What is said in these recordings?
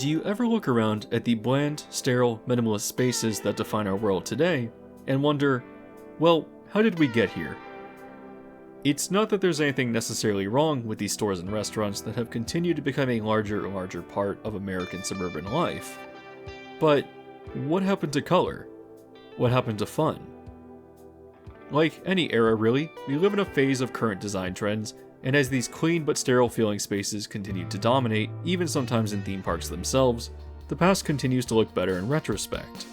Do you ever look around at the bland, sterile, minimalist spaces that define our world today and wonder, well, how did we get here? It's not that there's anything necessarily wrong with these stores and restaurants that have continued to become a larger and larger part of American suburban life. But what happened to color? What happened to fun? Like any era really, we live in a phase of current design trends, and as these clean but sterile feeling spaces continue to dominate, even sometimes in theme parks themselves, the past continues to look better in retrospect.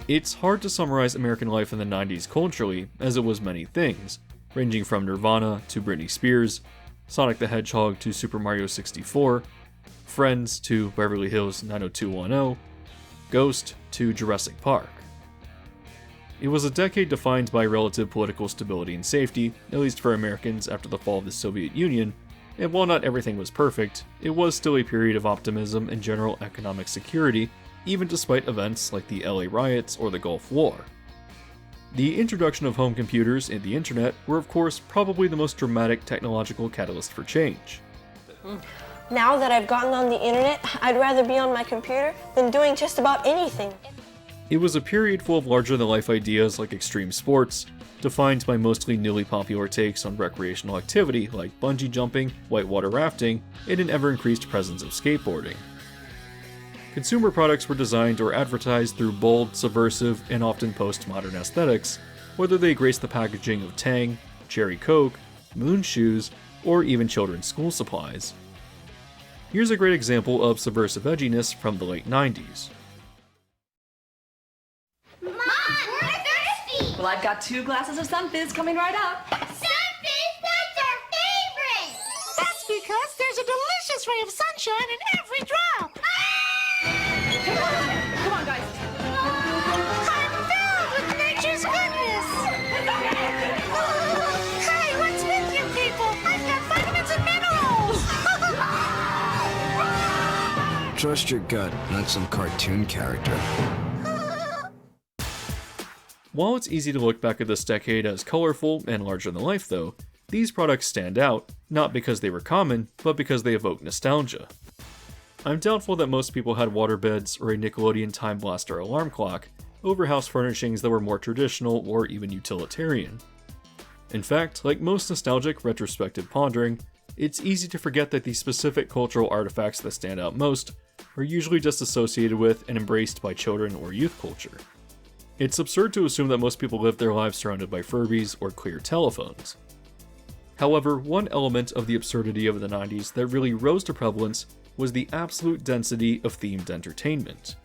It's hard to summarize American life in the 90s culturally, as it was many things, ranging from Nirvana to Britney Spears, Sonic the Hedgehog to Super Mario 64, Friends to Beverly Hills 90210, Ghost to Jurassic Park. It was a decade defined by relative political stability and safety, at least for Americans after the fall of the Soviet Union, and while not everything was perfect, it was still a period of optimism and general economic security, even despite events like the LA riots or the Gulf War. The introduction of home computers and the internet were of course probably the most dramatic technological catalyst for change. Now that I've gotten on the internet, I'd rather be on my computer than doing just about anything. It was a period full of larger-than-life ideas like extreme sports, defined by mostly newly popular takes on recreational activity like bungee jumping, whitewater rafting, and an ever-increased presence of skateboarding. Consumer products were designed or advertised through bold, subversive, and often postmodern aesthetics, whether they grace the packaging of Tang, Cherry Coke, Moon shoes, or even children's school supplies. Here's a great example of subversive edginess from the late 90s. Mom, we're thirsty! Well, I've got 2 glasses of Sunfizz coming right up. Sunfizz, that's our favorite! That's because there's a delicious ray of sunshine in every drop! Come on, guys. I'm filled with nature's goodness! Hey, what's with you people? I've got vitamins and minerals! Trust your gut, not some cartoon character. While it's easy to look back at this decade as colorful and larger than life though, these products stand out, not because they were common, but because they evoke nostalgia. I'm doubtful that most people had waterbeds or a Nickelodeon Time Blaster alarm clock over house furnishings that were more traditional or even utilitarian. In fact, like most nostalgic retrospective pondering, it's easy to forget that the specific cultural artifacts that stand out most are usually just associated with and embraced by children or youth culture. It's absurd to assume that most people live their lives surrounded by Furbies or clear telephones. However, one element of the absurdity of the 90s that really rose to prevalence was the absolute density of themed entertainment.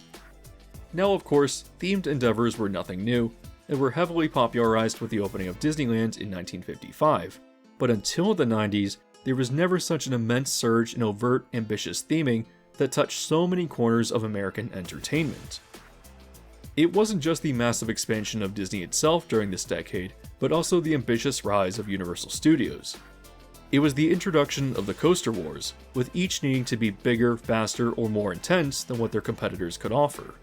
Now, of course, themed endeavors were nothing new, and were heavily popularized with the opening of Disneyland in 1955, but until the 90s, there was never such an immense surge in overt, ambitious theming that touched so many corners of American entertainment. It wasn't just the massive expansion of Disney itself during this decade, but also the ambitious rise of Universal Studios. It was the introduction of the Coaster Wars, with each needing to be bigger, faster, or more intense than what their competitors could offer.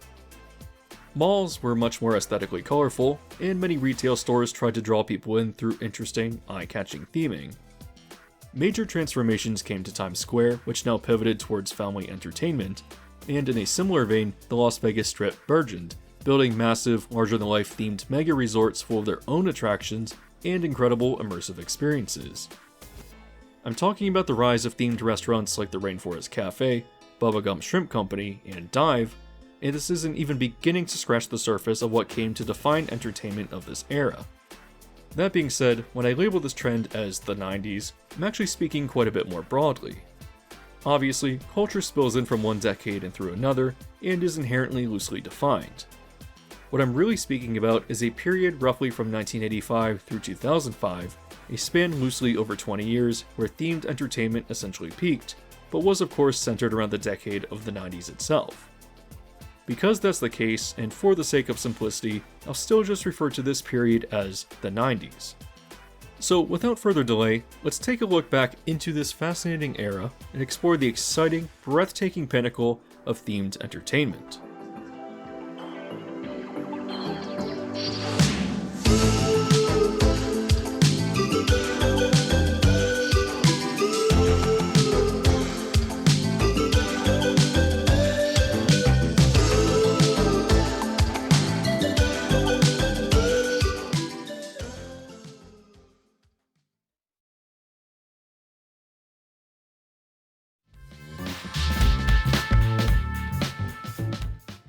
Malls were much more aesthetically colorful, and many retail stores tried to draw people in through interesting, eye-catching theming. Major transformations came to Times Square, which now pivoted towards family entertainment, and in a similar vein, the Las Vegas Strip burgeoned, building massive, larger-than-life themed mega resorts full of their own attractions and incredible immersive experiences. I'm talking about the rise of themed restaurants like the Rainforest Cafe, Bubba Gump Shrimp Company, and Dive, and this isn't even beginning to scratch the surface of what came to define entertainment of this era. That being said, when I label this trend as the 90s, I'm actually speaking quite a bit more broadly. Obviously, culture spills in from one decade and through another, and is inherently loosely defined. What I'm really speaking about is a period roughly from 1985 through 2005, a span loosely over 20 years where themed entertainment essentially peaked, but was of course centered around the decade of the 90s itself. Because that's the case, and for the sake of simplicity, I'll still just refer to this period as the 90s. So without further delay, let's take a look back into this fascinating era and explore the exciting, breathtaking pinnacle of themed entertainment.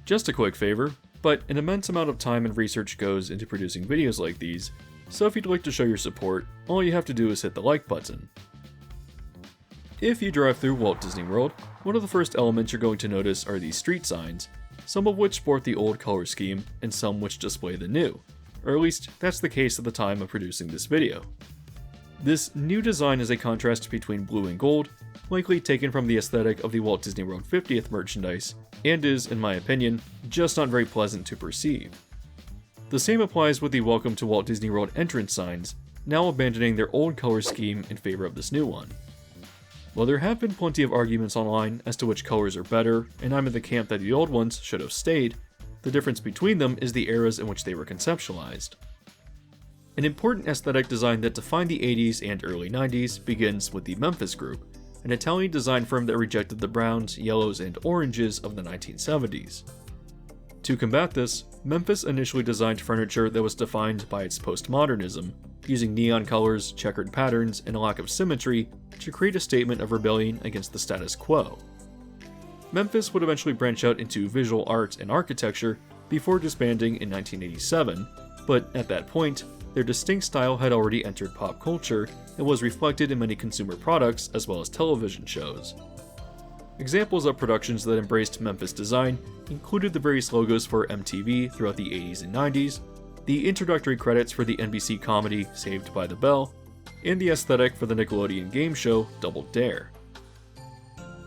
Just a quick favor, but an immense amount of time and research goes into producing videos like these, so if you'd like to show your support, all you have to do is hit the like button. If you drive through Walt Disney World, one of the first elements you're going to notice are these street signs, some of which sport the old color scheme and some which display the new, or at least that's the case at the time of producing this video. This new design is a contrast between blue and gold, likely taken from the aesthetic of the Walt Disney World 50th merchandise, and is, in my opinion, just not very pleasant to perceive. The same applies with the Welcome to Walt Disney World entrance signs, now abandoning their old color scheme in favor of this new one. While there have been plenty of arguments online as to which colors are better, and I'm in the camp that the old ones should have stayed, the difference between them is the eras in which they were conceptualized. An important aesthetic design that defined the 80s and early 90s begins with the Memphis Group, an Italian design firm that rejected the browns, yellows, and oranges of the 1970s. To combat this, Memphis initially designed furniture that was defined by its postmodernism, using neon colors, checkered patterns, and a lack of symmetry to create a statement of rebellion against the status quo. Memphis would eventually branch out into visual art and architecture before disbanding in 1987, but at that point, their distinct style had already entered pop culture and was reflected in many consumer products as well as television shows. Examples of productions that embraced Memphis design included the various logos for MTV throughout the 80s and 90s, the introductory credits for the NBC comedy Saved by the Bell, and the aesthetic for the Nickelodeon game show Double Dare.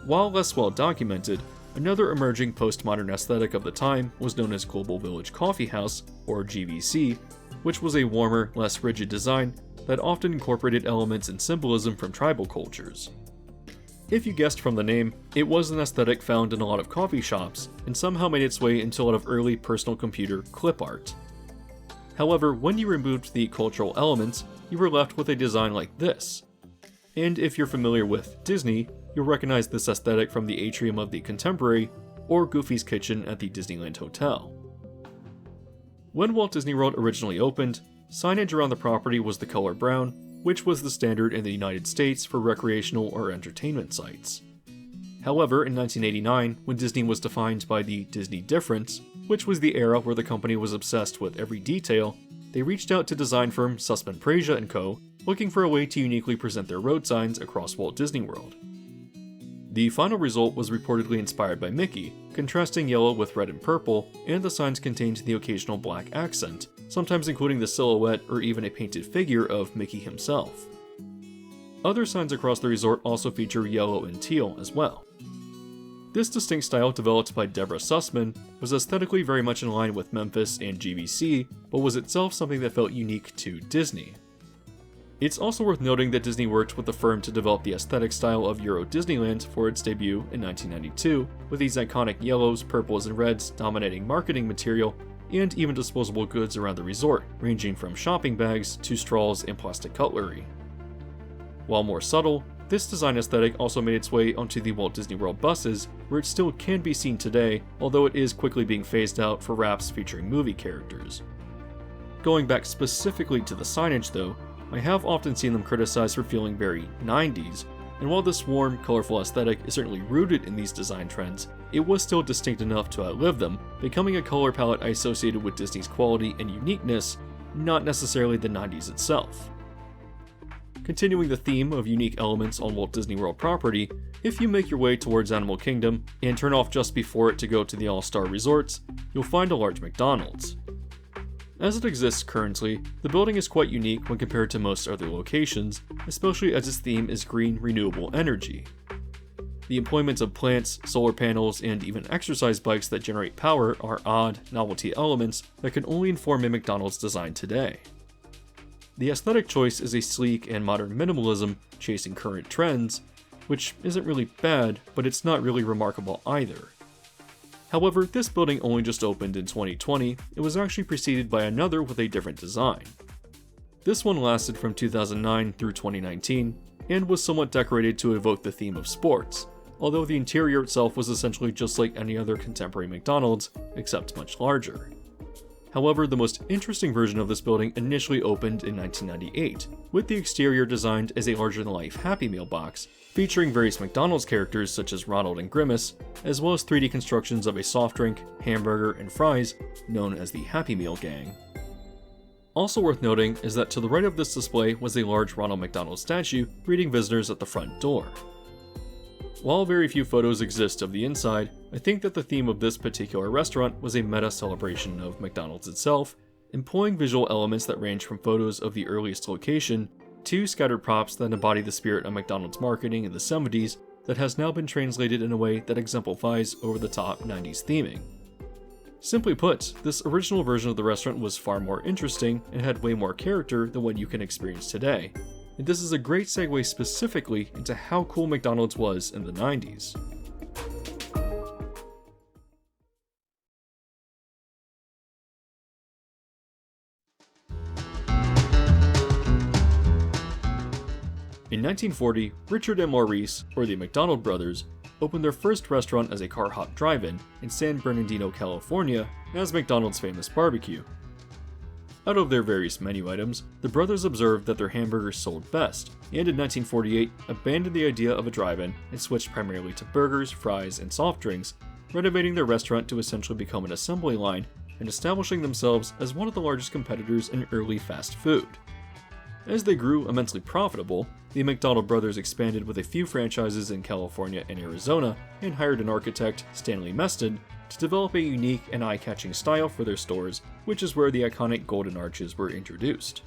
While less well documented, another emerging postmodern aesthetic of the time was known as Global Village Coffee House, or GVC, which was a warmer, less rigid design that often incorporated elements and symbolism from tribal cultures. If you guessed from the name, it was an aesthetic found in a lot of coffee shops and somehow made its way into a lot of early personal computer clip art. However, when you removed the cultural elements, you were left with a design like this. And if you're familiar with Disney, you'll recognize this aesthetic from the atrium of the Contemporary or Goofy's Kitchen at the Disneyland Hotel. When Walt Disney World originally opened, signage around the property was the color brown, which was the standard in the United States for recreational or entertainment sites. However, in 1989, when Disney was defined by the Disney Difference, which was the era where the company was obsessed with every detail, they reached out to design firm Sussman Praja & Co., looking for a way to uniquely present their road signs across Walt Disney World. The final result was reportedly inspired by Mickey, contrasting yellow with red and purple, and the signs contained the occasional black accent, sometimes including the silhouette or even a painted figure of Mickey himself. Other signs across the resort also feature yellow and teal as well. This distinct style developed by Deborah Sussman was aesthetically very much in line with Memphis and GVC, but was itself something that felt unique to Disney. It's also worth noting that Disney worked with the firm to develop the aesthetic style of Euro Disneyland for its debut in 1992, with these iconic yellows, purples, and reds dominating marketing material, and even disposable goods around the resort, ranging from shopping bags to straws and plastic cutlery. While more subtle, this design aesthetic also made its way onto the Walt Disney World buses, where it still can be seen today, although it is quickly being phased out for wraps featuring movie characters. Going back specifically to the signage though, I have often seen them criticized for feeling very 90s, and while this warm, colorful aesthetic is certainly rooted in these design trends, it was still distinct enough to outlive them, becoming a color palette I associated with Disney's quality and uniqueness, not necessarily the 90s itself. Continuing the theme of unique elements on Walt Disney World property, if you make your way towards Animal Kingdom and turn off just before it to go to the All-Star Resorts, you'll find a large McDonald's. As it exists currently, the building is quite unique when compared to most other locations, especially as its theme is green, renewable energy. The employment of plants, solar panels, and even exercise bikes that generate power are odd, novelty elements that can only inform a McDonald's design today. The aesthetic choice is a sleek and modern minimalism chasing current trends, which isn't really bad, but it's not really remarkable either. However, this building only just opened in 2020, it was actually preceded by another with a different design. This one lasted from 2009 through 2019, and was somewhat decorated to evoke the theme of sports, although the interior itself was essentially just like any other contemporary McDonald's, except much larger. However, the most interesting version of this building initially opened in 1998, with the exterior designed as a larger-than-life Happy Meal box, featuring various McDonald's characters such as Ronald and Grimace, as well as 3D constructions of a soft drink, hamburger, and fries, known as the Happy Meal Gang. Also worth noting is that to the right of this display was a large Ronald McDonald statue greeting visitors at the front door. While very few photos exist of the inside, I think that the theme of this particular restaurant was a meta celebration of McDonald's itself, employing visual elements that range from photos of the earliest location to scattered props that embody the spirit of McDonald's marketing in the 70s that has now been translated in a way that exemplifies over-the-top 90s theming. Simply put, this original version of the restaurant was far more interesting and had way more character than what you can experience today. And this is a great segue specifically into how cool McDonald's was in the 90s. In 1940, Richard and Maurice, or the McDonald brothers, opened their first restaurant as a car hop drive-in in San Bernardino, California, as McDonald's famous barbecue. Out of their various menu items, the brothers observed that their hamburgers sold best, and in 1948 abandoned the idea of a drive-in and switched primarily to burgers, fries, and soft drinks, renovating their restaurant to essentially become an assembly line and establishing themselves as one of the largest competitors in early fast food. As they grew immensely profitable, the McDonald brothers expanded with a few franchises in California and Arizona and hired an architect, Stanley Meston, to develop a unique and eye-catching style for their stores, which is where the iconic golden arches were introduced.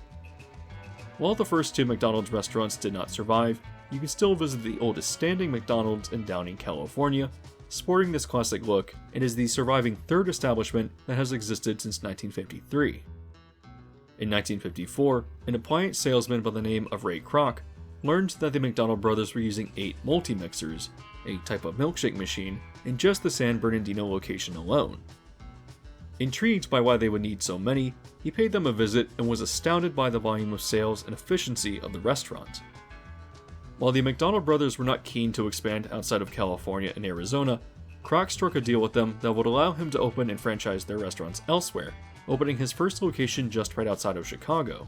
While the first two McDonald's restaurants did not survive, you can still visit the oldest standing McDonald's in Downey, California, sporting this classic look, and is the surviving third establishment that has existed since 1953. In 1954, an appliance salesman by the name of Ray Kroc learned that the McDonald brothers were using 8 multi-mixers, a type of milkshake machine, in just the San Bernardino location alone. Intrigued by why they would need so many, he paid them a visit and was astounded by the volume of sales and efficiency of the restaurant. While the McDonald brothers were not keen to expand outside of California and Arizona, Kroc struck a deal with them that would allow him to open and franchise their restaurants elsewhere, opening his first location just right outside of Chicago.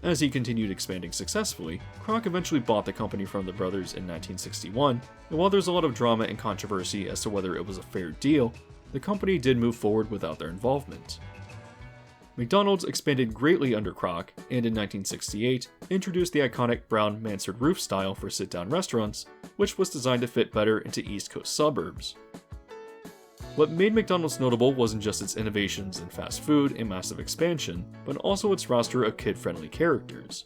As he continued expanding successfully, Kroc eventually bought the company from the brothers in 1961, and while there's a lot of drama and controversy as to whether it was a fair deal, the company did move forward without their involvement. McDonald's expanded greatly under Kroc, and in 1968 introduced the iconic brown mansard roof style for sit-down restaurants, which was designed to fit better into East Coast suburbs. What made McDonald's notable wasn't just its innovations in fast food and massive expansion, but also its roster of kid-friendly characters.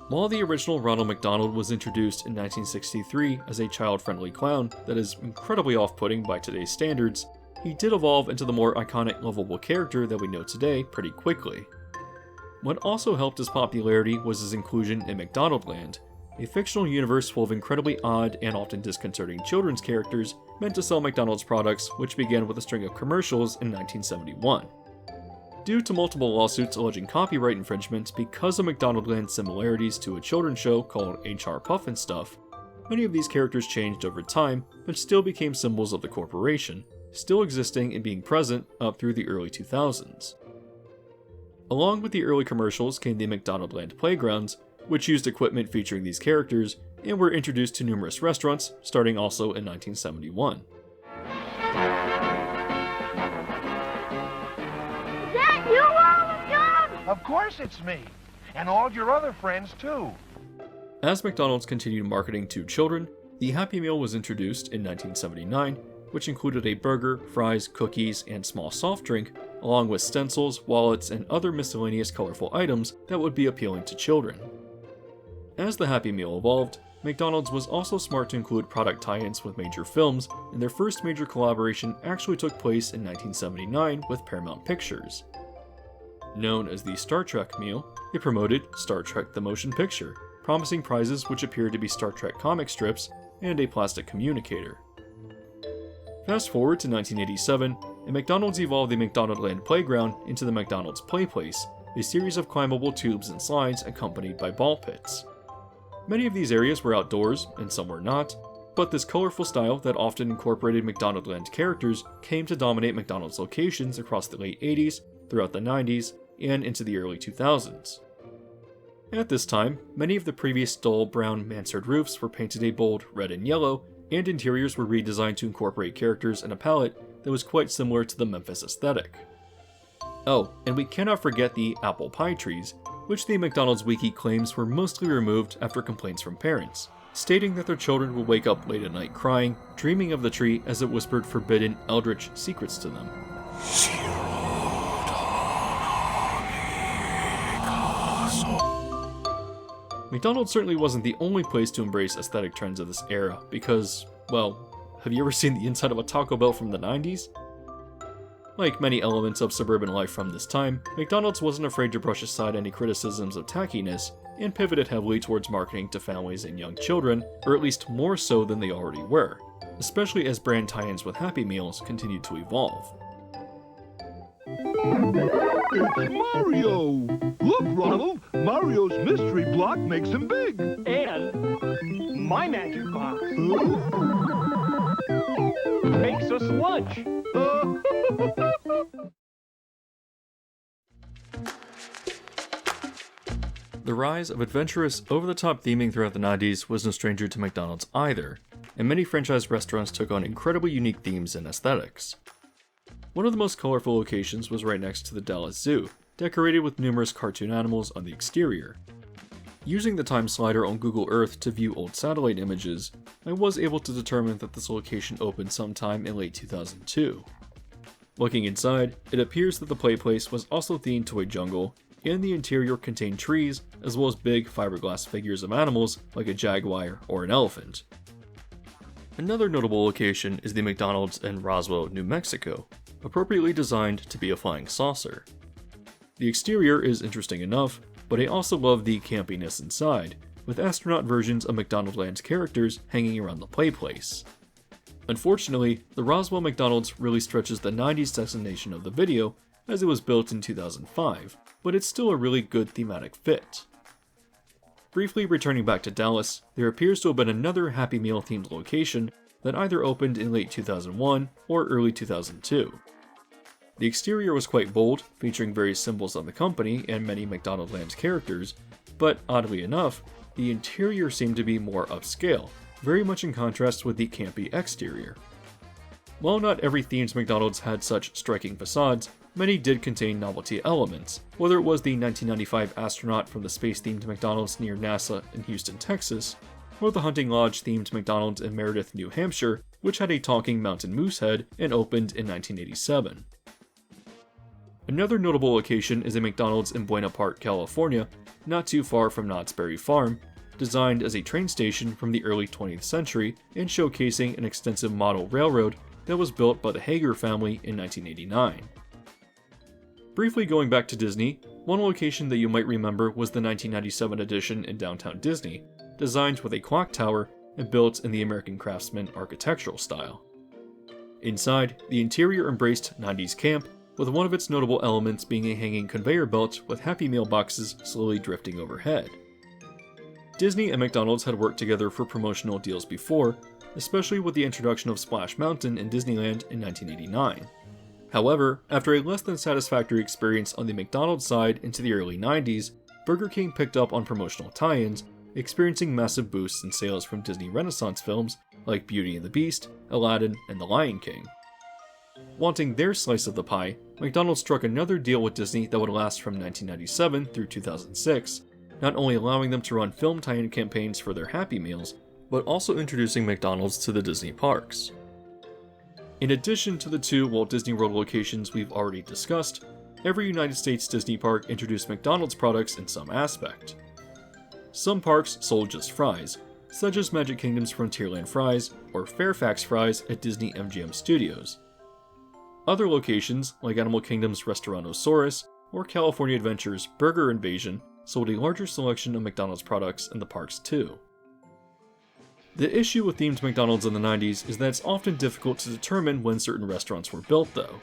While the original Ronald McDonald was introduced in 1963 as a child-friendly clown that is incredibly off-putting by today's standards, he did evolve into the more iconic lovable character that we know today pretty quickly. What also helped his popularity was his inclusion in McDonaldland, a fictional universe full of incredibly odd and often disconcerting children's characters meant to sell McDonald's products, which began with a string of commercials in 1971. Due to multiple lawsuits alleging copyright infringement because of McDonaldland's similarities to a children's show called HR Puffin Stuff, many of these characters changed over time, but still became symbols of the corporation, still existing and being present up through the early 2000s. Along with the early commercials came the McDonaldland playgrounds, which used equipment featuring these characters, and were introduced to numerous restaurants, starting also in 1971. Is that you, Olive John? Of course it's me. And all your other friends, too. As McDonald's continued marketing to children, the Happy Meal was introduced in 1979, which included a burger, fries, cookies, and small soft drink, along with stencils, wallets, and other miscellaneous colorful items that would be appealing to children. As the Happy Meal evolved, McDonald's was also smart to include product tie-ins with major films, and their first major collaboration actually took place in 1979 with Paramount Pictures. Known as the Star Trek meal, it promoted Star Trek the Motion Picture, promising prizes which appeared to be Star Trek comic strips and a plastic communicator. Fast forward to 1987, and McDonald's evolved the McDonaldland Playground into the McDonald's PlayPlace, a series of climbable tubes and slides accompanied by ball pits. Many of these areas were outdoors, and some were not, but this colorful style that often incorporated McDonaldland characters came to dominate McDonald's locations across the late 80s, throughout the 90s, and into the early 2000s. At this time, many of the previous dull brown mansard roofs were painted a bold red and yellow, and interiors were redesigned to incorporate characters and a palette that was quite similar to the Memphis aesthetic. Oh, and we cannot forget the apple pie trees, which the McDonald's wiki claims were mostly removed after complaints from parents, stating that their children would wake up late at night crying, dreaming of the tree as it whispered forbidden, eldritch secrets to them. McDonald's certainly wasn't the only place to embrace aesthetic trends of this era because, well, have you ever seen the inside of a Taco Bell from the 90s? Like many elements of suburban life from this time, McDonald's wasn't afraid to brush aside any criticisms of tackiness and pivoted heavily towards marketing to families and young children, or at least more so than they already were, especially as brand tie-ins with Happy Meals continued to evolve. It's Mario! Look, Ronald! Mario's mystery block makes him big! And my magic box makes us lunch! The rise of adventurous, over-the-top theming throughout the 90s was no stranger to McDonald's either, and many franchise restaurants took on incredibly unique themes and aesthetics. One of the most colorful locations was right next to the Dallas Zoo, decorated with numerous cartoon animals on the exterior. Using the time slider on Google Earth to view old satellite images, I was able to determine that this location opened sometime in late 2002. Looking inside, it appears that the PlayPlace was also themed to a jungle, and the interior contained trees, as well as big fiberglass figures of animals like a jaguar or an elephant. Another notable location is the McDonald's in Roswell, New Mexico, appropriately designed to be a flying saucer. The exterior is interesting enough, but I also love the campiness inside, with astronaut versions of McDonaldland's characters hanging around the PlayPlace. Unfortunately, the Roswell McDonald's really stretches the 90s destination of the video, as it was built in 2005, but it's still a really good thematic fit. Briefly returning back to Dallas, there appears to have been another Happy Meal themed location that either opened in late 2001 or early 2002. The exterior was quite bold, featuring various symbols of the company and many McDonaldland characters, but oddly enough, the interior seemed to be more upscale, very much in contrast with the campy exterior. While not every themed McDonald's had such striking facades, many did contain novelty elements, whether it was the 1995 astronaut from the space-themed McDonald's near NASA in Houston, Texas, or the Hunting Lodge-themed McDonald's in Meredith, New Hampshire, which had a talking mountain moose head and opened in 1987. Another notable location is a McDonald's in Buena Park, California, not too far from Knott's Berry Farm, designed as a train station from the early 20th century and showcasing an extensive model railroad that was built by the Hager family in 1989. Briefly going back to Disney, one location that you might remember was the 1997 edition in downtown Disney, designed with a clock tower and built in the American Craftsman architectural style. Inside, the interior embraced 90s camp, with one of its notable elements being a hanging conveyor belt with Happy Meal boxes slowly drifting overhead. Disney and McDonald's had worked together for promotional deals before, especially with the introduction of Splash Mountain in Disneyland in 1989. However, after a less than satisfactory experience on the McDonald's side into the early 90s, Burger King picked up on promotional tie-ins, experiencing massive boosts in sales from Disney Renaissance films like Beauty and the Beast, Aladdin, and The Lion King. Wanting their slice of the pie, McDonald's struck another deal with Disney that would last from 1997 through 2006, not only allowing them to run film tie-in campaigns for their Happy Meals, but also introducing McDonald's to the Disney parks. In addition to the two Walt Disney World locations we've already discussed, every United States Disney park introduced McDonald's products in some aspect. Some parks sold just fries, such as Magic Kingdom's Frontierland Fries or Fairfax Fries at Disney MGM Studios. Other locations, like Animal Kingdom's Restaurantosaurus or California Adventures Burger Invasion sold a larger selection of McDonald's products in the parks too. The issue with themed McDonald's in the 90s is that it's often difficult to determine when certain restaurants were built though.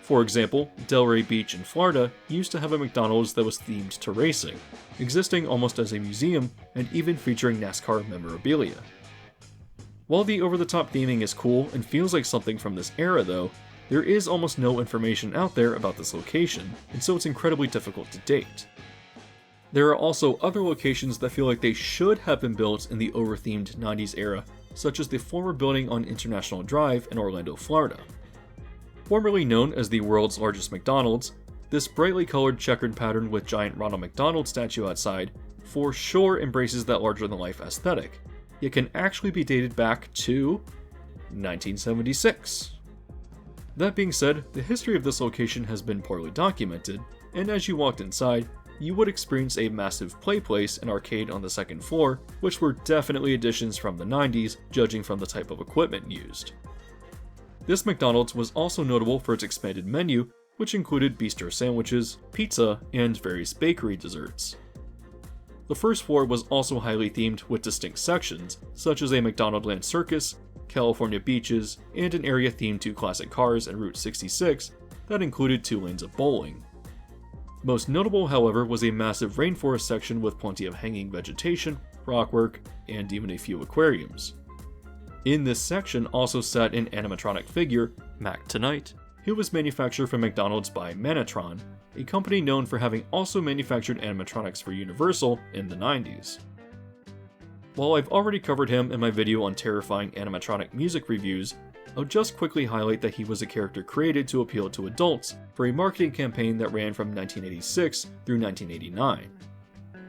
For example, Delray Beach in Florida used to have a McDonald's that was themed to racing, existing almost as a museum and even featuring NASCAR memorabilia. While the over-the-top theming is cool and feels like something from this era though, there is almost no information out there about this location, and so it's incredibly difficult to date. There are also other locations that feel like they should have been built in the over-themed 90s era, such as the former building on International Drive in Orlando, Florida. Formerly known as the world's largest McDonald's, this brightly colored checkered pattern with giant Ronald McDonald statue outside for sure embraces that larger-than-life aesthetic, yet can actually be dated back to 1976. That being said, the history of this location has been poorly documented, and as you walked inside, you would experience a massive PlayPlace and arcade on the second floor, which were definitely additions from the 90s, judging from the type of equipment used. This McDonald's was also notable for its expanded menu, which included bistro sandwiches, pizza, and various bakery desserts. The first floor was also highly themed with distinct sections, such as a McDonaldland Circus, California beaches, and an area themed to classic cars and Route 66 that included 2 lanes of bowling. Most notable, however, was a massive rainforest section with plenty of hanging vegetation, rockwork, and even a few aquariums. In this section also sat an animatronic figure, Mac Tonight, who was manufactured from McDonald's by Manatron, a company known for having also manufactured animatronics for Universal in the 90s. While I've already covered him in my video on terrifying animatronic music reviews, I'll just quickly highlight that he was a character created to appeal to adults for a marketing campaign that ran from 1986 through 1989.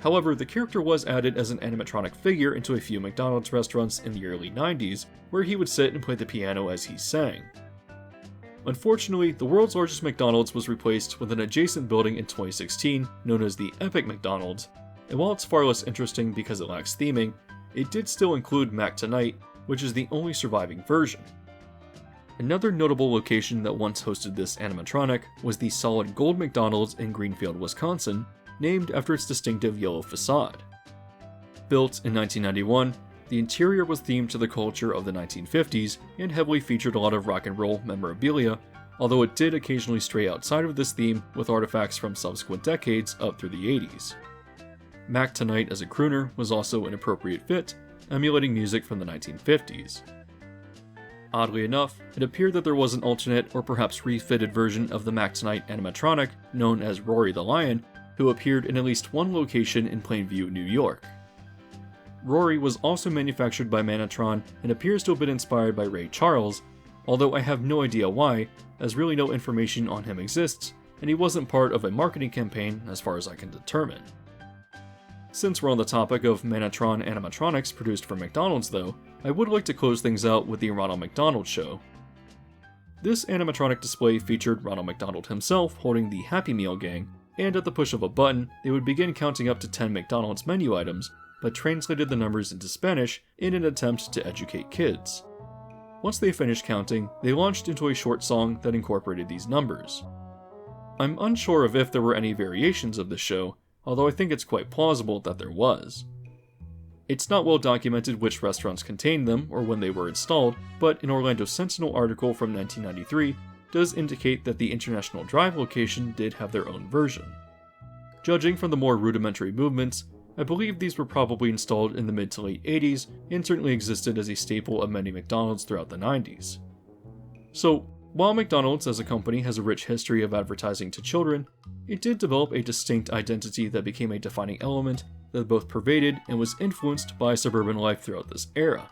However, the character was added as an animatronic figure into a few McDonald's restaurants in the early 90s, where he would sit and play the piano as he sang. Unfortunately, the world's largest McDonald's was replaced with an adjacent building in 2016 known as the Epic McDonald's, and while it's far less interesting because it lacks theming, it did still include Mac Tonight, which is the only surviving version. Another notable location that once hosted this animatronic was the solid gold McDonald's in Greenfield, Wisconsin, named after its distinctive yellow facade. Built in 1991, the interior was themed to the culture of the 1950s and heavily featured a lot of rock and roll memorabilia, although it did occasionally stray outside of this theme with artifacts from subsequent decades up through the 80s. Mac Tonight as a crooner was also an appropriate fit, emulating music from the 1950s. Oddly enough, it appeared that there was an alternate or perhaps refitted version of the Mac Tonight animatronic known as Rory the Lion, who appeared in at least one location in Plainview, New York. Rory was also manufactured by Manatron and appears to have been inspired by Ray Charles, although I have no idea why, as really no information on him exists, and he wasn't part of a marketing campaign as far as I can determine. Since we're on the topic of Manatron animatronics produced for McDonald's though, I would like to close things out with the Ronald McDonald Show. This animatronic display featured Ronald McDonald himself holding the Happy Meal gang, and at the push of a button, they would begin counting up to 10 McDonald's menu items, but translated the numbers into Spanish in an attempt to educate kids. Once they finished counting, they launched into a short song that incorporated these numbers. I'm unsure of if there were any variations of this show, although I think it's quite plausible that there was. It's not well documented which restaurants contained them or when they were installed, but an Orlando Sentinel article from 1993 does indicate that the International Drive location did have their own version. Judging from the more rudimentary movements, I believe these were probably installed in the mid to late 80s and certainly existed as a staple of many McDonald's throughout the 90s. So, while McDonald's as a company has a rich history of advertising to children, it did develop a distinct identity that became a defining element that both pervaded and was influenced by suburban life throughout this era.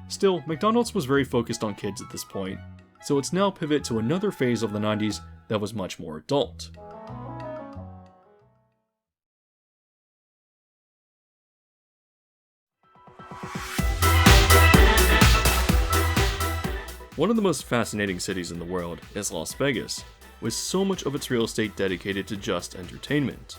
Still, McDonald's was very focused on kids at this point, so let's now pivot to another phase of the 90s that was much more adult. One of the most fascinating cities in the world is Las Vegas, with so much of its real estate dedicated to just entertainment.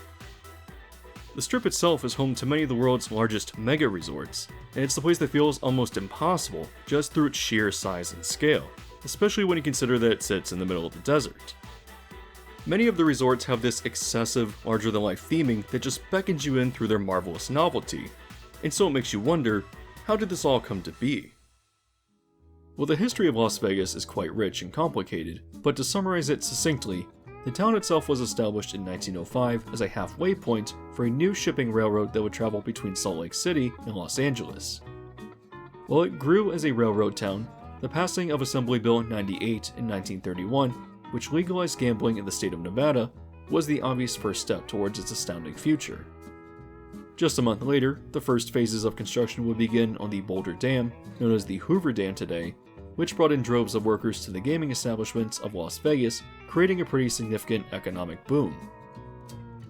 The Strip itself is home to many of the world's largest mega resorts, and it's the place that feels almost impossible just through its sheer size and scale, especially when you consider that it sits in the middle of the desert. Many of the resorts have this excessive, larger-than-life theming that just beckons you in through their marvelous novelty, and so it makes you wonder, how did this all come to be? Well, the history of Las Vegas is quite rich and complicated, but to summarize it succinctly, the town itself was established in 1905 as a halfway point for a new shipping railroad that would travel between Salt Lake City and Los Angeles. While it grew as a railroad town, the passing of Assembly Bill 98 in 1931, which legalized gambling in the state of Nevada, was the obvious first step towards its astounding future. Just a month later, the first phases of construction would begin on the Boulder Dam, known as the Hoover Dam today, which brought in droves of workers to the gaming establishments of Las Vegas, creating a pretty significant economic boom.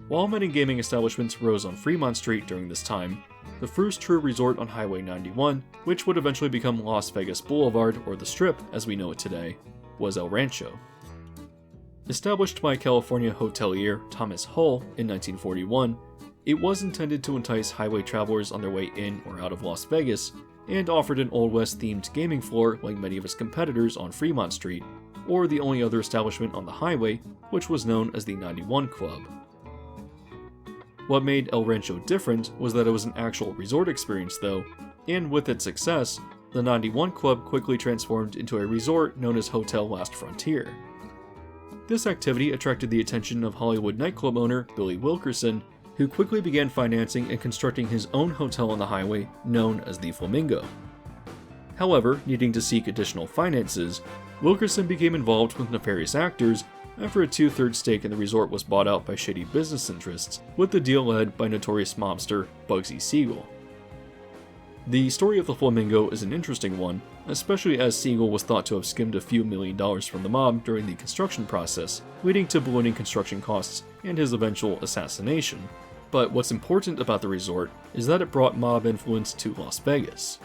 While many gaming establishments rose on Fremont Street during this time, the first true resort on Highway 91, which would eventually become Las Vegas Boulevard, or the Strip as we know it today, was El Rancho. Established by California hotelier Thomas Hull in 1941, it was intended to entice highway travelers on their way in or out of Las Vegas, and offered an Old West themed gaming floor like many of its competitors on Fremont Street, or the only other establishment on the highway, which was known as the 91 Club. What made El Rancho different was that it was an actual resort experience though, and with its success, the 91 Club quickly transformed into a resort known as Hotel Last Frontier. This activity attracted the attention of Hollywood nightclub owner Billy Wilkerson, who quickly began financing and constructing his own hotel on the highway known as the Flamingo. However, needing to seek additional finances, Wilkerson became involved with nefarious actors after a 2/3 stake in the resort was bought out by shady business interests, with the deal led by notorious mobster Bugsy Siegel. The story of the Flamingo is an interesting one, especially as Siegel was thought to have skimmed a few $1,000,000 from the mob during the construction process, leading to ballooning construction costs and his eventual assassination. But what's important about the resort is that it brought mob influence to Las Vegas.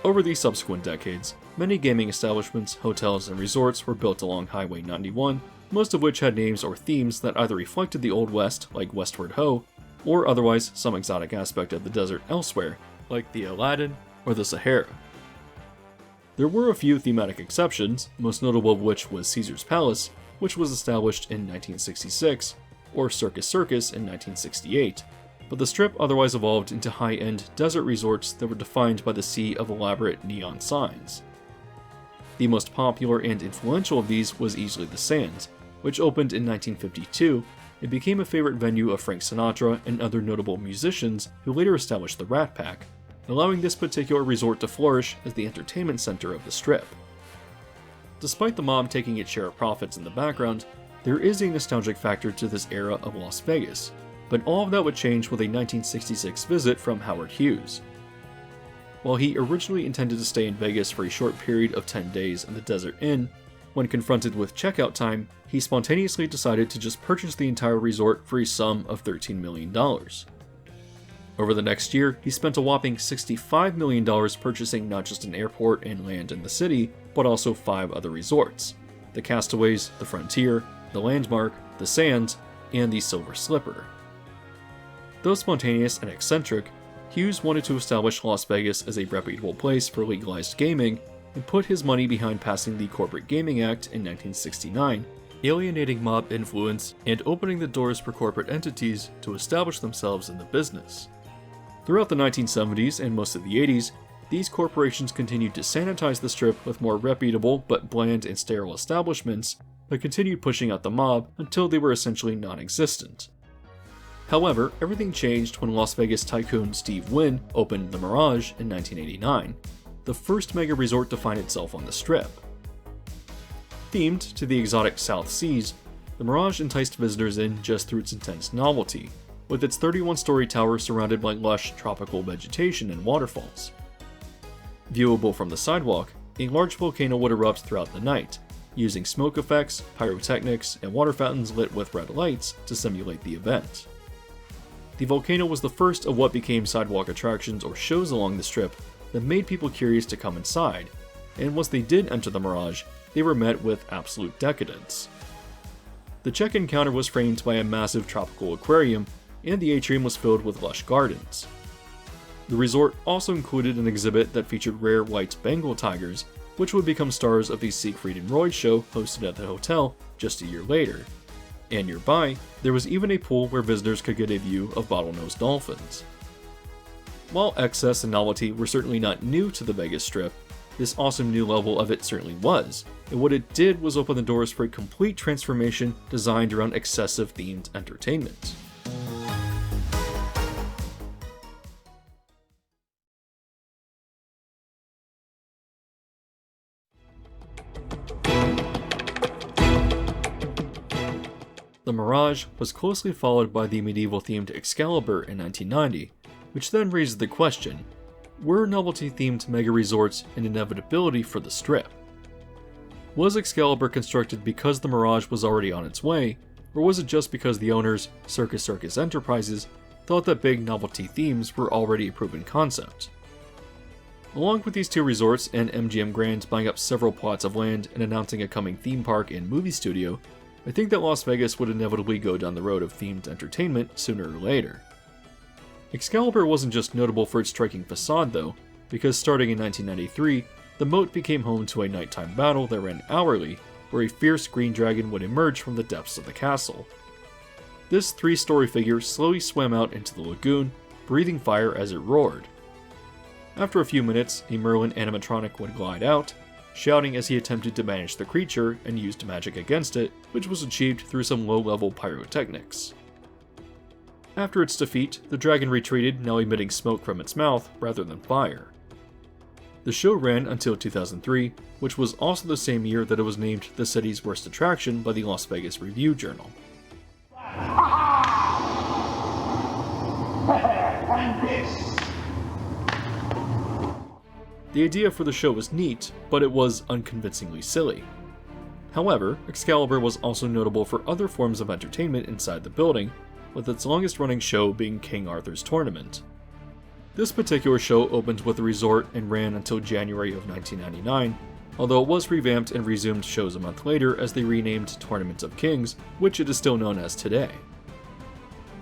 Over the subsequent decades, many gaming establishments, hotels, and resorts were built along Highway 91, most of which had names or themes that either reflected the Old West, like Westward Ho, or otherwise some exotic aspect of the desert elsewhere, like the Aladdin or the Sahara. There were a few thematic exceptions, most notable of which was Caesar's Palace, which was established in 1966, or Circus Circus in 1968, but the Strip otherwise evolved into high-end desert resorts that were defined by the sea of elaborate neon signs. The most popular and influential of these was easily the Sands, which opened in 1952 and became a favorite venue of Frank Sinatra and other notable musicians who later established the Rat Pack, allowing this particular resort to flourish as the entertainment center of the Strip. Despite the mob taking its share of profits in the background, there is a nostalgic factor to this era of Las Vegas, but all of that would change with a 1966 visit from Howard Hughes. While he originally intended to stay in Vegas for a short period of 10 days in the Desert Inn, when confronted with checkout time, he spontaneously decided to just purchase the entire resort for a sum of $13 million. Over the next year, he spent a whopping $65 million purchasing not just an airport and land in the city, but also 5 other resorts: the Castaways, the Frontier, the Landmark, the Sands, and the Silver Slipper. Though spontaneous and eccentric, Hughes wanted to establish Las Vegas as a reputable place for legalized gaming and put his money behind passing the Corporate Gaming Act in 1969, alienating mob influence and opening the doors for corporate entities to establish themselves in the business. Throughout the 1970s and most of the 80s, these corporations continued to sanitize the Strip with more reputable but bland and sterile establishments, but continued pushing out the mob until they were essentially non-existent. However, everything changed when Las Vegas tycoon Steve Wynn opened the Mirage in 1989, the first mega resort to find itself on the Strip. Themed to the exotic South Seas, the Mirage enticed visitors in just through its intense novelty, with its 31-story tower surrounded by lush tropical vegetation and waterfalls. Viewable from the sidewalk, a large volcano would erupt throughout the night, using smoke effects, pyrotechnics, and water fountains lit with red lights to simulate the event. The volcano was the first of what became sidewalk attractions or shows along the Strip that made people curious to come inside, and once they did enter the Mirage, they were met with absolute decadence. The check-in counter was framed by a massive tropical aquarium, and the atrium was filled with lush gardens. The resort also included an exhibit that featured rare white Bengal tigers, which would become stars of the Siegfried and Roy show hosted at the hotel just a year later, And nearby, there was even a pool where visitors could get a view of bottlenose dolphins. While excess and novelty were certainly not new to the Vegas Strip, this awesome new level of it certainly was, and what it did was open the doors for a complete transformation designed around excessive themed entertainment. The Mirage was closely followed by the medieval-themed Excalibur in 1990, which then raises the question, were novelty-themed mega-resorts an inevitability for the Strip? Was Excalibur constructed because the Mirage was already on its way, or was it just because the owners, Circus Circus Enterprises, thought that big novelty themes were already a proven concept? Along with these two resorts and MGM Grand buying up several plots of land and announcing a coming theme park and movie studio, I think that Las Vegas would inevitably go down the road of themed entertainment sooner or later. Excalibur wasn't just notable for its striking facade though, because starting in 1993, the moat became home to a nighttime battle that ran hourly, where a fierce green dragon would emerge from the depths of the castle. This 3-story figure slowly swam out into the lagoon, breathing fire as it roared. After a few minutes, a Merlin animatronic would glide out, shouting as he attempted to banish the creature and used magic against it, which was achieved through some low-level pyrotechnics. After its defeat, the dragon retreated, now emitting smoke from its mouth rather than fire. The show ran until 2003, which was also the same year that it was named the city's worst attraction by the Las Vegas Review-Journal. The idea for the show was neat, but it was unconvincingly silly. However, Excalibur was also notable for other forms of entertainment inside the building, with its longest-running show being King Arthur's Tournament. This particular show opened with the resort and ran until January of 1999, although it was revamped and resumed shows a month later as they renamed Tournament of Kings, which it is still known as today.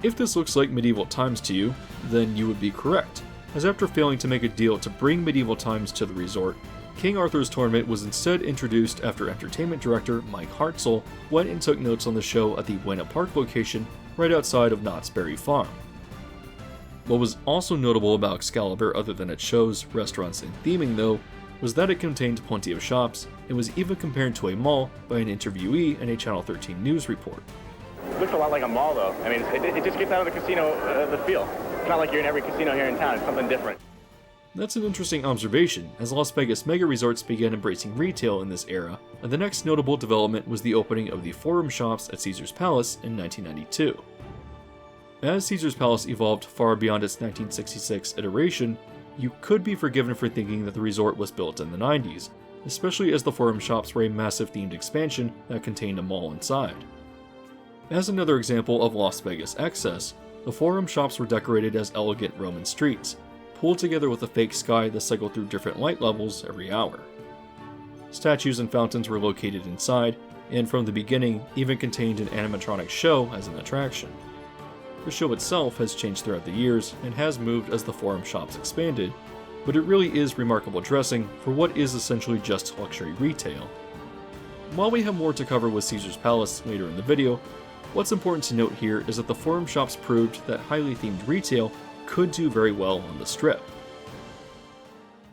If this looks like medieval times to you, then you would be correct, as after failing to make a deal to bring medieval times to the resort, King Arthur's Tournament was instead introduced after entertainment director Mike Hartzell went and took notes on the show at the Buena Park location right outside of Knott's Berry Farm. What was also notable about Excalibur other than its shows, restaurants, and theming though, was that it contained plenty of shops and was even compared to a mall by an interviewee in a Channel 13 news report. It looks a lot like a mall, though. I mean, it just gets out of the casino, the feel. It's not like you're in every casino here in town. It's something different. That's an interesting observation, as Las Vegas mega resorts began embracing retail in this era, and the next notable development was the opening of the Forum Shops at Caesars Palace in 1992. As Caesars Palace evolved far beyond its 1966 iteration, you could be forgiven for thinking that the resort was built in the 90s, especially as the Forum Shops were a massive themed expansion that contained a mall inside. As another example of Las Vegas excess, the Forum Shops were decorated as elegant Roman streets, pulled together with a fake sky that cycled through different light levels every hour. Statues and fountains were located inside, and from the beginning even contained an animatronic show as an attraction. The show itself has changed throughout the years and has moved as the Forum Shops expanded, but it really is remarkable dressing for what is essentially just luxury retail. While we have more to cover with Caesars Palace later in the video, what's important to note here is that the Forum Shops proved that highly themed retail could do very well on the Strip.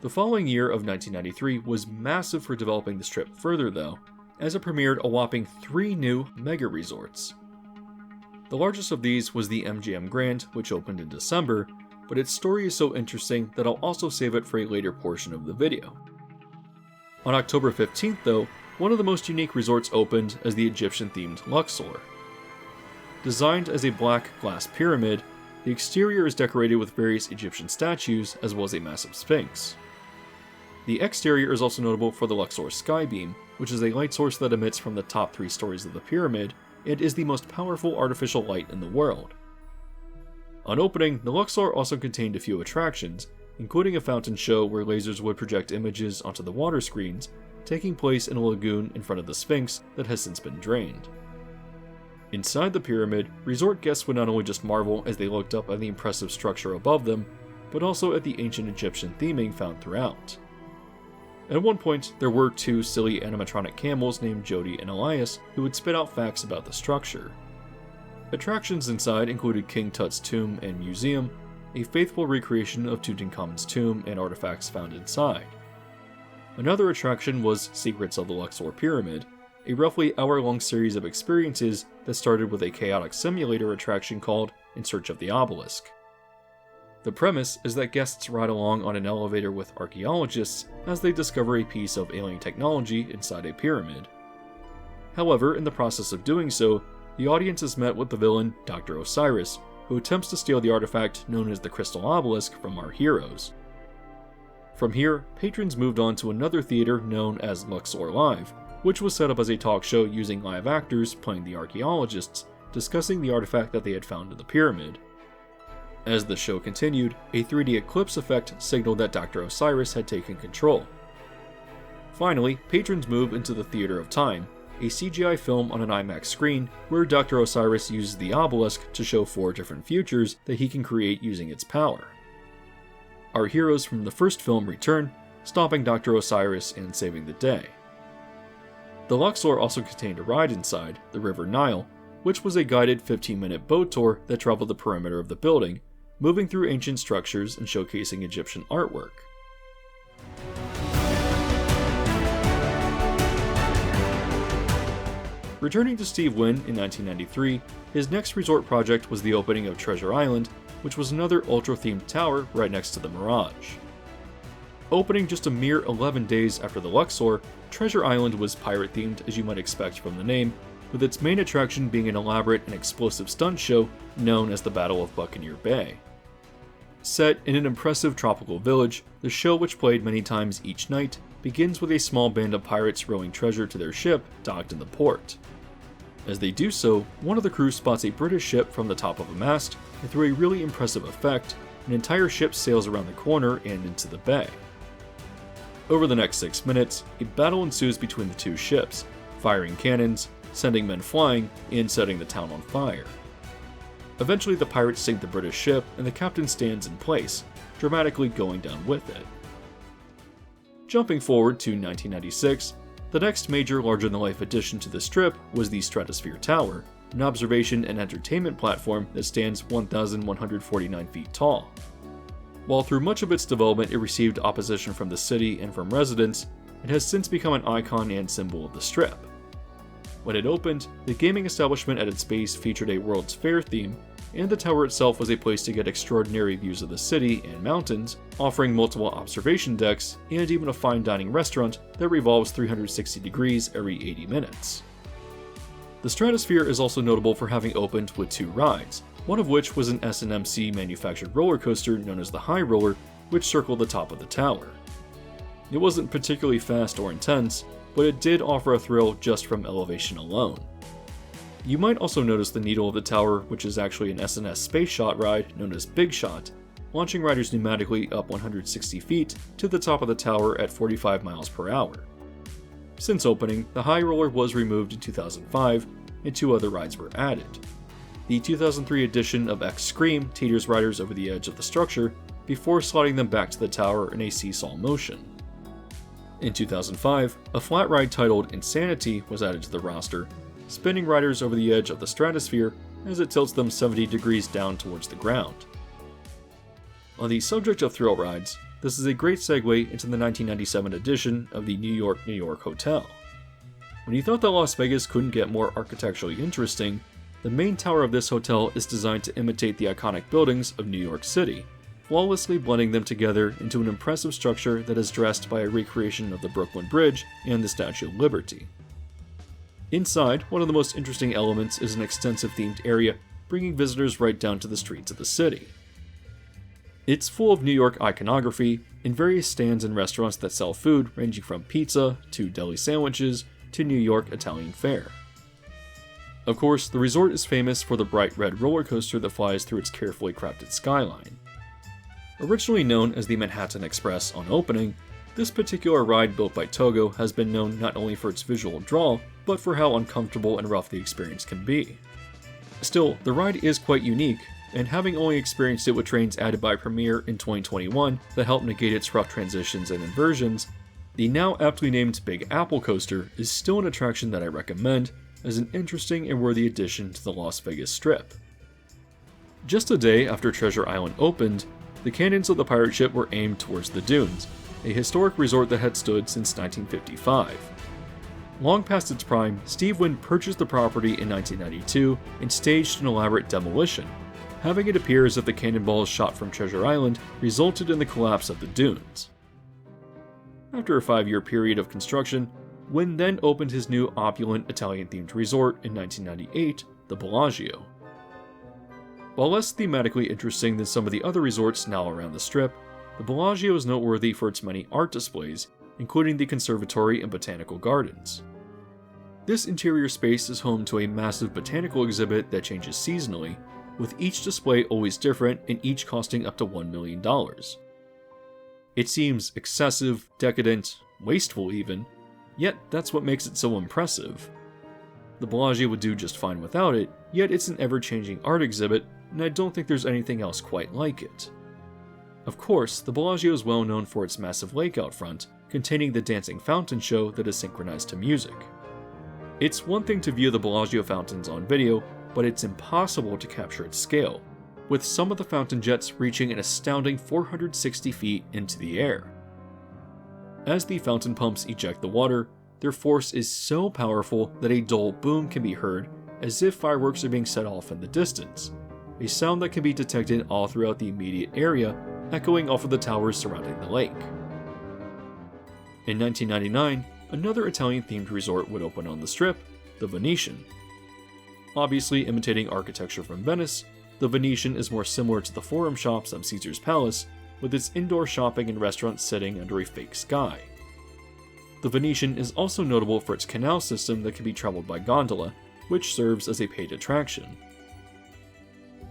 The following year of 1993 was massive for developing the Strip further though, as it premiered a whopping 3 new mega resorts. The largest of these was the MGM Grand, which opened in December, but its story is so interesting that I'll also save it for a later portion of the video. On October 15th though, one of the most unique resorts opened as the Egyptian-themed Luxor. Designed as a black glass pyramid, the exterior is decorated with various Egyptian statues as well as a massive sphinx. The exterior is also notable for the Luxor Skybeam, which is a light source that emits from the top 3 stories of the pyramid and is the most powerful artificial light in the world. On opening, the Luxor also contained a few attractions, including a fountain show where lasers would project images onto the water screens, taking place in a lagoon in front of the Sphinx that has since been drained. Inside the pyramid, resort guests would not only just marvel as they looked up at the impressive structure above them, but also at the ancient Egyptian theming found throughout. At one point, there were two silly animatronic camels named Jody and Elias who would spit out facts about the structure. Attractions inside included King Tut's tomb and museum, a faithful recreation of Tutankhamun's tomb and artifacts found inside. Another attraction was Secrets of the Luxor Pyramid, a roughly hour-long series of experiences that started with a chaotic simulator attraction called In Search of the Obelisk. The premise is that guests ride along on an elevator with archaeologists as they discover a piece of alien technology inside a pyramid. However, in the process of doing so, the audience is met with the villain, Dr. Osiris, who attempts to steal the artifact known as the Crystal Obelisk from our heroes. From here, patrons moved on to another theater known as Luxor Live, which was set up as a talk show using live actors playing the archaeologists, discussing the artifact that they had found in the pyramid. As the show continued, a 3D eclipse effect signaled that Dr. Osiris had taken control. Finally, patrons move into the Theater of Time, a CGI film on an IMAX screen where Dr. Osiris uses the obelisk to show 4 different futures that he can create using its power. Our heroes from the first film return, stopping Dr. Osiris and saving the day. The Luxor also contained a ride inside, the River Nile, which was a guided 15-minute boat tour that traveled the perimeter of the building, moving through ancient structures and showcasing Egyptian artwork. Returning to Steve Wynn in 1993, his next resort project was the opening of Treasure Island, which was another ultra-themed tower right next to the Mirage. Opening just a mere 11 days after the Luxor, Treasure Island was pirate-themed as you might expect from the name, with its main attraction being an elaborate and explosive stunt show known as the Battle of Buccaneer Bay. Set in an impressive tropical village, the show, which played many times each night, begins with a small band of pirates rowing treasure to their ship docked in the port. As they do so, one of the crew spots a British ship from the top of a mast, and through a really impressive effect, an entire ship sails around the corner and into the bay. Over the next 6 minutes, a battle ensues between the two ships, firing cannons, sending men flying, and setting the town on fire. Eventually the pirates sink the British ship and the captain stands in place, dramatically going down with it. Jumping forward to 1996, the next major larger-than-life addition to the strip was the Stratosphere Tower, an observation and entertainment platform that stands 1,149 feet tall. While through much of its development it received opposition from the city and from residents, it has since become an icon and symbol of the strip. When it opened, the gaming establishment at its base featured a World's Fair theme, and the tower itself was a place to get extraordinary views of the city and mountains, offering multiple observation decks, and even a fine dining restaurant that revolves 360 degrees every 80 minutes. The Stratosphere is also notable for having opened with 2 rides, one of which was an SNMC manufactured roller coaster known as the High Roller, which circled the top of the tower. It wasn't particularly fast or intense, but it did offer a thrill just from elevation alone. You might also notice the needle of the tower, which is actually an SNS space shot ride known as Big Shot, launching riders pneumatically up 160 feet to the top of the tower at 45 miles per hour. Since opening, the High Roller was removed in 2005, and 2 other rides were added. The 2003 edition of X Scream teeters riders over the edge of the structure before sliding them back to the tower in a seesaw motion. In 2005, a flat ride titled Insanity was added to the roster, spinning riders over the edge of the Stratosphere as it tilts them 70 degrees down towards the ground. On the subject of thrill rides, this is a great segue into the 1997 edition of the New York, New York Hotel. When you thought that Las Vegas couldn't get more architecturally interesting, the main tower of this hotel is designed to imitate the iconic buildings of New York City, flawlessly blending them together into an impressive structure that is dressed by a recreation of the Brooklyn Bridge and the Statue of Liberty. Inside, one of the most interesting elements is an extensive themed area, bringing visitors right down to the streets of the city. It's full of New York iconography, and various stands and restaurants that sell food ranging from pizza to deli sandwiches to New York Italian fare. Of course, the resort is famous for the bright red roller coaster that flies through its carefully crafted skyline. Originally known as the Manhattan Express on opening, this particular ride built by Togo has been known not only for its visual draw, but for how uncomfortable and rough the experience can be. Still, the ride is quite unique, and having only experienced it with trains added by Premier in 2021 that help negate its rough transitions and inversions, The now aptly named Big Apple Coaster is still an attraction that I recommend as an interesting and worthy addition to the Las Vegas Strip. Just a day after Treasure Island opened, the cannons of the pirate ship were aimed towards the dunes, a historic resort that had stood since 1955. Long past its prime, Steve Wynn purchased the property in 1992 and staged an elaborate demolition, having it appear as if the cannonballs shot from Treasure Island resulted in the collapse of the dunes. After a 5-year period of construction, Wynn then opened his new opulent Italian-themed resort in 1998, the Bellagio. While less thematically interesting than some of the other resorts now around the Strip, the Bellagio is noteworthy for its many art displays, including the conservatory and botanical gardens. This interior space is home to a massive botanical exhibit that changes seasonally, with each display always different and each costing up to $1 million. It seems excessive, decadent, wasteful even, yet that's what makes it so impressive. The Bellagio would do just fine without it, yet it's an ever-changing art exhibit, and I don't think there's anything else quite like it. Of course, the Bellagio is well known for its massive lake out front, containing the dancing fountain show that is synchronized to music. It's one thing to view the Bellagio fountains on video, but it's impossible to capture its scale, with some of the fountain jets reaching an astounding 460 feet into the air. As the fountain pumps eject the water, their force is so powerful that a dull boom can be heard as if fireworks are being set off in the distance, a sound that can be detected all throughout the immediate area, echoing off of the towers surrounding the lake. In 1999, another Italian-themed resort would open on the Strip, the Venetian. Obviously imitating architecture from Venice, the Venetian is more similar to the Forum Shops of Caesar's Palace, with its indoor shopping and restaurants sitting under a fake sky. The Venetian is also notable for its canal system that can be traveled by gondola, which serves as a paid attraction.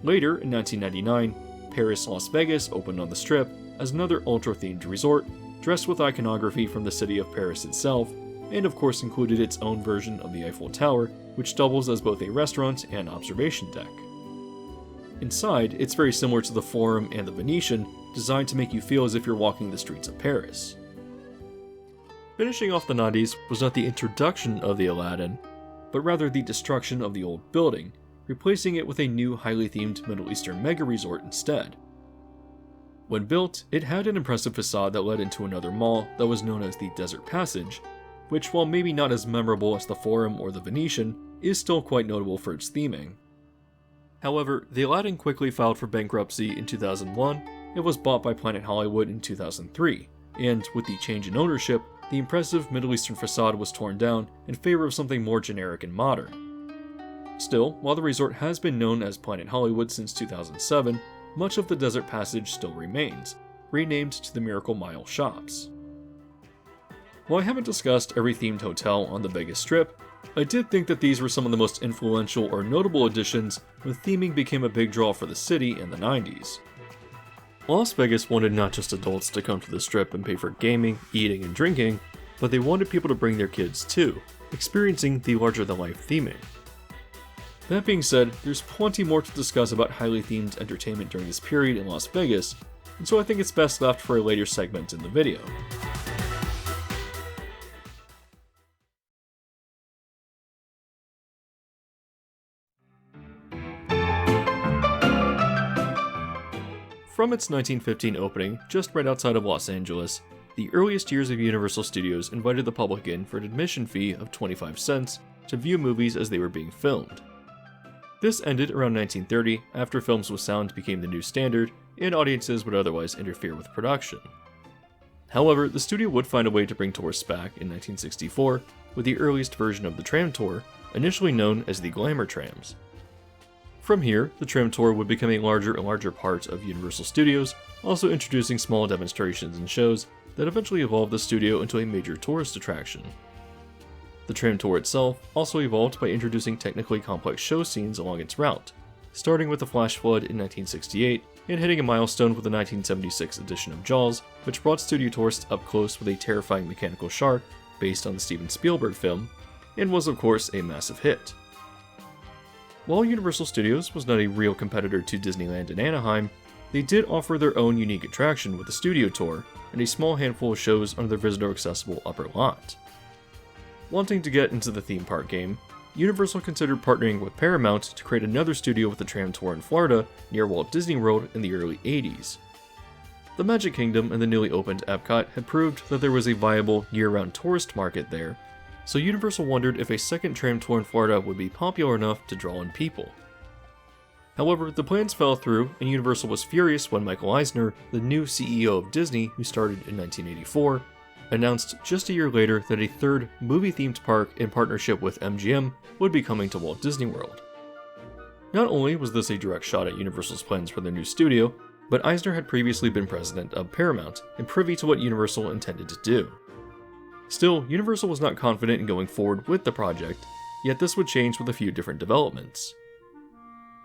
Later, in 1999, Paris Las Vegas opened on the Strip as another ultra-themed resort, dressed with iconography from the city of Paris itself, and of course included its own version of the Eiffel Tower, which doubles as both a restaurant and observation deck. Inside, it's very similar to the Forum and the Venetian, designed to make you feel as if you're walking the streets of Paris. Finishing off the 90s was not the introduction of the Aladdin, but rather the destruction of the old building, replacing it with a new highly themed Middle Eastern mega resort instead. When built, it had an impressive facade that led into another mall that was known as the Desert Passage, which, while maybe not as memorable as the Forum or the Venetian, is still quite notable for its theming. However, the Aladdin quickly filed for bankruptcy in 2001 and was bought by Planet Hollywood in 2003, and with the change in ownership, the impressive Middle Eastern facade was torn down in favor of something more generic and modern. Still, while the resort has been known as Planet Hollywood since 2007, much of the Desert Passage still remains, renamed to the Miracle Mile Shops. While I haven't discussed every themed hotel on the Vegas Strip, I did think that these were some of the most influential or notable additions when theming became a big draw for the city in the 90s. Las Vegas wanted not just adults to come to the Strip and pay for gaming, eating, and drinking, but they wanted people to bring their kids too, experiencing the larger-than-life theming. That being said, there's plenty more to discuss about highly themed entertainment during this period in Las Vegas, and so I think it's best left for a later segment in the video. From its 1915 opening, just right outside of Los Angeles, the earliest years of Universal Studios invited the public in for an admission fee of 25 cents to view movies as they were being filmed. This ended around 1930, after films with sound became the new standard, and audiences would otherwise interfere with production. However, the studio would find a way to bring tourists back in 1964 with the earliest version of the tram tour, initially known as the Glamour Trams. From here, the tram tour would become a larger and larger part of Universal Studios, also introducing small demonstrations and shows that eventually evolved the studio into a major tourist attraction. The tram tour itself also evolved by introducing technically complex show scenes along its route, starting with the flash flood in 1968 and hitting a milestone with the 1976 edition of Jaws, which brought studio tourists up close with a terrifying mechanical shark based on the Steven Spielberg film, and was of course a massive hit. While Universal Studios was not a real competitor to Disneyland in Anaheim, They did offer their own unique attraction with the studio tour, and a small handful of shows under their visitor-accessible upper lot. Wanting to get into the theme park game, Universal considered partnering with Paramount to create another studio with a tram tour in Florida near Walt Disney World in the early 80s. The Magic Kingdom and the newly opened Epcot had proved that there was a viable year-round tourist market there, so Universal wondered if a second tram tour in Florida would be popular enough to draw in people. However, the plans fell through, and Universal was furious when Michael Eisner, the new CEO of Disney who started in 1984, announced just a year later that a third movie-themed park in partnership with MGM would be coming to Walt Disney World. Not only was this a direct shot at Universal's plans for their new studio, but Eisner had previously been president of Paramount and privy to what Universal intended to do. Still, Universal was not confident in going forward with the project, yet this would change with a few different developments.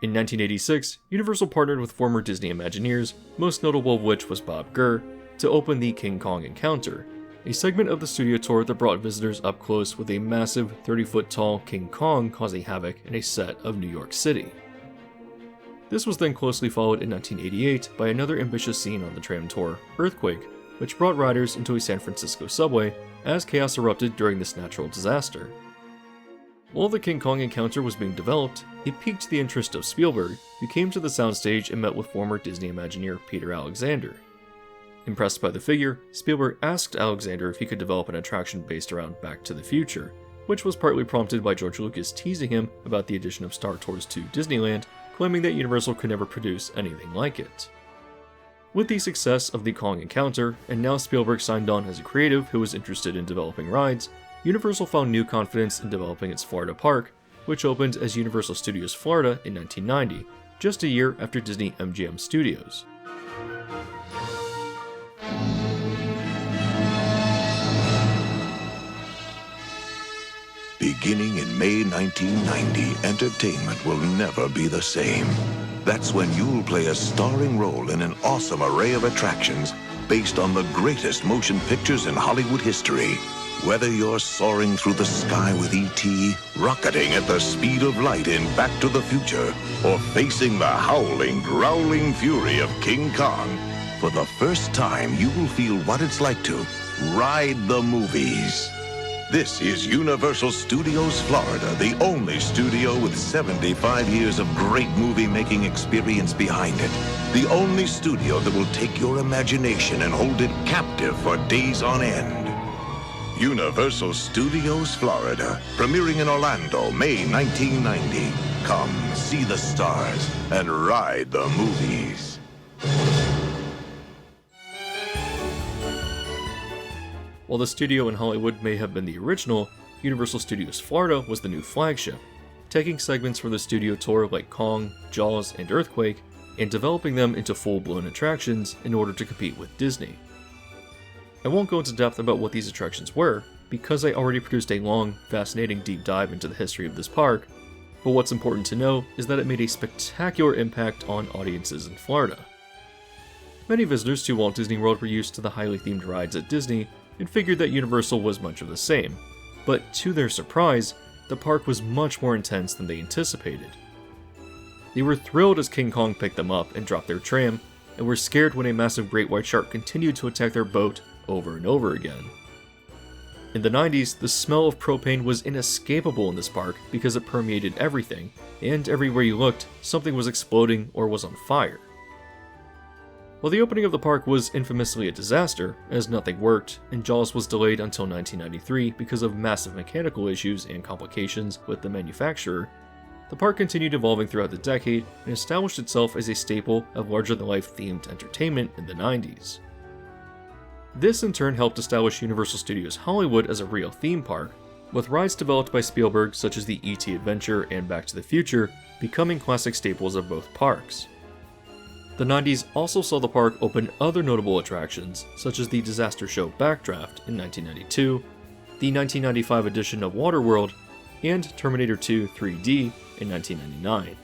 In 1986, Universal partnered with former Disney Imagineers, most notable of which was Bob Gurr, to open the King Kong Encounter, a segment of the studio tour that brought visitors up close with a massive 30-foot tall King Kong causing havoc in a set of New York City. This was then closely followed in 1988 by another ambitious scene on the tram tour, Earthquake, which brought riders into a San Francisco subway as chaos erupted during this natural disaster. While the King Kong Encounter was being developed, it piqued the interest of Spielberg, who came to the soundstage and met with former Disney Imagineer Peter Alexander. Impressed by the figure, Spielberg asked Alexander if he could develop an attraction based around Back to the Future, which was partly prompted by George Lucas teasing him about the addition of Star Tours to Disneyland, claiming that Universal could never produce anything like it. With the success of the Kong Encounter, and now Spielberg signed on as a creative who was interested in developing rides, Universal found new confidence in developing its Florida park, which opened as Universal Studios Florida in 1990, just a year after Disney MGM Studios. Beginning in May 1990, entertainment will never be the same. That's when you'll play a starring role in an awesome array of attractions based on the greatest motion pictures in Hollywood history. Whether you're soaring through the sky with E.T., rocketing at the speed of light in Back to the Future, or facing the howling, growling fury of King Kong, for the first time you will feel what it's like to ride the movies. This is Universal Studios Florida, the only studio with 75 years of great movie-making experience behind it. The only studio that will take your imagination and hold it captive for days on end. Universal Studios Florida, premiering in Orlando, May 1990. Come, see the stars, and ride the movies. While the studio in Hollywood may have been the original, Universal Studios Florida was the new flagship, taking segments from the studio tour like Kong, Jaws, and Earthquake, and developing them into full-blown attractions in order to compete with Disney. I won't go into depth about what these attractions were, because I already produced a long, fascinating deep dive into the history of this park, but what's important to know is that it made a spectacular impact on audiences in Florida. Many visitors to Walt Disney World were used to the highly themed rides at Disney, and figured that Universal was much of the same, but to their surprise, the park was much more intense than they anticipated. They were thrilled as King Kong picked them up and dropped their tram, and were scared when a massive great white shark continued to attack their boat over and over again. In the 90s, the smell of propane was inescapable in this park because it permeated everything, and everywhere you looked, something was exploding or was on fire. While the opening of the park was infamously a disaster, as nothing worked, and Jaws was delayed until 1993 because of massive mechanical issues and complications with the manufacturer, the park continued evolving throughout the decade and established itself as a staple of larger-than-life themed entertainment in the 90s. This in turn helped establish Universal Studios Hollywood as a real theme park, with rides developed by Spielberg such as the E.T. Adventure and Back to the Future becoming classic staples of both parks. The 90s also saw the park open other notable attractions, such as the disaster show Backdraft in 1992, the 1995 edition of Waterworld, and Terminator 2 3D in 1999.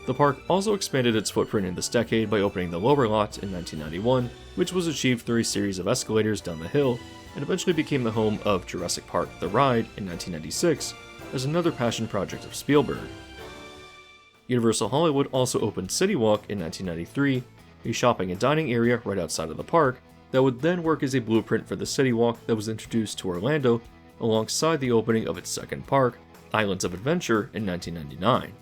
The park also expanded its footprint in this decade by opening the lower lot in 1991, which was achieved through a series of escalators down the hill, and eventually became the home of Jurassic Park The Ride in 1996 as another passion project of Spielberg. Universal Hollywood also opened City Walk in 1993, a shopping and dining area right outside of the park that would then work as a blueprint for the City Walk that was introduced to Orlando alongside the opening of its second park, Islands of Adventure, in 1999.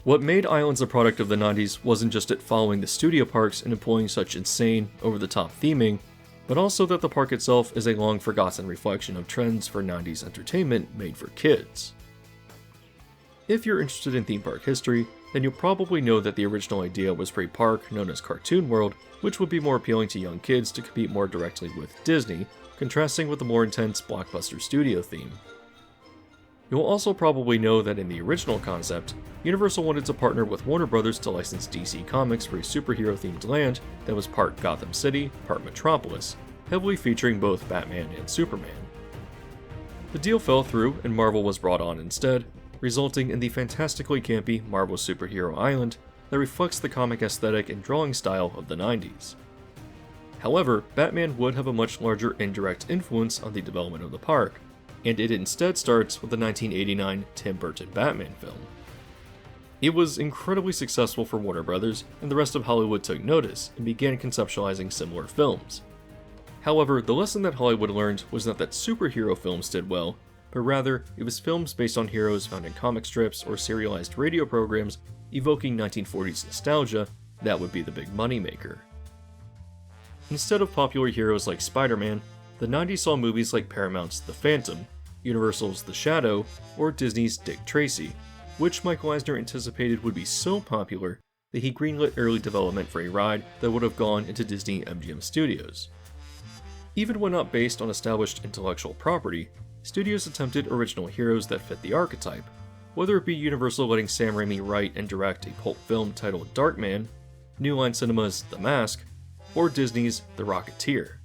What made Islands a product of the 90s wasn't just it following the studio parks and employing such insane, over-the-top theming, but also that the park itself is a long-forgotten reflection of trends for 90s entertainment made for kids. If you're interested in theme park history, then you'll probably know that the original idea was for a park known as Cartoon World, which would be more appealing to young kids to compete more directly with Disney, contrasting with the more intense blockbuster studio theme. You'll also probably know that in the original concept, Universal wanted to partner with Warner Brothers to license DC Comics for a superhero-themed land that was part Gotham City, part Metropolis, heavily featuring both Batman and Superman. The deal fell through and Marvel was brought on instead, resulting in the fantastically campy Marvel Superhero Island that reflects the comic aesthetic and drawing style of the 90s. However, Batman would have a much larger indirect influence on the development of the park, and it instead starts with the 1989 Tim Burton Batman film. It was incredibly successful for Warner Brothers, and the rest of Hollywood took notice and began conceptualizing similar films. However, the lesson that Hollywood learned was not that superhero films did well, but rather it was films based on heroes found in comic strips or serialized radio programs evoking 1940s nostalgia that would be the big moneymaker. Instead of popular heroes like Spider-Man, the 90s saw movies like Paramount's The Phantom, Universal's The Shadow, or Disney's Dick Tracy, which Michael Eisner anticipated would be so popular that he greenlit early development for a ride that would have gone into Disney MGM Studios. Even when not based on established intellectual property, studios attempted original heroes that fit the archetype, whether it be Universal letting Sam Raimi write and direct a pulp film titled Darkman, New Line Cinema's The Mask, or Disney's The Rocketeer.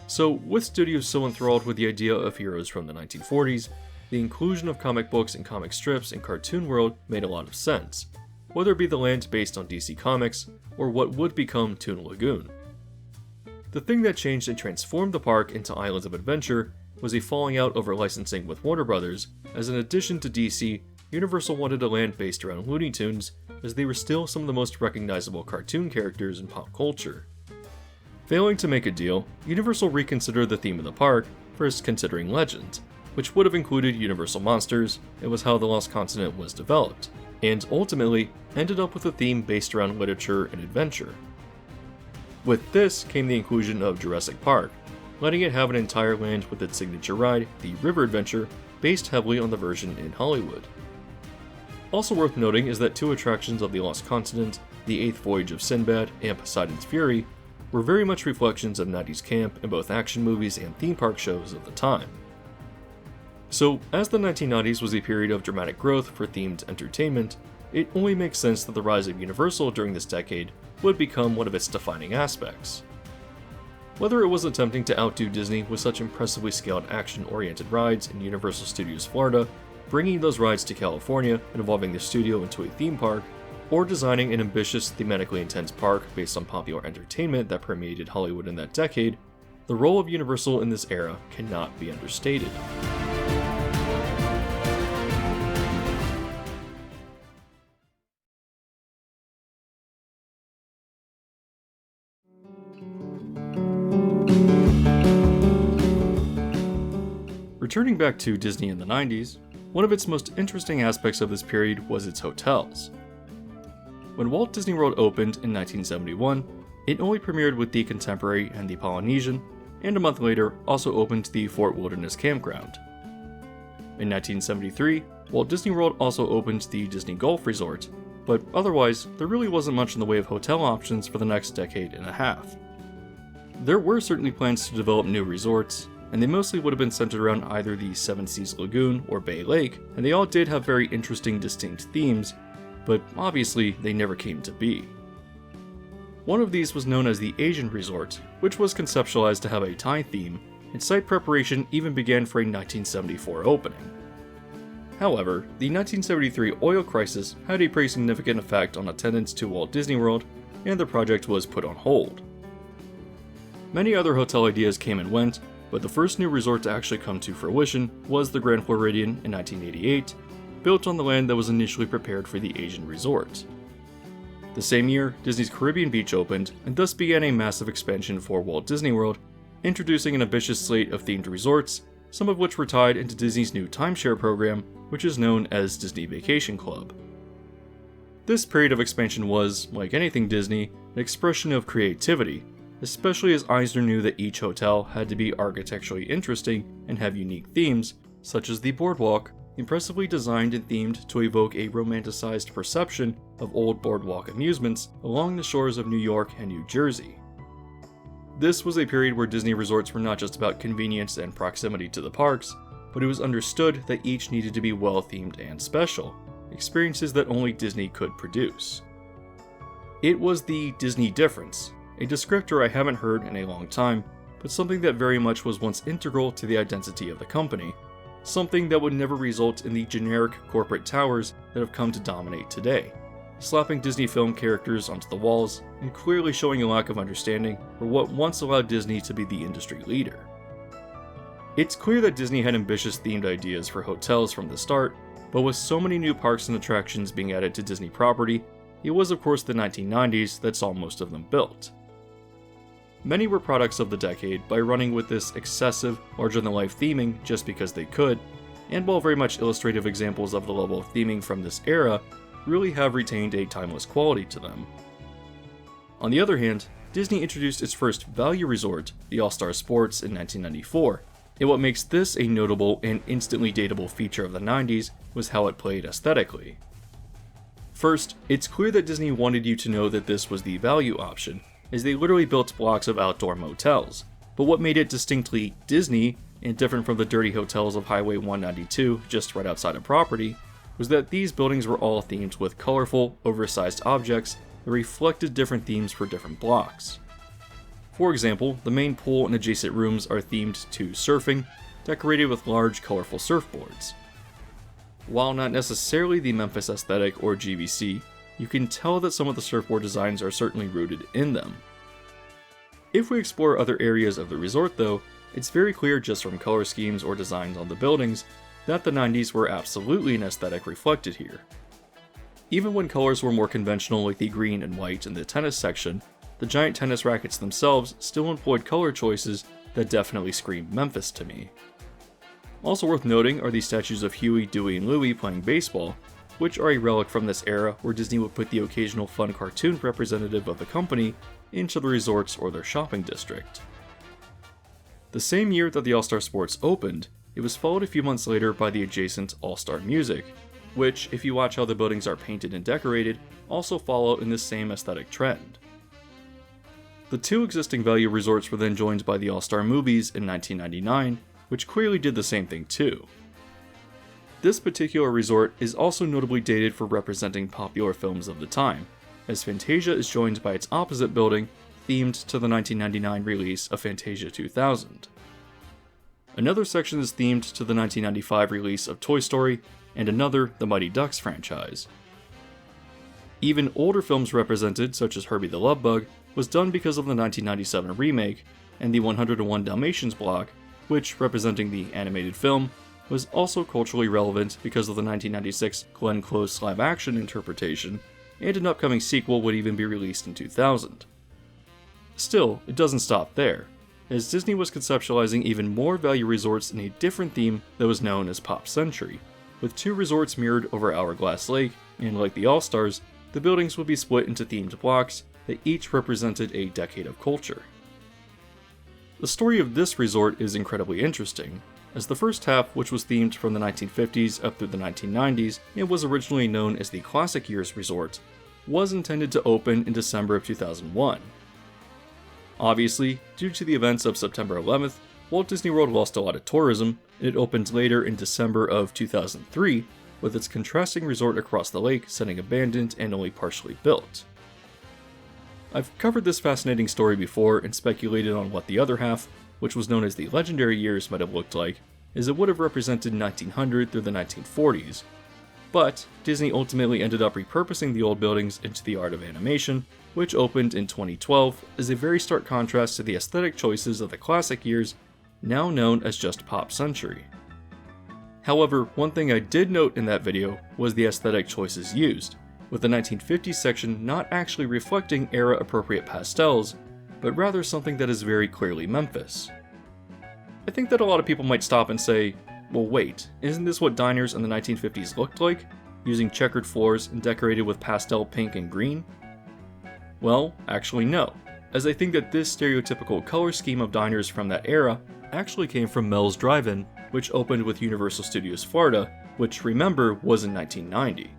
So, with studios so enthralled with the idea of heroes from the 1940s, the inclusion of comic books and comic strips in Cartoon World made a lot of sense, whether it be the land based on DC Comics, or what would become Toon Lagoon. The thing that changed and transformed the park into Islands of Adventure was a falling out over licensing with Warner Brothers, as in addition to DC, Universal wanted a land based around Looney Tunes, as they were still some of the most recognizable cartoon characters in pop culture. Failing to make a deal, Universal reconsidered the theme of the park, first considering Legends, which would have included Universal Monsters. It was how the Lost Continent was developed, and ultimately ended up with a theme based around literature and adventure. With this came the inclusion of Jurassic Park, letting it have an entire land with its signature ride, the River Adventure, based heavily on the version in Hollywood. Also worth noting is that two attractions of the Lost Continent, the Eighth Voyage of Sinbad and Poseidon's Fury, were very much reflections of 90s camp in both action movies and theme park shows of the time. So, as the 1990s was a period of dramatic growth for themed entertainment, it only makes sense that the rise of Universal during this decade would become one of its defining aspects. Whether it was attempting to outdo Disney with such impressively scaled action-oriented rides in Universal Studios Florida, bringing those rides to California and evolving the studio into a theme park, or designing an ambitious, thematically intense park based on popular entertainment that permeated Hollywood in that decade, the role of Universal in this era cannot be understated. Returning back to Disney in the 90s, one of its most interesting aspects of this period was its hotels. When Walt Disney World opened in 1971, it only premiered with the Contemporary and the Polynesian, and a month later also opened the Fort Wilderness Campground. In 1973, Walt Disney World also opened the Disney Gulf Resort, but otherwise, there really wasn't much in the way of hotel options for the next decade and a half. There were certainly plans to develop new resorts, and they mostly would have been centered around either the Seven Seas Lagoon or Bay Lake, and they all did have very interesting, distinct themes, but obviously they never came to be. One of these was known as the Asian Resort, which was conceptualized to have a Thai theme, and site preparation even began for a 1974 opening. However, the 1973 oil crisis had a pretty significant effect on attendance to Walt Disney World, and the project was put on hold. Many other hotel ideas came and went, but the first new resort to actually come to fruition was the Grand Floridian in 1988, built on the land that was initially prepared for the Asian resort. The same year, Disney's Caribbean Beach opened, and thus began a massive expansion for Walt Disney World, introducing an ambitious slate of themed resorts, some of which were tied into Disney's new timeshare program, which is known as Disney Vacation Club. This period of expansion was, like anything Disney, an expression of creativity, especially as Eisner knew that each hotel had to be architecturally interesting and have unique themes, such as the boardwalk, impressively designed and themed to evoke a romanticized perception of old boardwalk amusements along the shores of New York and New Jersey. This was a period where Disney resorts were not just about convenience and proximity to the parks, but it was understood that each needed to be well-themed and special, experiences that only Disney could produce. It was the Disney difference, a descriptor I haven't heard in a long time, but something that very much was once integral to the identity of the company, something that would never result in the generic corporate towers that have come to dominate today, slapping Disney film characters onto the walls and clearly showing a lack of understanding for what once allowed Disney to be the industry leader. It's clear that Disney had ambitious themed ideas for hotels from the start, but with so many new parks and attractions being added to Disney property, it was of course the 1990s that saw most of them built. Many were products of the decade by running with this excessive, larger-than-life theming just because they could, and while very much illustrative examples of the level of theming from this era really have retained a timeless quality to them. On the other hand, Disney introduced its first value resort, the All-Star Sports, in 1994, and what makes this a notable and instantly dateable feature of the 90s was how it played aesthetically. First, it's clear that Disney wanted you to know that this was the value option, as they literally built blocks of outdoor motels, but what made it distinctly Disney, and different from the dirty hotels of Highway 192 just right outside of property, was that these buildings were all themed with colorful, oversized objects that reflected different themes for different blocks. For example, the main pool and adjacent rooms are themed to surfing, decorated with large, colorful surfboards. While not necessarily the Memphis aesthetic or GVC, you can tell that some of the surfboard designs are certainly rooted in them. If we explore other areas of the resort though, it's very clear just from color schemes or designs on the buildings that the 90s were absolutely an aesthetic reflected here. Even when colors were more conventional like the green and white in the tennis section, the giant tennis rackets themselves still employed color choices that definitely screamed Memphis to me. Also worth noting are the statues of Huey, Dewey, and Louie playing baseball, which are a relic from this era where Disney would put the occasional fun cartoon representative of the company into the resorts or their shopping district. The same year that the All-Star Sports opened, it was followed a few months later by the adjacent All-Star Music, which, if you watch how the buildings are painted and decorated, also follow in this same aesthetic trend. The two existing value resorts were then joined by the All-Star Movies in 1999, which clearly did the same thing too. This particular resort is also notably dated for representing popular films of the time, as Fantasia is joined by its opposite building, themed to the 1999 release of Fantasia 2000. Another section is themed to the 1995 release of Toy Story, and another the Mighty Ducks franchise. Even older films represented, such as Herbie the Love Bug, was done because of the 1997 remake, and the 101 Dalmatians block, which, representing the animated film, was also culturally relevant because of the 1996 Glenn Close live-action interpretation, and an upcoming sequel would even be released in 2000. Still, it doesn't stop there, as Disney was conceptualizing even more value resorts in a different theme that was known as Pop Century, with two resorts mirrored over Hourglass Lake, and like the All-Stars, the buildings would be split into themed blocks that each represented a decade of culture. The story of this resort is incredibly interesting, as the first half, which was themed from the 1950s up through the 1990s and was originally known as the Classic Years Resort, was intended to open in December of 2001. Obviously, due to the events of September 11th, Walt Disney World lost a lot of tourism, and it opened later in December of 2003, with its contrasting resort across the lake sitting abandoned and only partially built. I've covered this fascinating story before and speculated on what the other half, which was known as the Legendary Years, might have looked like, as it would have represented 1900 through the 1940s. But Disney ultimately ended up repurposing the old buildings into the art of animation, which opened in 2012 as a very stark contrast to the aesthetic choices of the Classic Years, now known as just Pop Century. However, one thing I did note in that video was the aesthetic choices used, with the 1950s section not actually reflecting era-appropriate pastels, but rather something that is very clearly Memphis. I think that a lot of people might stop and say, well wait, isn't this what diners in the 1950s looked like, using checkered floors and decorated with pastel pink and green? Well, actually no, as I think that this stereotypical color scheme of diners from that era actually came from Mel's Drive-In, which opened with Universal Studios Florida, which remember was in 1990.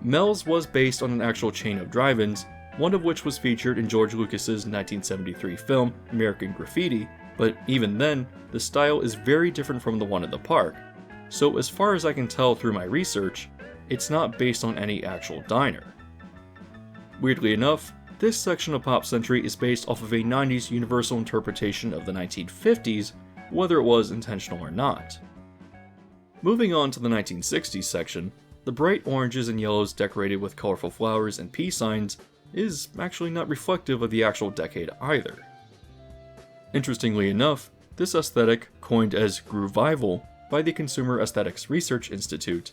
Mel's was based on an actual chain of drive-ins, one of which was featured in George Lucas's 1973 film American Graffiti, but even then, the style is very different from the one at the park, so as far as I can tell through my research, it's not based on any actual diner. Weirdly enough, this section of Pop Century is based off of a 90s Universal interpretation of the 1950s, whether it was intentional or not. Moving on to the 1960s section, the bright oranges and yellows decorated with colorful flowers and peace signs is actually not reflective of the actual decade either. Interestingly enough, this aesthetic, coined as Groovival by the Consumer Aesthetics Research Institute,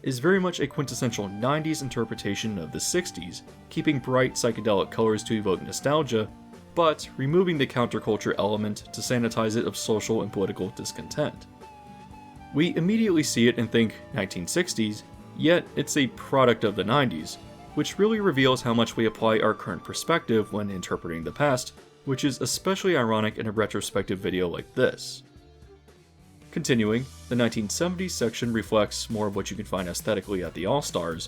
is very much a quintessential 90s interpretation of the 60s, keeping bright psychedelic colors to evoke nostalgia, but removing the counterculture element to sanitize it of social and political discontent. We immediately see it and think 1960s, yet it's a product of the 90s, which really reveals how much we apply our current perspective when interpreting the past, which is especially ironic in a retrospective video like this. Continuing, the 1970s section reflects more of what you can find aesthetically at the All-Stars,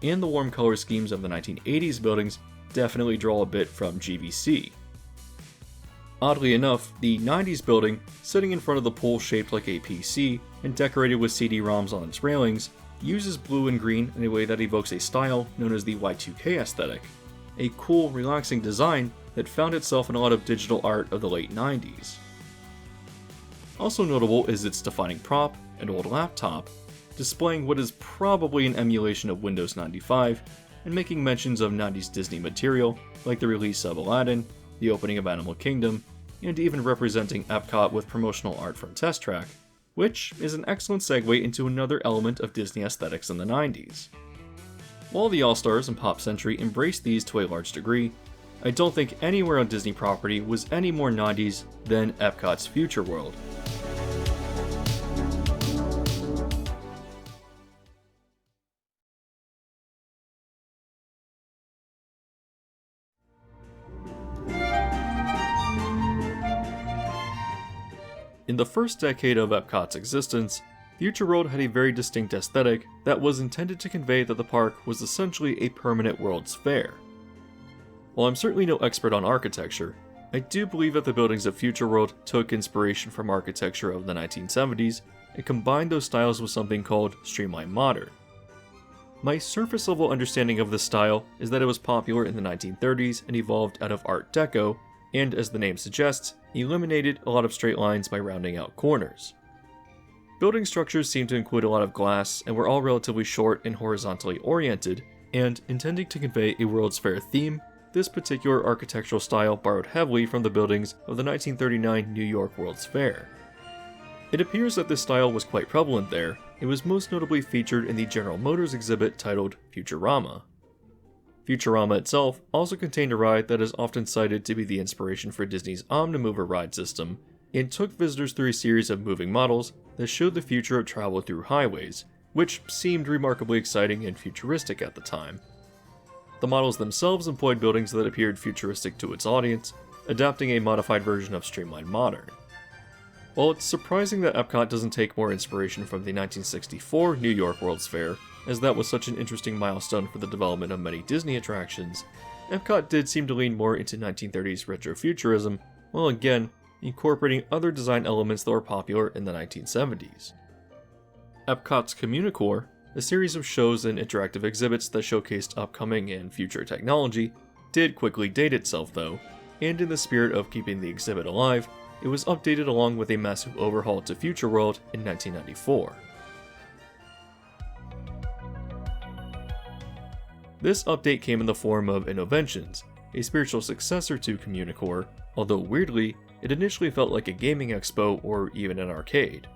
and the warm color schemes of the 1980s buildings definitely draw a bit from GVC. Oddly enough, the 90s building, sitting in front of the pool shaped like a PC and decorated with CD-ROMs on its railings, uses blue and green in a way that evokes a style known as the Y2K aesthetic, a cool, relaxing design that found itself in a lot of digital art of the late 90s. Also notable is its defining prop, an old laptop, displaying what is probably an emulation of Windows 95, and making mentions of 90s Disney material, like the release of Aladdin, the opening of Animal Kingdom, and even representing Epcot with promotional art from Test Track, which is an excellent segue into another element of Disney aesthetics in the 90s. While the All-Stars and Pop Century embraced these to a large degree, I don't think anywhere on Disney property was any more 90s than Epcot's Future World. In the first decade of Epcot's existence, Future World had a very distinct aesthetic that was intended to convey that the park was essentially a permanent World's Fair. While I'm certainly no expert on architecture, I do believe that the buildings of Future World took inspiration from architecture of the 1970s and combined those styles with something called streamlined modern. My surface level understanding of this style is that it was popular in the 1930s and evolved out of Art Deco, and as the name suggests, eliminated a lot of straight lines by rounding out corners. Building structures seem to include a lot of glass and were all relatively short and horizontally oriented, and intending to convey a World's Fair theme, this particular architectural style borrowed heavily from the buildings of the 1939 New York World's Fair. It appears that this style was quite prevalent there. It was most notably featured in the General Motors exhibit titled Futurama. Futurama itself also contained a ride that is often cited to be the inspiration for Disney's Omnimover ride system, and took visitors through a series of moving models that showed the future of travel through highways, which seemed remarkably exciting and futuristic at the time. The models themselves employed buildings that appeared futuristic to its audience, adapting a modified version of streamlined modern. While it's surprising that Epcot doesn't take more inspiration from the 1964 New York World's Fair, as that was such an interesting milestone for the development of many Disney attractions, Epcot did seem to lean more into 1930s retrofuturism, while again, incorporating other design elements that were popular in the 1970s. Epcot's Communicore, a series of shows and interactive exhibits that showcased upcoming and future technology, did quickly date itself though, and in the spirit of keeping the exhibit alive, it was updated along with a massive overhaul to Future World in 1994. This update came in the form of Innoventions, a spiritual successor to Communicore, although weirdly, it initially felt like a gaming expo or even an arcade.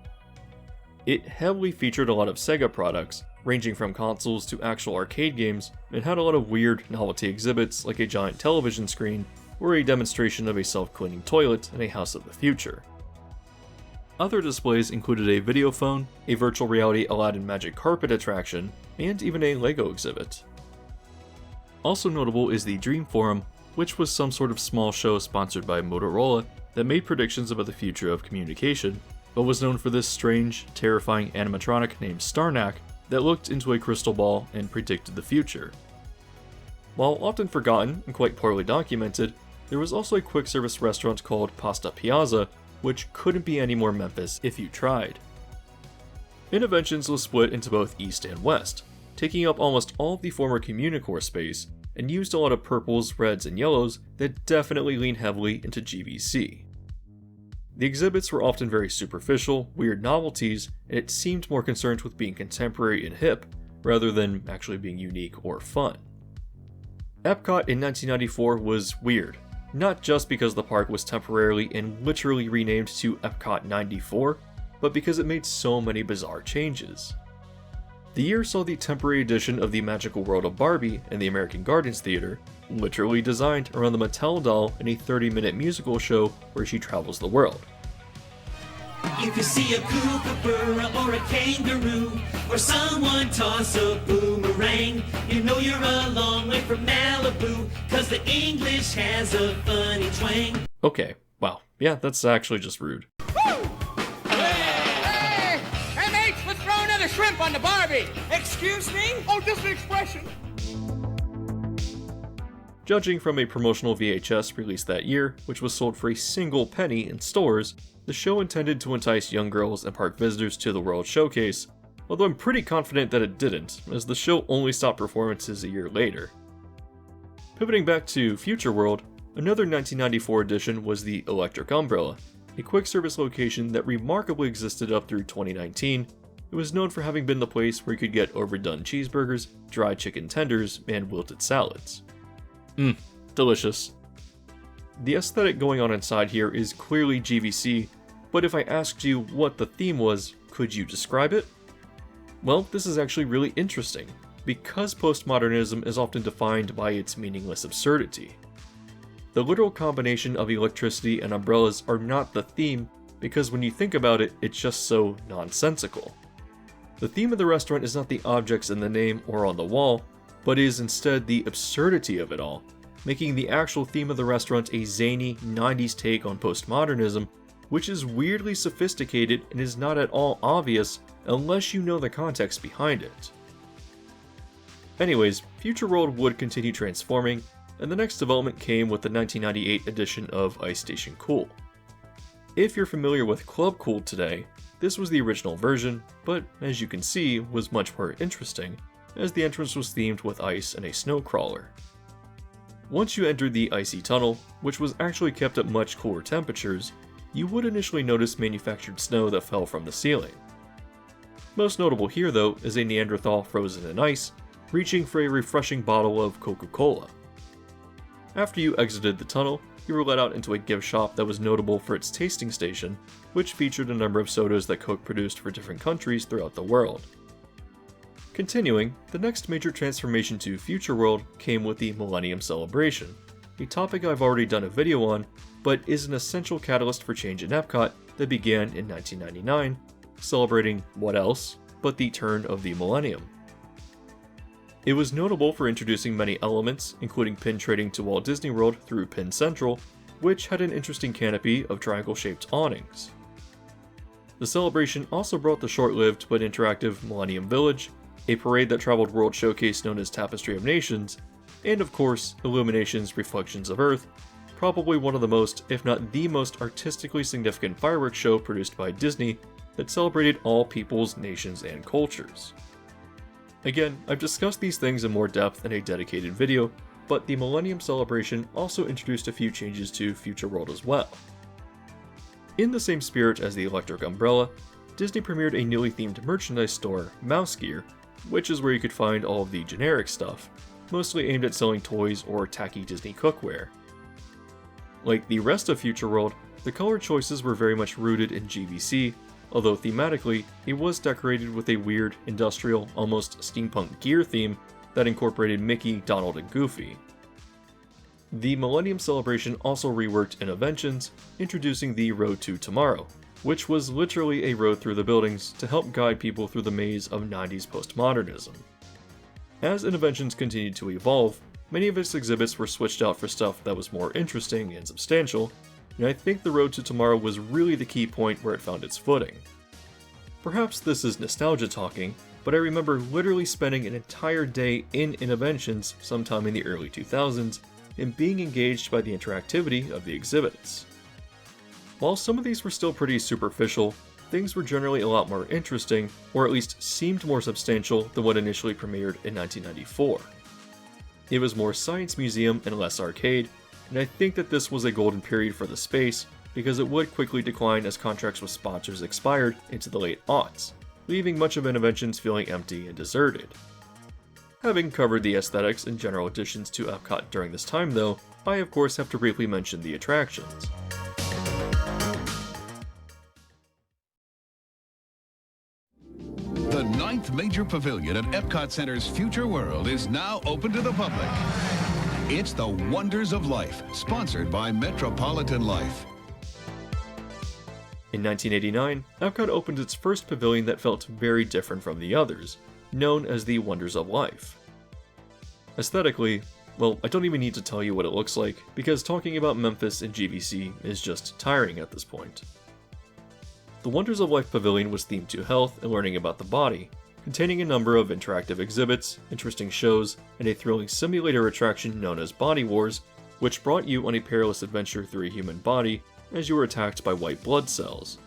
It heavily featured a lot of Sega products, ranging from consoles to actual arcade games, and had a lot of weird novelty exhibits like a giant television screen or a demonstration of a self-cleaning toilet in a house of the future. Other displays included a video phone, a virtual reality Aladdin Magic Carpet attraction, and even a LEGO exhibit. Also notable is the Dream Forum, which was some sort of small show sponsored by Motorola that made predictions about the future of communication, but was known for this strange, terrifying animatronic named Starnak that looked into a crystal ball and predicted the future. While often forgotten and quite poorly documented, there was also a quick service restaurant called Pasta Piazza, which couldn't be any more Memphis if you tried. Innoventions was split into both East and West, taking up almost all of the former Communicore space, and used a lot of purples, reds, and yellows that definitely lean heavily into GVC. The exhibits were often very superficial, weird novelties, and it seemed more concerned with being contemporary and hip, rather than actually being unique or fun. Epcot in 1994 was weird, not just because the park was temporarily and literally renamed to Epcot 94, but because it made so many bizarre changes. The year saw the temporary addition of the Magical World of Barbie in the American Gardens Theater, literally designed around the Mattel doll in a 30-minute musical show where she travels the world. If you see a kookaburra or a kangaroo, or someone toss a boomerang, you know you're a long way from Malibu, 'cause the English has a funny twang. Okay, wow, yeah, that's actually just rude. Hey! MH, let's throw another shrimp on the Barbie! Excuse me? Oh, just an expression. Judging from a promotional VHS released that year, which was sold for a single penny in stores, the show intended to entice young girls and park visitors to the World Showcase, although I'm pretty confident that it didn't, as the show only stopped performances a year later. Pivoting back to Future World, another 1994 edition was the Electric Umbrella, a quick service location that remarkably existed up through 2019. It was known for having been the place where you could get overdone cheeseburgers, dried chicken tenders, and wilted salads. Delicious. The aesthetic going on inside here is clearly GVC, but if I asked you what the theme was, could you describe it? Well, this is actually really interesting, because postmodernism is often defined by its meaningless absurdity. The literal combination of electricity and umbrellas are not the theme, because when you think about it, it's just so nonsensical. The theme of the restaurant is not the objects in the name or on the wall, but is instead the absurdity of it all, making the actual theme of the restaurant a zany 90s take on postmodernism, which is weirdly sophisticated and is not at all obvious unless you know the context behind it. Anyways, Future World would continue transforming, and the next development came with the 1998 edition of Ice Station Cool. If you're familiar with Club Cool today, this was the original version, but as you can see, was much more interesting, as the entrance was themed with ice and a snow crawler. Once you entered the icy tunnel, which was actually kept at much cooler temperatures, you would initially notice manufactured snow that fell from the ceiling. Most notable here though is a Neanderthal frozen in ice, reaching for a refreshing bottle of Coca-Cola. After you exited the tunnel, you were let out into a gift shop that was notable for its tasting station, which featured a number of sodas that Coke produced for different countries throughout the world. Continuing, the next major transformation to Future World came with the Millennium Celebration, a topic I've already done a video on, but is an essential catalyst for change in Epcot that began in 1999, celebrating what else but the turn of the millennium. It was notable for introducing many elements, including pin trading to Walt Disney World through Pin Central, which had an interesting canopy of triangle-shaped awnings. The celebration also brought the short-lived but interactive Millennium Village, a parade that traveled World Showcase known as Tapestry of Nations, and of course, Illumination's Reflections of Earth, probably one of the most, if not the most artistically significant fireworks show produced by Disney that celebrated all peoples, nations, and cultures. Again, I've discussed these things in more depth in a dedicated video, but the Millennium Celebration also introduced a few changes to Future World as well. In the same spirit as the Electric Umbrella, Disney premiered a newly themed merchandise store, Mouse Gear, which is where you could find all of the generic stuff, mostly aimed at selling toys or tacky Disney cookware. Like the rest of Future World, the color choices were very much rooted in GVC, although thematically, it was decorated with a weird, industrial, almost steampunk gear theme that incorporated Mickey, Donald, and Goofy. The Millennium Celebration also reworked Innoventions, introducing the Road to Tomorrow, which was literally a road through the buildings to help guide people through the maze of 90s postmodernism. As Innoventions continued to evolve, many of its exhibits were switched out for stuff that was more interesting and substantial, and I think the Road to Tomorrow was really the key point where it found its footing. Perhaps this is nostalgia talking, but I remember literally spending an entire day in Innoventions sometime in the early 2000s and being engaged by the interactivity of the exhibits. While some of these were still pretty superficial, things were generally a lot more interesting, or at least seemed more substantial than what initially premiered in 1994. It was more science museum and less arcade, and I think that this was a golden period for the space because it would quickly decline as contracts with sponsors expired into the late aughts, leaving much of Innoventions feeling empty and deserted. Having covered the aesthetics and general additions to Epcot during this time though, I of course have to briefly mention the attractions. The 9th major pavilion at Epcot Center's Future World is now open to the public. It's the Wonders of Life, sponsored by Metropolitan Life. In 1989, Epcot opened its first pavilion that felt very different from the others, known as the Wonders of Life. Aesthetically, well, I don't even need to tell you what it looks like, because talking about Memphis and GVC is just tiring at this point. The Wonders of Life Pavilion was themed to health and learning about the body, containing a number of interactive exhibits, interesting shows, and a thrilling simulator attraction known as Body Wars, which brought you on a perilous adventure through a human body as you were attacked by white blood cells.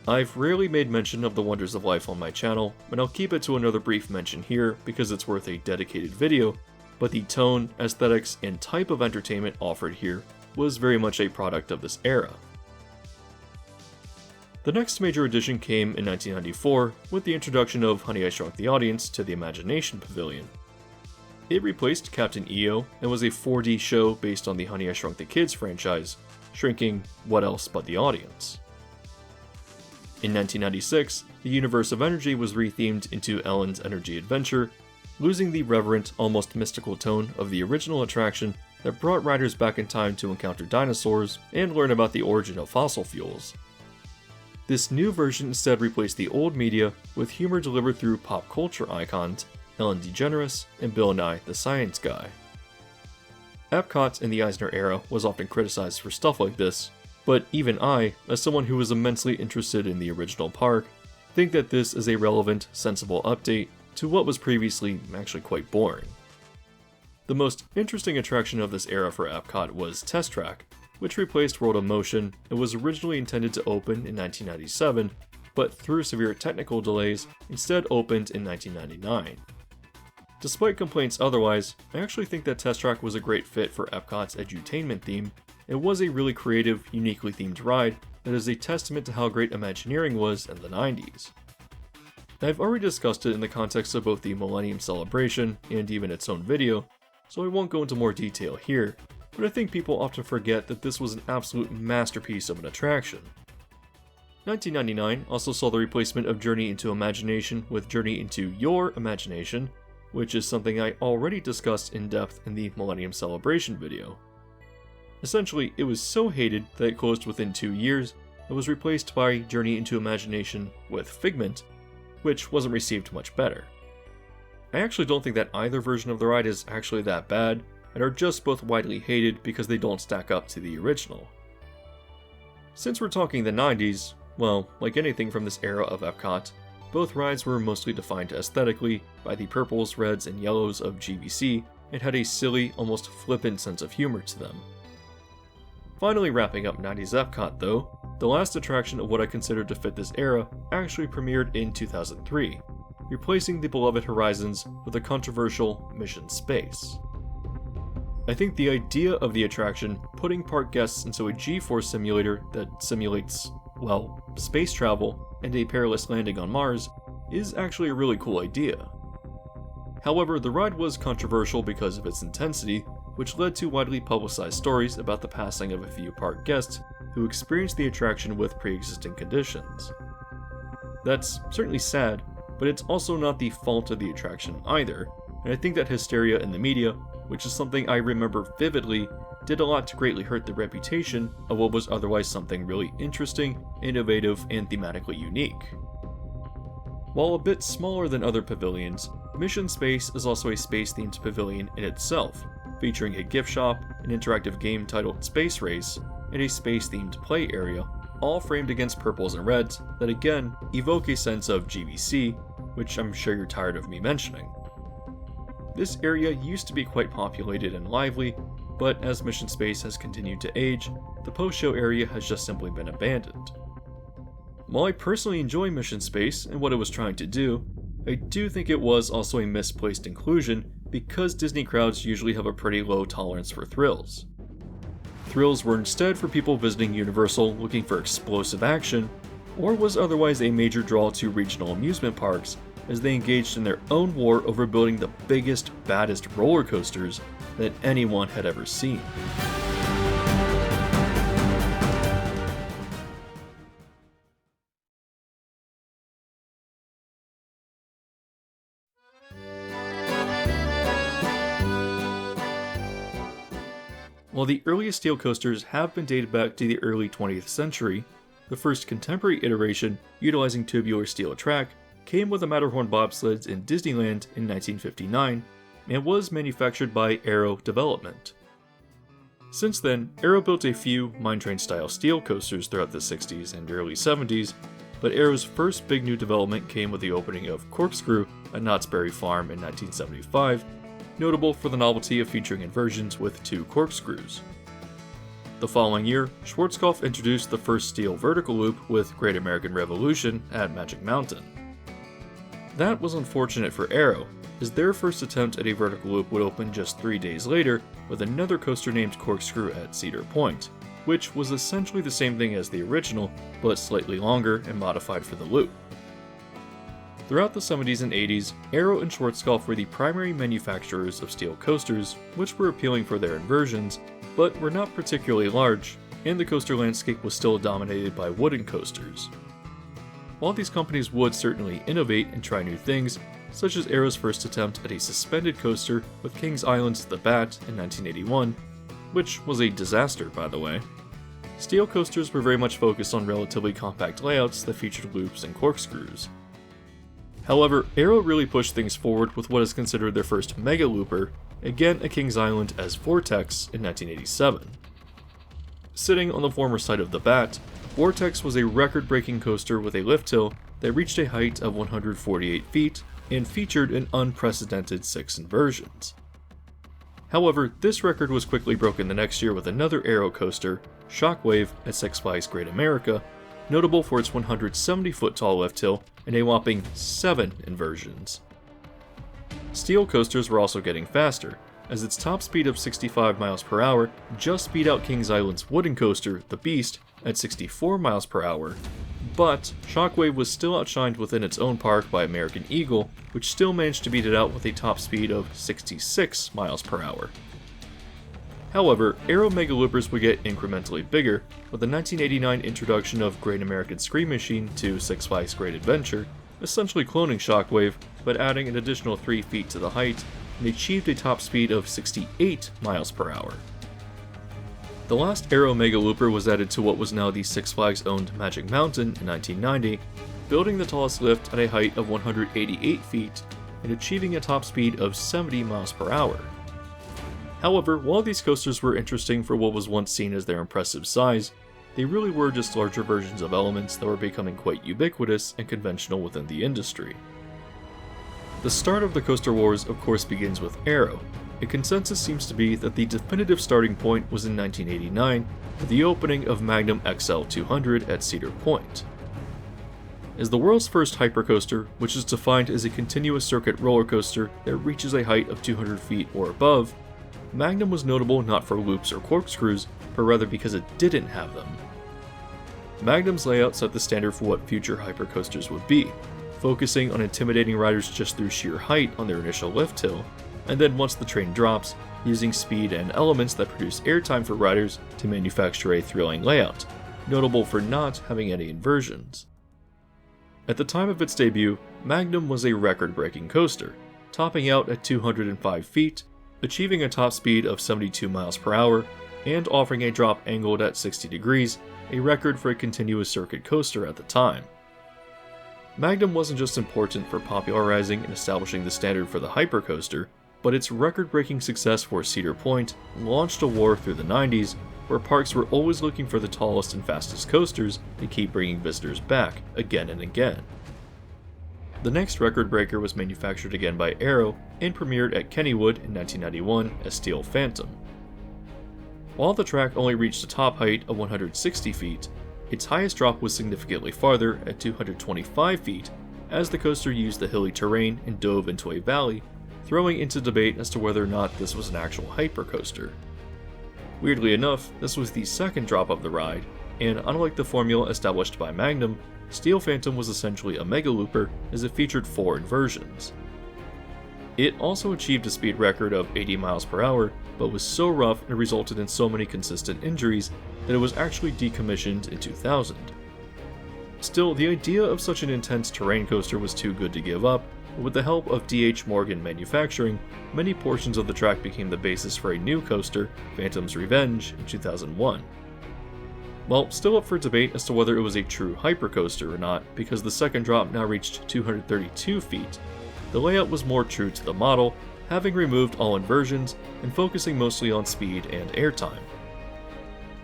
I've rarely made mention of the Wonders of Life on my channel, and I'll keep it to another brief mention here because it's worth a dedicated video, but the tone, aesthetics, and type of entertainment offered here was very much a product of this era. The next major addition came in 1994 with the introduction of Honey, I Shrunk the Audience to the Imagination Pavilion. It replaced Captain EO and was a 4D show based on the Honey, I Shrunk the Kids franchise, shrinking what else but the audience. In 1996, the Universe of Energy was rethemed into Ellen's Energy Adventure, losing the reverent, almost mystical tone of the original attraction that brought riders back in time to encounter dinosaurs and learn about the origin of fossil fuels. This new version instead replaced the old media with humor delivered through pop culture icons Ellen DeGeneres and Bill Nye the Science Guy. Epcot in the Eisner era was often criticized for stuff like this, but even I, as someone who was immensely interested in the original park, think that this is a relevant, sensible update to what was previously actually quite boring. The most interesting attraction of this era for Epcot was Test Track, which replaced World of Motion and was originally intended to open in 1997, but through severe technical delays, instead opened in 1999. Despite complaints otherwise, I actually think that Test Track was a great fit for Epcot's edutainment theme, and was a really creative, uniquely themed ride that is a testament to how great Imagineering was in the 90s. I've already discussed it in the context of both the Millennium Celebration and even its own video, so I won't go into more detail here, but I think people often forget that this was an absolute masterpiece of an attraction. 1999 also saw the replacement of Journey into Imagination with Journey into Your Imagination, which is something I already discussed in depth in the Millennium Celebration video. Essentially, it was so hated that it closed within 2 years and was replaced by Journey into Imagination with Figment, which wasn't received much better. I actually don't think that either version of the ride is actually that bad, and are just both widely hated because they don't stack up to the original. Since we're talking the 90s, well, like anything from this era of Epcot, both rides were mostly defined aesthetically by the purples, reds, and yellows of GVC and had a silly, almost flippant sense of humor to them. Finally wrapping up 90s Epcot though, the last attraction of what I consider to fit this era actually premiered in 2003, replacing the beloved Horizons with a controversial Mission Space. I think the idea of the attraction putting park guests into a G-force simulator that simulates, well, space travel and a perilous landing on Mars is actually a really cool idea. However, the ride was controversial because of its intensity, which led to widely publicized stories about the passing of a few park guests who experienced the attraction with pre-existing conditions. That's certainly sad, but it's also not the fault of the attraction either, and I think that hysteria in the media, which is something I remember vividly, did a lot to greatly hurt the reputation of what was otherwise something really interesting, innovative, and thematically unique. While a bit smaller than other pavilions, Mission Space is also a space-themed pavilion in itself, featuring a gift shop, an interactive game titled Space Race, and a space-themed play area, all framed against purples and reds that again evoke a sense of GBC, which I'm sure you're tired of me mentioning. This area used to be quite populated and lively, but as Mission Space has continued to age, the post-show area has just simply been abandoned. While I personally enjoy Mission Space and what it was trying to do, I do think it was also a misplaced inclusion because Disney crowds usually have a pretty low tolerance for thrills. Thrills were instead for people visiting Universal looking for explosive action, or was otherwise a major draw to regional amusement parks as they engaged in their own war over building the biggest, baddest roller coasters that anyone had ever seen. While the earliest steel coasters have been dated back to the early 20th century, the first contemporary iteration, utilizing tubular steel track, came with the Matterhorn bobsleds in Disneyland in 1959 and was manufactured by Arrow Development. Since then, Arrow built a few mine train style steel coasters throughout the 60s and early 70s, but Arrow's first big new development came with the opening of Corkscrew at Knott's Berry Farm in 1975, notable for the novelty of featuring inversions with 2 corkscrews. The following year, Schwarzkopf introduced the first steel vertical loop with Great American Revolution at Magic Mountain. That was unfortunate for Arrow, as their first attempt at a vertical loop would open just 3 days later with another coaster named Corkscrew at Cedar Point, which was essentially the same thing as the original, but slightly longer and modified for the loop. Throughout the 70s and 80s, Arrow and Schwarzkopf were the primary manufacturers of steel coasters, which were appealing for their inversions, but were not particularly large, and the coaster landscape was still dominated by wooden coasters. While these companies would certainly innovate and try new things, such as Arrow's first attempt at a suspended coaster with Kings Island's The Bat in 1981, which was a disaster by the way, steel coasters were very much focused on relatively compact layouts that featured loops and corkscrews. However, Arrow really pushed things forward with what is considered their first mega looper, again at Kings Island as Vortex in 1987. Sitting on the former site of the Bat, Vortex was a record-breaking coaster with a lift hill that reached a height of 148 feet and featured an unprecedented 6 inversions. However, this record was quickly broken the next year with another Arrow coaster, Shockwave at Six Flags Great America, notable for its 170-foot tall lift hill and a whopping 7 inversions. Steel coasters were also getting faster, as its top speed of 65 miles per hour just beat out Kings Island's wooden coaster, the Beast, at 64 miles per hour, but Shockwave was still outshined within its own park by American Eagle, which still managed to beat it out with a top speed of 66 miles per hour. However, Arrow Mega Loopers would get incrementally bigger, with the 1989 introduction of Great American Scream Machine to Six Flags Great Adventure, essentially cloning Shockwave, but adding an additional 3 feet to the height, and achieved a top speed of 68 miles per hour. The last Arrow Mega Looper was added to what was now the Six Flags owned Magic Mountain in 1990, building the tallest lift at a height of 188 feet, and achieving a top speed of 70 miles per hour. However, while these coasters were interesting for what was once seen as their impressive size, they really were just larger versions of elements that were becoming quite ubiquitous and conventional within the industry. The start of the coaster wars of course begins with Arrow. A consensus seems to be that the definitive starting point was in 1989 with the opening of Magnum XL 200 at Cedar Point. As the world's first hypercoaster, which is defined as a continuous circuit roller coaster that reaches a height of 200 feet or above, Magnum was notable not for loops or corkscrews, but rather because it didn't have them. Magnum's layout set the standard for what future hypercoasters would be, focusing on intimidating riders just through sheer height on their initial lift hill, and then once the train drops, using speed and elements that produce airtime for riders to manufacture a thrilling layout, notable for not having any inversions. At the time of its debut, Magnum was a record-breaking coaster, topping out at 205 feet, achieving a top speed of 72 miles per hour, and offering a drop angled at 60 degrees, a record for a continuous circuit coaster at the time. Magnum wasn't just important for popularizing and establishing the standard for the hypercoaster, but its record-breaking success for Cedar Point launched a war through the 90s, where parks were always looking for the tallest and fastest coasters to keep bringing visitors back, again and again. The next record breaker was manufactured again by Arrow and premiered at Kennywood in 1991 as Steel Phantom. While the track only reached a top height of 160 feet, its highest drop was significantly farther at 225 feet, as the coaster used the hilly terrain and dove into a valley, throwing into debate as to whether or not this was an actual hypercoaster. Weirdly enough, this was the second drop of the ride, and unlike the formula established by Magnum, Steel Phantom was essentially a mega looper as it featured 4 inversions. It also achieved a speed record of 80 miles per hour, but was so rough and resulted in so many consistent injuries that it was actually decommissioned in 2000. Still, the idea of such an intense terrain coaster was too good to give up, but with the help of D.H. Morgan Manufacturing, many portions of the track became the basis for a new coaster, Phantom's Revenge, in 2001. Well, still up for debate as to whether it was a true hypercoaster or not, because the second drop now reached 232 feet. The layout was more true to the model, having removed all inversions and focusing mostly on speed and airtime.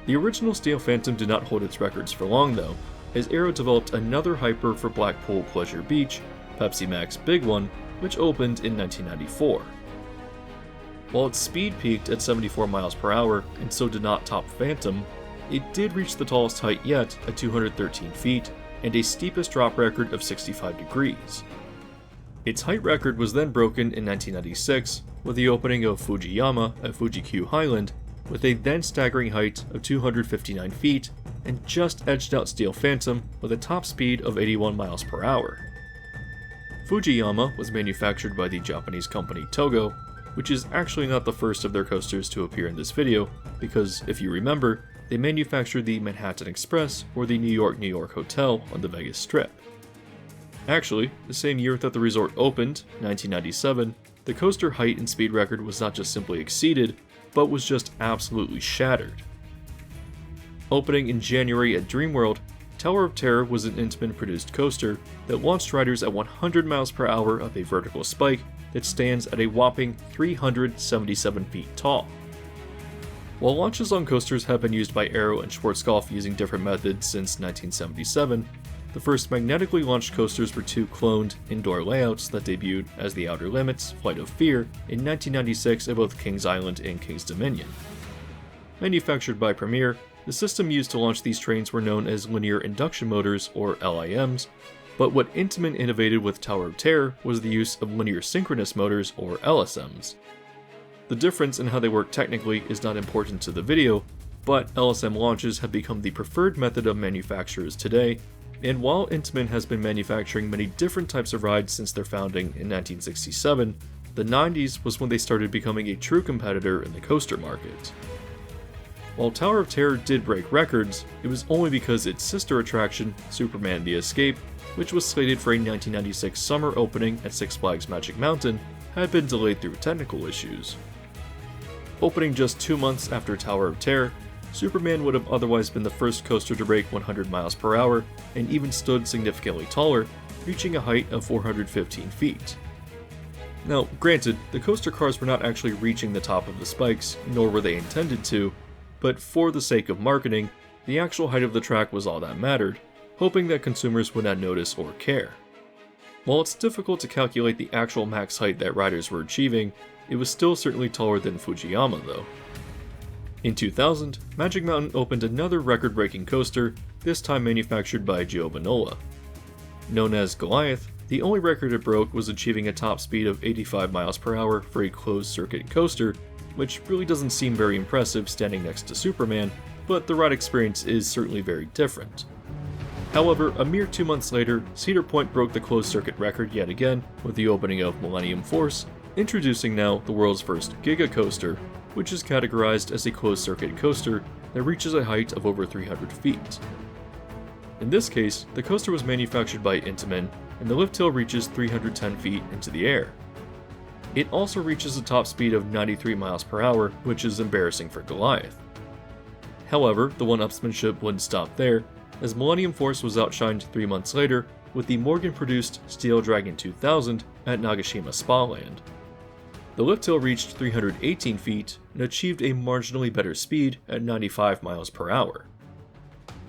The original Steel Phantom did not hold its records for long though, as Arrow developed another hyper for Blackpool Pleasure Beach, Pepsi Max Big One, which opened in 1994. While its speed peaked at 74 miles per hour and so did not top Phantom, it did reach the tallest height yet at 213 feet and a steepest drop record of 65 degrees. Its height record was then broken in 1996 with the opening of Fujiyama at Fuji-Q Highland, with a then staggering height of 259 feet and just edged out Steel Phantom with a top speed of 81 miles per hour. Fujiyama was manufactured by the Japanese company Togo, which is actually not the first of their coasters to appear in this video, because if you remember, they manufactured the Manhattan Express or the New York Hotel on the Vegas Strip. Actually, the same year that the resort opened, 1997, the coaster height and speed record was not just simply exceeded, but was just absolutely shattered. Opening in January at Dreamworld, Tower of Terror was an Intamin-produced coaster that launched riders at 100 miles per hour up a vertical spike that stands at a whopping 377 feet tall. While launches on coasters have been used by Arrow and Schwarzkopf using different methods since 1977, the first magnetically launched coasters were 2 cloned indoor layouts that debuted as the Outer Limits, Flight of Fear, in 1996 at both Kings Island and Kings Dominion. Manufactured by Premier, the system used to launch these trains were known as linear induction motors, or LIMs, but what Intamin innovated with Tower of Terror was the use of linear synchronous motors, or LSMs. The difference in how they work technically is not important to the video, but LSM launches have become the preferred method of manufacturers today, and while Intamin has been manufacturing many different types of rides since their founding in 1967, the 90s was when they started becoming a true competitor in the coaster market. While Tower of Terror did break records, it was only because its sister attraction, Superman the Escape, which was slated for a 1996 summer opening at Six Flags Magic Mountain, had been delayed through technical issues. Opening just 2 months after Tower of Terror, Superman would have otherwise been the first coaster to break 100 miles per hour and even stood significantly taller, reaching a height of 415 feet. Now, granted, the coaster cars were not actually reaching the top of the spikes, nor were they intended to, but for the sake of marketing, the actual height of the track was all that mattered, hoping that consumers would not notice or care. While it's difficult to calculate the actual max height that riders were achieving, it was still certainly taller than Fujiyama though. In 2000, Magic Mountain opened another record-breaking coaster, this time manufactured by Giovanola. Known as Goliath, the only record it broke was achieving a top speed of 85 miles per hour for a closed-circuit coaster, which really doesn't seem very impressive standing next to Superman, but the ride experience is certainly very different. However, a mere 2 months later, Cedar Point broke the closed-circuit record yet again with the opening of Millennium Force, introducing now the world's first Giga Coaster, which is categorized as a closed-circuit coaster that reaches a height of over 300 feet. In this case, the coaster was manufactured by Intamin, and the lift hill reaches 310 feet into the air. It also reaches a top speed of 93 miles per hour, which is embarrassing for Goliath. However, the one-upsmanship wouldn't stop there, as Millennium Force was outshined 3 months later with the Morgan-produced Steel Dragon 2000 at Nagashima Spa Land. The lift hill reached 318 feet and achieved a marginally better speed at 95 miles per hour.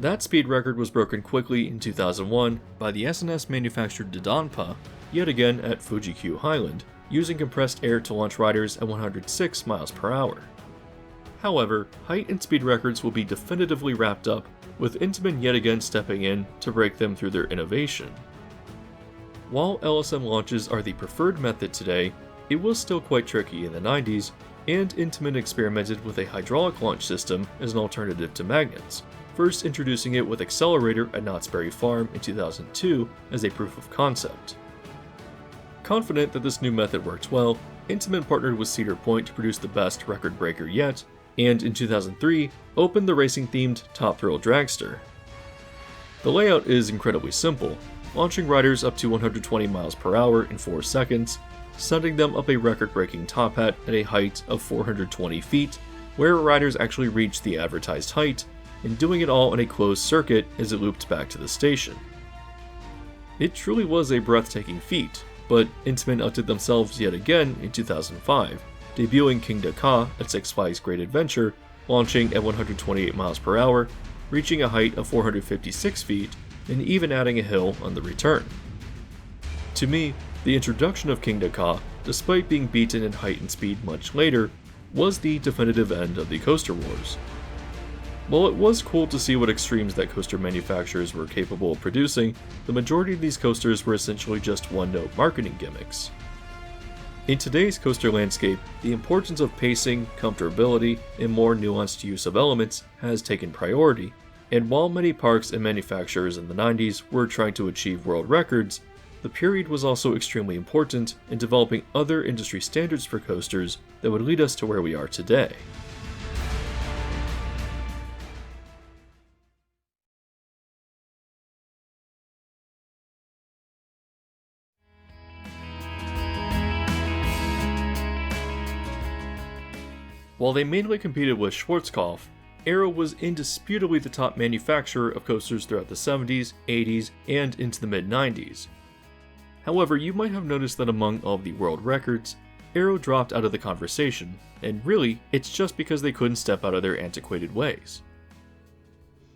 That speed record was broken quickly in 2001 by the SNS manufactured Dodonpa, yet again at Fuji-Q Highland, using compressed air to launch riders at 106 miles per hour. However, height and speed records will be definitively wrapped up, with Intamin yet again stepping in to break them through their innovation. While LSM launches are the preferred method today, it was still quite tricky in the 90s, and Intamin experimented with a hydraulic launch system as an alternative to magnets, first introducing it with Accelerator at Knott's Berry Farm in 2002 as a proof of concept. Confident that this new method worked well, Intamin partnered with Cedar Point to produce the best record breaker yet, and in 2003 opened the racing-themed Top Thrill Dragster. The layout is incredibly simple, launching riders up to 120 miles per hour in 4 seconds, sending them up a record-breaking top hat at a height of 420 feet, where riders actually reached the advertised height, and doing it all in a closed circuit as it looped back to the station. It truly was a breathtaking feat, but Intamin outdid themselves yet again in 2005, debuting King Dakar at Six Flags Great Adventure, launching at 128 miles per hour, reaching a height of 456 feet, and even adding a hill on the return. To me, the introduction of King Dakar, despite being beaten in height and speed much later, was the definitive end of the coaster wars. While it was cool to see what extremes that coaster manufacturers were capable of producing, the majority of these coasters were essentially just one-note marketing gimmicks. In today's coaster landscape, the importance of pacing, comfortability, and more nuanced use of elements has taken priority, and while many parks and manufacturers in the 90s were trying to achieve world records, the period was also extremely important in developing other industry standards for coasters that would lead us to where we are today. While they mainly competed with Schwarzkopf, Arrow was indisputably the top manufacturer of coasters throughout the 70s, 80s, and into the mid-90s. However, you might have noticed that among all of the world records, Arrow dropped out of the conversation, and really, it's just because they couldn't step out of their antiquated ways.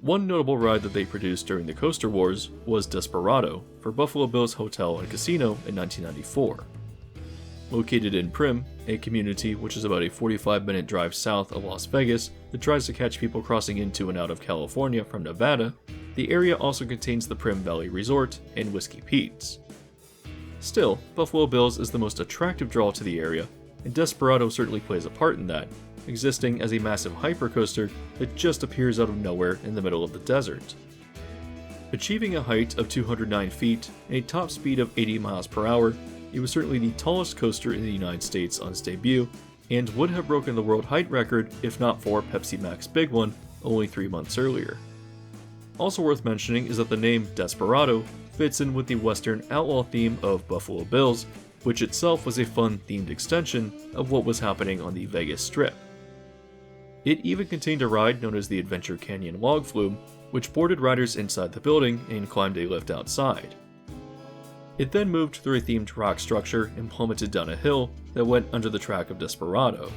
One notable ride that they produced during the Coaster Wars was Desperado for Buffalo Bill's Hotel and Casino in 1994. Located in Primm, a community which is about a 45-minute drive south of Las Vegas that tries to catch people crossing into and out of California from Nevada, the area also contains the Primm Valley Resort and Whiskey Pete's. Still, Buffalo Bill's is the most attractive draw to the area, and Desperado certainly plays a part in that, existing as a massive hypercoaster that just appears out of nowhere in the middle of the desert. Achieving a height of 209 feet and a top speed of 80 miles per hour, it was certainly the tallest coaster in the United States on its debut, and would have broken the world height record if not for Pepsi Mac's Big One only 3 months earlier. Also worth mentioning is that the name Desperado fits in with the Western outlaw theme of Buffalo Bill's, which itself was a fun themed extension of what was happening on the Vegas Strip. It even contained a ride known as the Adventure Canyon Log Flume, which boarded riders inside the building and climbed a lift outside. It then moved through a themed rock structure and plummeted down a hill that went under the track of Desperado.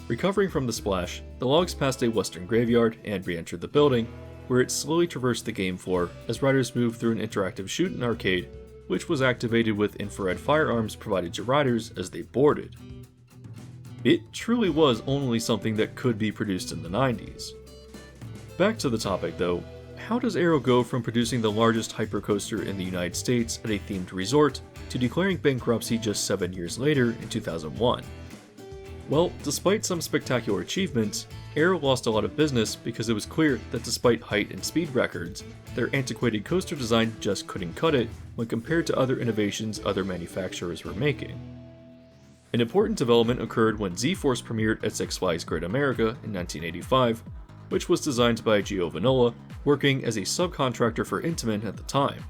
Recovering from the splash, the logs passed a western graveyard and re-entered the building, where it slowly traversed the game floor as riders moved through an interactive shoot-'n' arcade, which was activated with infrared firearms provided to riders as they boarded. It truly was only something that could be produced in the 90s. Back to the topic though, how does Arrow go from producing the largest hypercoaster in the United States at a themed resort to declaring bankruptcy just 7 years later in 2001? Well, despite some spectacular achievements, Arrow lost a lot of business because it was clear that despite height and speed records, their antiquated coaster design just couldn't cut it when compared to other innovations other manufacturers were making. An important development occurred when Z-Force premiered at Six Flags Great America in 1985, which was designed by Gio Vanola, working as a subcontractor for Intamin at the time.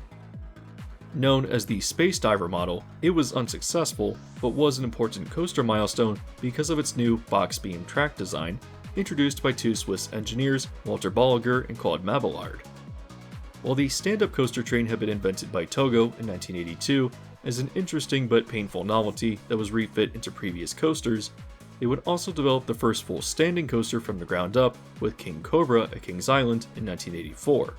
Known as the Space Diver model, it was unsuccessful, but was an important coaster milestone because of its new box beam track design, introduced by two Swiss engineers, Walter Bolliger and Claude Mabillard. While the stand-up coaster train had been invented by Togo in 1982 as an interesting but painful novelty that was refit into previous coasters, they would also develop the first full standing coaster from the ground up with King Cobra at Kings Island in 1984.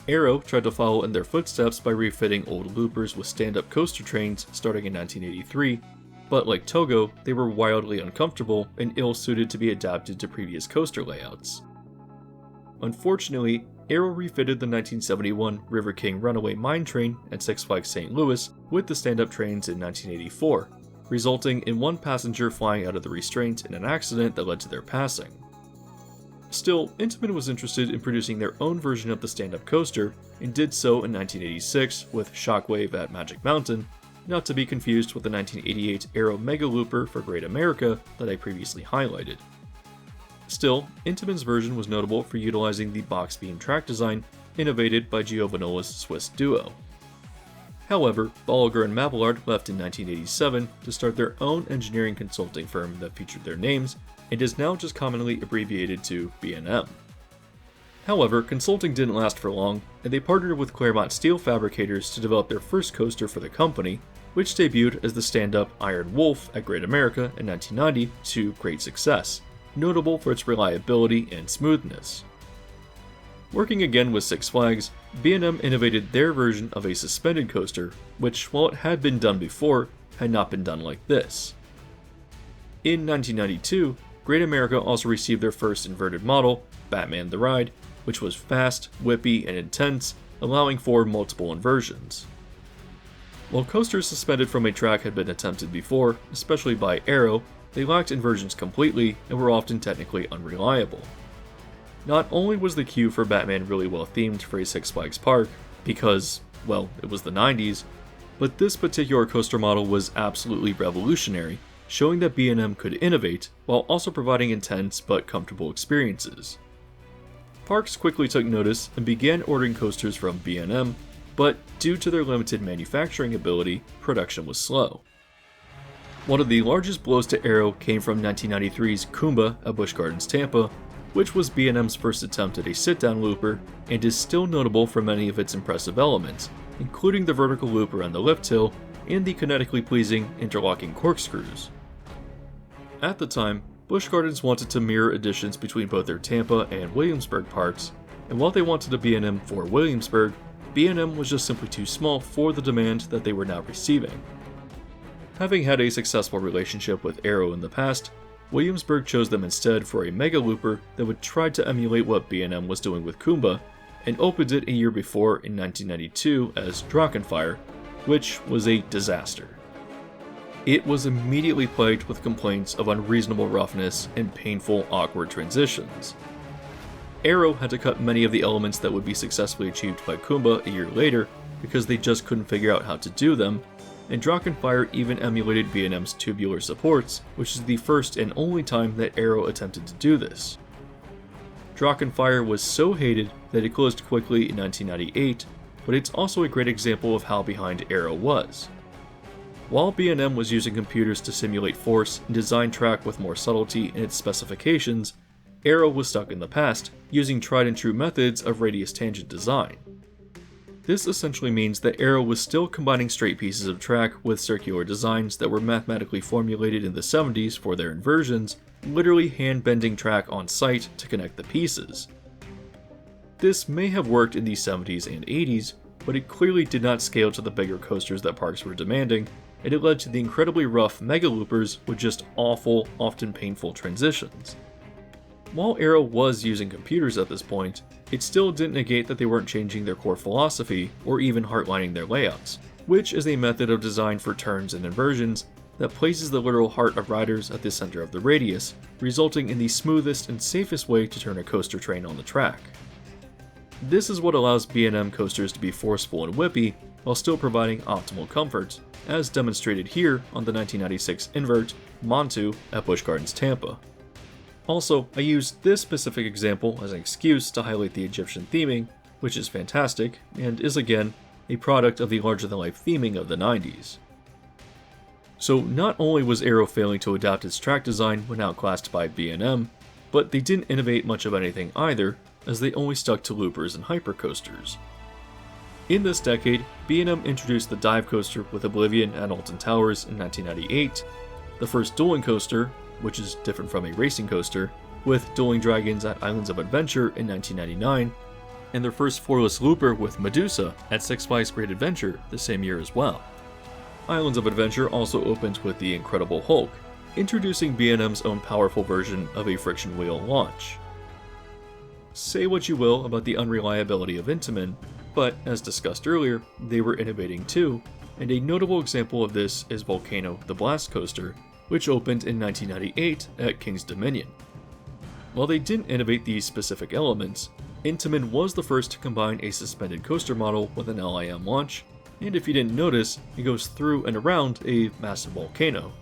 Aero tried to follow in their footsteps by refitting old loopers with stand-up coaster trains starting in 1983, but like Togo, they were wildly uncomfortable and ill-suited to be adapted to previous coaster layouts. Unfortunately, Aero refitted the 1971 River King Runaway Mine Train at Six Flags St. Louis with the stand-up trains in 1984, resulting in one passenger flying out of the restraint in an accident that led to their passing. Still, Intamin was interested in producing their own version of the stand-up coaster, and did so in 1986 with Shockwave at Magic Mountain, not to be confused with the 1988 Aero Mega Looper for Great America that I previously highlighted. Still, Intamin's version was notable for utilizing the box beam track design innovated by Gio Vanola's Swiss duo. However, Bolliger and Mabillard left in 1987 to start their own engineering consulting firm that featured their names, and is now just commonly abbreviated to B&M. However, consulting didn't last for long, and they partnered with Claremont Steel Fabricators to develop their first coaster for the company, which debuted as the stand-up Iron Wolf at Great America in 1990 to great success, notable for its reliability and smoothness. Working again with Six Flags, B&M innovated their version of a suspended coaster, which, while it had been done before, had not been done like this. In 1992, Great America also received their first inverted model, Batman the Ride, which was fast, whippy, and intense, allowing for multiple inversions. While coasters suspended from a track had been attempted before, especially by Aero, they lacked inversions completely and were often technically unreliable. Not only was the queue for Batman really well themed for a Six Flags park, because, well, it was the 90s, but this particular coaster model was absolutely revolutionary, showing that B&M could innovate while also providing intense but comfortable experiences. Parks quickly took notice and began ordering coasters from B&M, but due to their limited manufacturing ability, production was slow. One of the largest blows to Aero came from 1993's Kumba at Busch Gardens Tampa, which was B&M's first attempt at a sit-down looper and is still notable for many of its impressive elements, including the vertical loop around the lift hill and the kinetically pleasing interlocking corkscrews. At the time, Busch Gardens wanted to mirror additions between both their Tampa and Williamsburg parks, and while they wanted a B&M for Williamsburg, B&M was just simply too small for the demand that they were now receiving. Having had a successful relationship with Aero in the past, Williamsburg chose them instead for a mega looper that would try to emulate what B&M was doing with Kumba, and opened it a year before in 1992 as Drachenfire, which was a disaster. It was immediately plagued with complaints of unreasonable roughness and painful, awkward transitions. Aero had to cut many of the elements that would be successfully achieved by Kumba a year later because they just couldn't figure out how to do them, and Drachenfire even emulated B&M's tubular supports, which is the first and only time that Aero attempted to do this. Drachenfire was so hated that it closed quickly in 1998, but it's also a great example of how behind Aero was. While B&M was using computers to simulate force and design track with more subtlety in its specifications, Aero was stuck in the past, using tried and true methods of radius tangent design. This essentially means that Aero was still combining straight pieces of track with circular designs that were mathematically formulated in the 70s for their inversions, literally hand-bending track on site to connect the pieces. This may have worked in the 70s and 80s, but it clearly did not scale to the bigger coasters that parks were demanding, and it led to the incredibly rough mega loopers with just awful, often painful transitions. While Aero was using computers at this point, it still didn't negate that they weren't changing their core philosophy or even heartlining their layouts, which is a method of design for turns and inversions that places the literal heart of riders at the center of the radius, resulting in the smoothest and safest way to turn a coaster train on the track. This is what allows B&M coasters to be forceful and whippy while still providing optimal comfort, as demonstrated here on the 1996 invert Montu at Busch Gardens Tampa. Also, I used this specific example as an excuse to highlight the Egyptian theming, which is fantastic, and is again, a product of the larger-than-life theming of the 90s. So not only was Arrow failing to adapt its track design when outclassed by B&M, but they didn't innovate much of anything either, as they only stuck to loopers and hypercoasters. In this decade, B&M introduced the dive coaster with Oblivion at Alton Towers in 1998, the first dueling coaster, which is different from a racing coaster, with Dueling Dragons at Islands of Adventure in 1999, and their first floorless looper with Medusa at Six Flags Great Adventure the same year as well. Islands of Adventure also opened with the Incredible Hulk, introducing B&M's own powerful version of a friction wheel launch. Say what you will about the unreliability of Intamin, but as discussed earlier, they were innovating too, and a notable example of this is Volcano the Blast Coaster, which opened in 1998 at King's Dominion. While they didn't innovate these specific elements, Intamin was the first to combine a suspended coaster model with an LIM launch, and if you didn't notice, it goes through and around a massive volcano.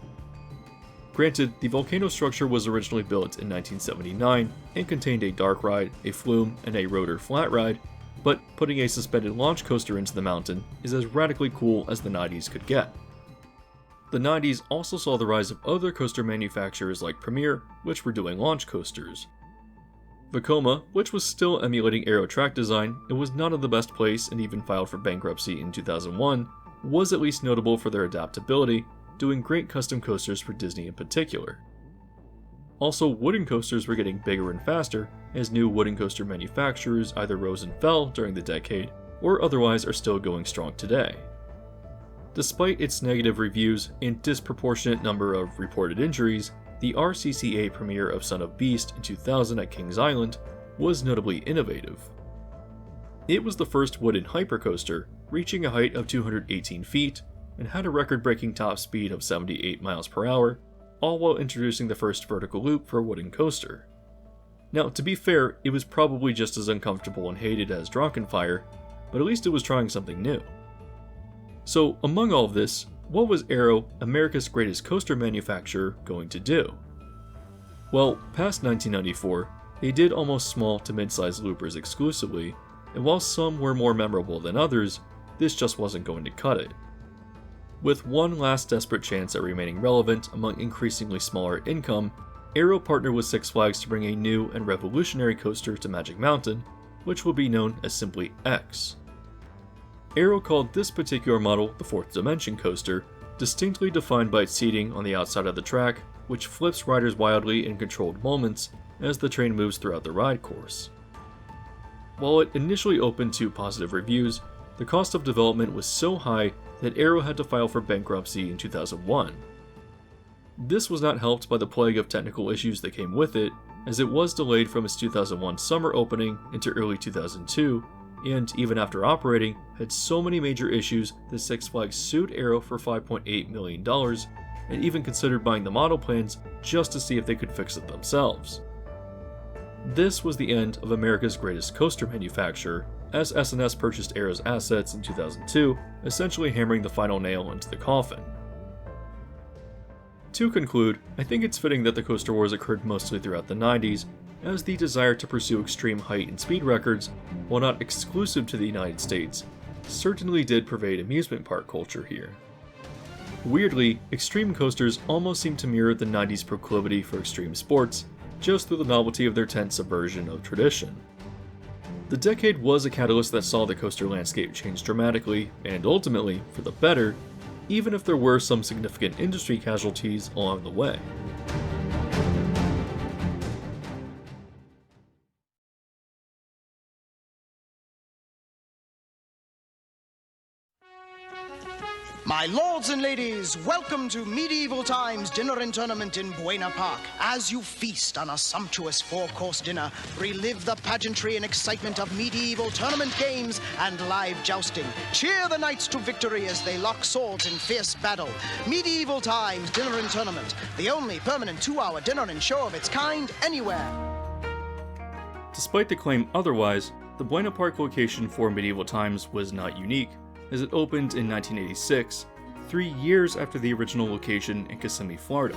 Granted, the volcano structure was originally built in 1979 and contained a dark ride, a flume, and a rotor flat ride, but putting a suspended launch coaster into the mountain is as radically cool as the 90s could get. The 90s also saw the rise of other coaster manufacturers like Premier, which were doing launch coasters. Vekoma, which was still emulating Arrow track design and was not in the best place and even filed for bankruptcy in 2001, was at least notable for their adaptability, doing great custom coasters for Disney in particular. Also, wooden coasters were getting bigger and faster, as new wooden coaster manufacturers either rose and fell during the decade, or otherwise are still going strong today. Despite its negative reviews and disproportionate number of reported injuries, the RCCA premiere of Son of Beast in 2000 at Kings Island was notably innovative. It was the first wooden hypercoaster, reaching a height of 218 feet, and had a record-breaking top speed of 78 miles per hour, all while introducing the first vertical loop for a wooden coaster. Now, to be fair, it was probably just as uncomfortable and hated as Drachenfire, but at least it was trying something new. So, among all of this, what was Arrow, America's greatest coaster manufacturer, going to do? Well, past 1994, they did almost small to mid-sized loopers exclusively, and while some were more memorable than others, this just wasn't going to cut it. With one last desperate chance at remaining relevant among increasingly smaller income, Arrow partnered with Six Flags to bring a new and revolutionary coaster to Magic Mountain, which will be known as simply X. Arrow called this particular model the Fourth Dimension Coaster, distinctly defined by its seating on the outside of the track, which flips riders wildly in controlled moments as the train moves throughout the ride course. While it initially opened to positive reviews, the cost of development was so high that Arrow had to file for bankruptcy in 2001. This was not helped by the plague of technical issues that came with it, as it was delayed from its 2001 summer opening into early 2002, and even after operating, had so many major issues that Six Flags sued Arrow for $5.8 million, and even considered buying the model plans just to see if they could fix it themselves. This was the end of America's greatest coaster manufacturer, as SNS purchased Arrow's assets in 2002, essentially hammering the final nail into the coffin. To conclude, I think it's fitting that the coaster wars occurred mostly throughout the 90s, as the desire to pursue extreme height and speed records, while not exclusive to the United States, certainly did pervade amusement park culture here. Weirdly, extreme coasters almost seem to mirror the 90s proclivity for extreme sports, just through the novelty of their tense subversion of tradition. The decade was a catalyst that saw the coaster landscape change dramatically, and ultimately, for the better, even if there were some significant industry casualties along the way. My lords and ladies, welcome to Medieval Times Dinner and Tournament in Buena Park. As you feast on a sumptuous four-course dinner, relive the pageantry and excitement of medieval tournament games and live jousting. Cheer the knights to victory as they lock swords in fierce battle. Medieval Times Dinner and Tournament, the only permanent 2-hour dinner and show of its kind anywhere. Despite the claim otherwise, the Buena Park location for Medieval Times was not unique, as it opened in 1986, 3 years after the original location in Kissimmee, Florida.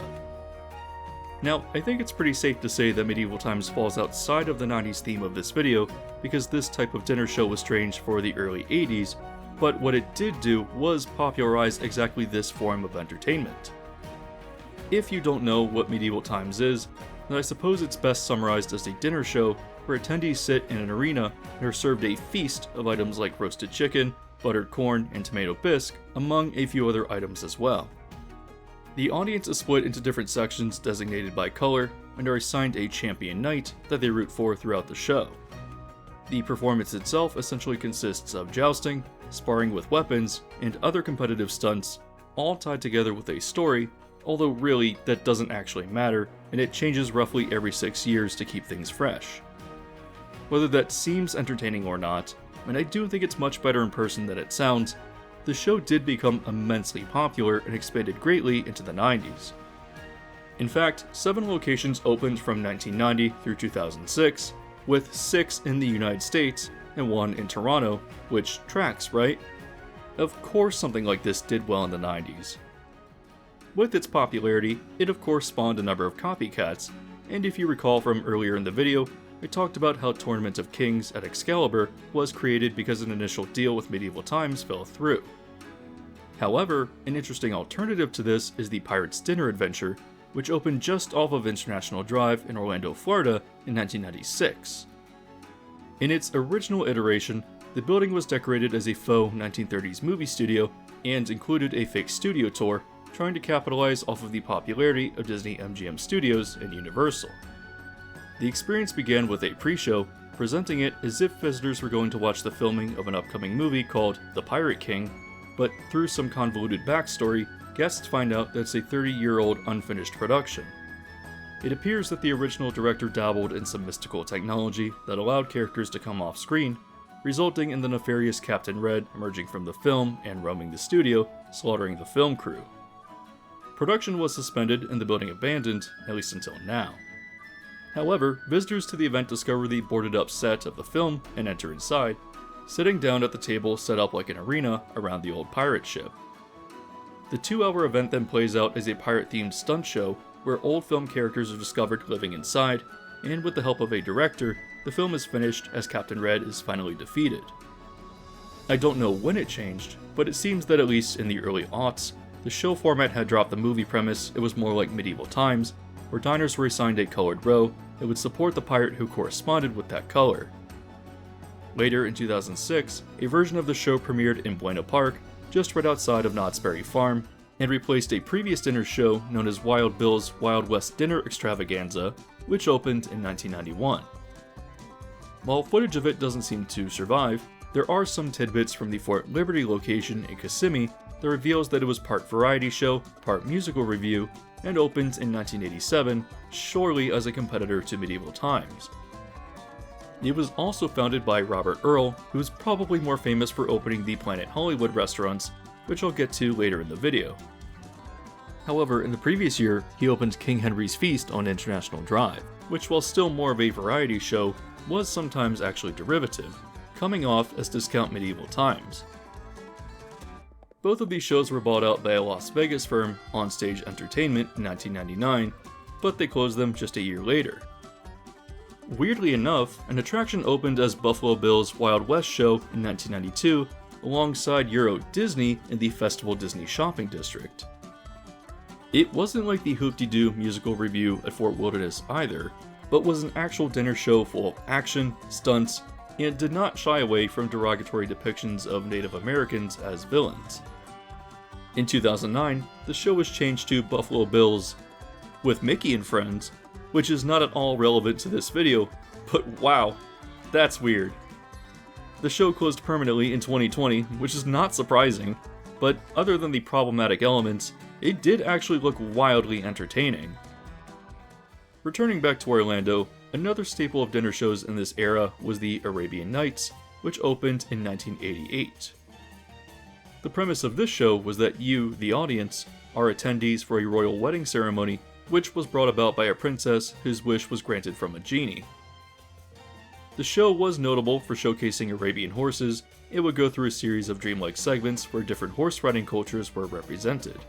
Now, I think it's pretty safe to say that Medieval Times falls outside of the 90s theme of this video because this type of dinner show was strange for the early 80s, but what it did do was popularize exactly this form of entertainment. If you don't know what Medieval Times is, then I suppose it's best summarized as a dinner show where attendees sit in an arena and are served a feast of items like roasted chicken, buttered corn, and tomato bisque, among a few other items as well. The audience is split into different sections designated by color and are assigned a champion knight that they root for throughout the show. The performance itself essentially consists of jousting, sparring with weapons, and other competitive stunts, all tied together with a story, although really that doesn't actually matter, and it changes roughly every 6 years to keep things fresh. Whether that seems entertaining or not, and I do think it's much better in person than it sounds, the show did become immensely popular and expanded greatly into the 90s. In fact, 7 locations opened from 1990 through 2006, with 6 in the United States and 1 in Toronto, which tracks, right? Of course something like this did well in the 90s. With its popularity, it of course spawned a number of copycats, and if you recall from earlier in the video, I talked about how Tournament of Kings at Excalibur was created because an initial deal with Medieval Times fell through. However, an interesting alternative to this is the Pirates Dinner Adventure, which opened just off of International Drive in Orlando, Florida in 1996. In its original iteration, the building was decorated as a faux 1930s movie studio and included a fake studio tour, trying to capitalize off of the popularity of Disney MGM Studios and Universal. The experience began with a pre-show, presenting it as if visitors were going to watch the filming of an upcoming movie called The Pirate King, but through some convoluted backstory, guests find out that it's a 30-year-old unfinished production. It appears that the original director dabbled in some mystical technology that allowed characters to come off screen, resulting in the nefarious Captain Red emerging from the film and roaming the studio, slaughtering the film crew. Production was suspended and the building abandoned, at least until now. However, visitors to the event discover the boarded up set of the film and enter inside, sitting down at the table set up like an arena around the old pirate ship. The 2-hour event then plays out as a pirate-themed stunt show where old film characters are discovered living inside, and with the help of a director, the film is finished as Captain Red is finally defeated. I don't know when it changed, but it seems that at least in the early aughts, the show format had dropped the movie premise. It was more like Medieval Times, where diners were assigned a colored row that would support the pirate who corresponded with that color. Later in 2006, a version of the show premiered in Buena Park, just right outside of Knott's Berry Farm, and replaced a previous dinner show known as Wild Bill's Wild West Dinner Extravaganza, which opened in 1991. While footage of it doesn't seem to survive, there are some tidbits from the Fort Liberty location in Kissimmee that reveals that it was part variety show, part musical review, and opened in 1987, surely as a competitor to Medieval Times. It was also founded by Robert Earl, who is probably more famous for opening the Planet Hollywood restaurants, which I'll get to later in the video. However, in the previous year, he opened King Henry's Feast on International Drive, which while still more of a variety show, was sometimes actually derivative, coming off as Discount Medieval Times. Both of these shows were bought out by a Las Vegas firm, Onstage Entertainment, in 1999, but they closed them just a year later. Weirdly enough, an attraction opened as Buffalo Bill's Wild West show in 1992, alongside Euro Disney in the Festival Disney Shopping District. It wasn't like the Hoop-de-Doo musical review at Fort Wilderness either, but was an actual dinner show full of action, stunts, and did not shy away from derogatory depictions of Native Americans as villains. In 2009, the show was changed to Buffalo Bill's With Mickey and Friends, which is not at all relevant to this video, but wow, that's weird. The show closed permanently in 2020, which is not surprising, but other than the problematic elements, it did actually look wildly entertaining. Returning back to Orlando, another staple of dinner shows in this era was the Arabian Nights, which opened in 1988. The premise of this show was that you, the audience, are attendees for a royal wedding ceremony, which was brought about by a princess whose wish was granted from a genie. The show was notable for showcasing Arabian horses. It would go through a series of dreamlike segments where different horse riding cultures were represented.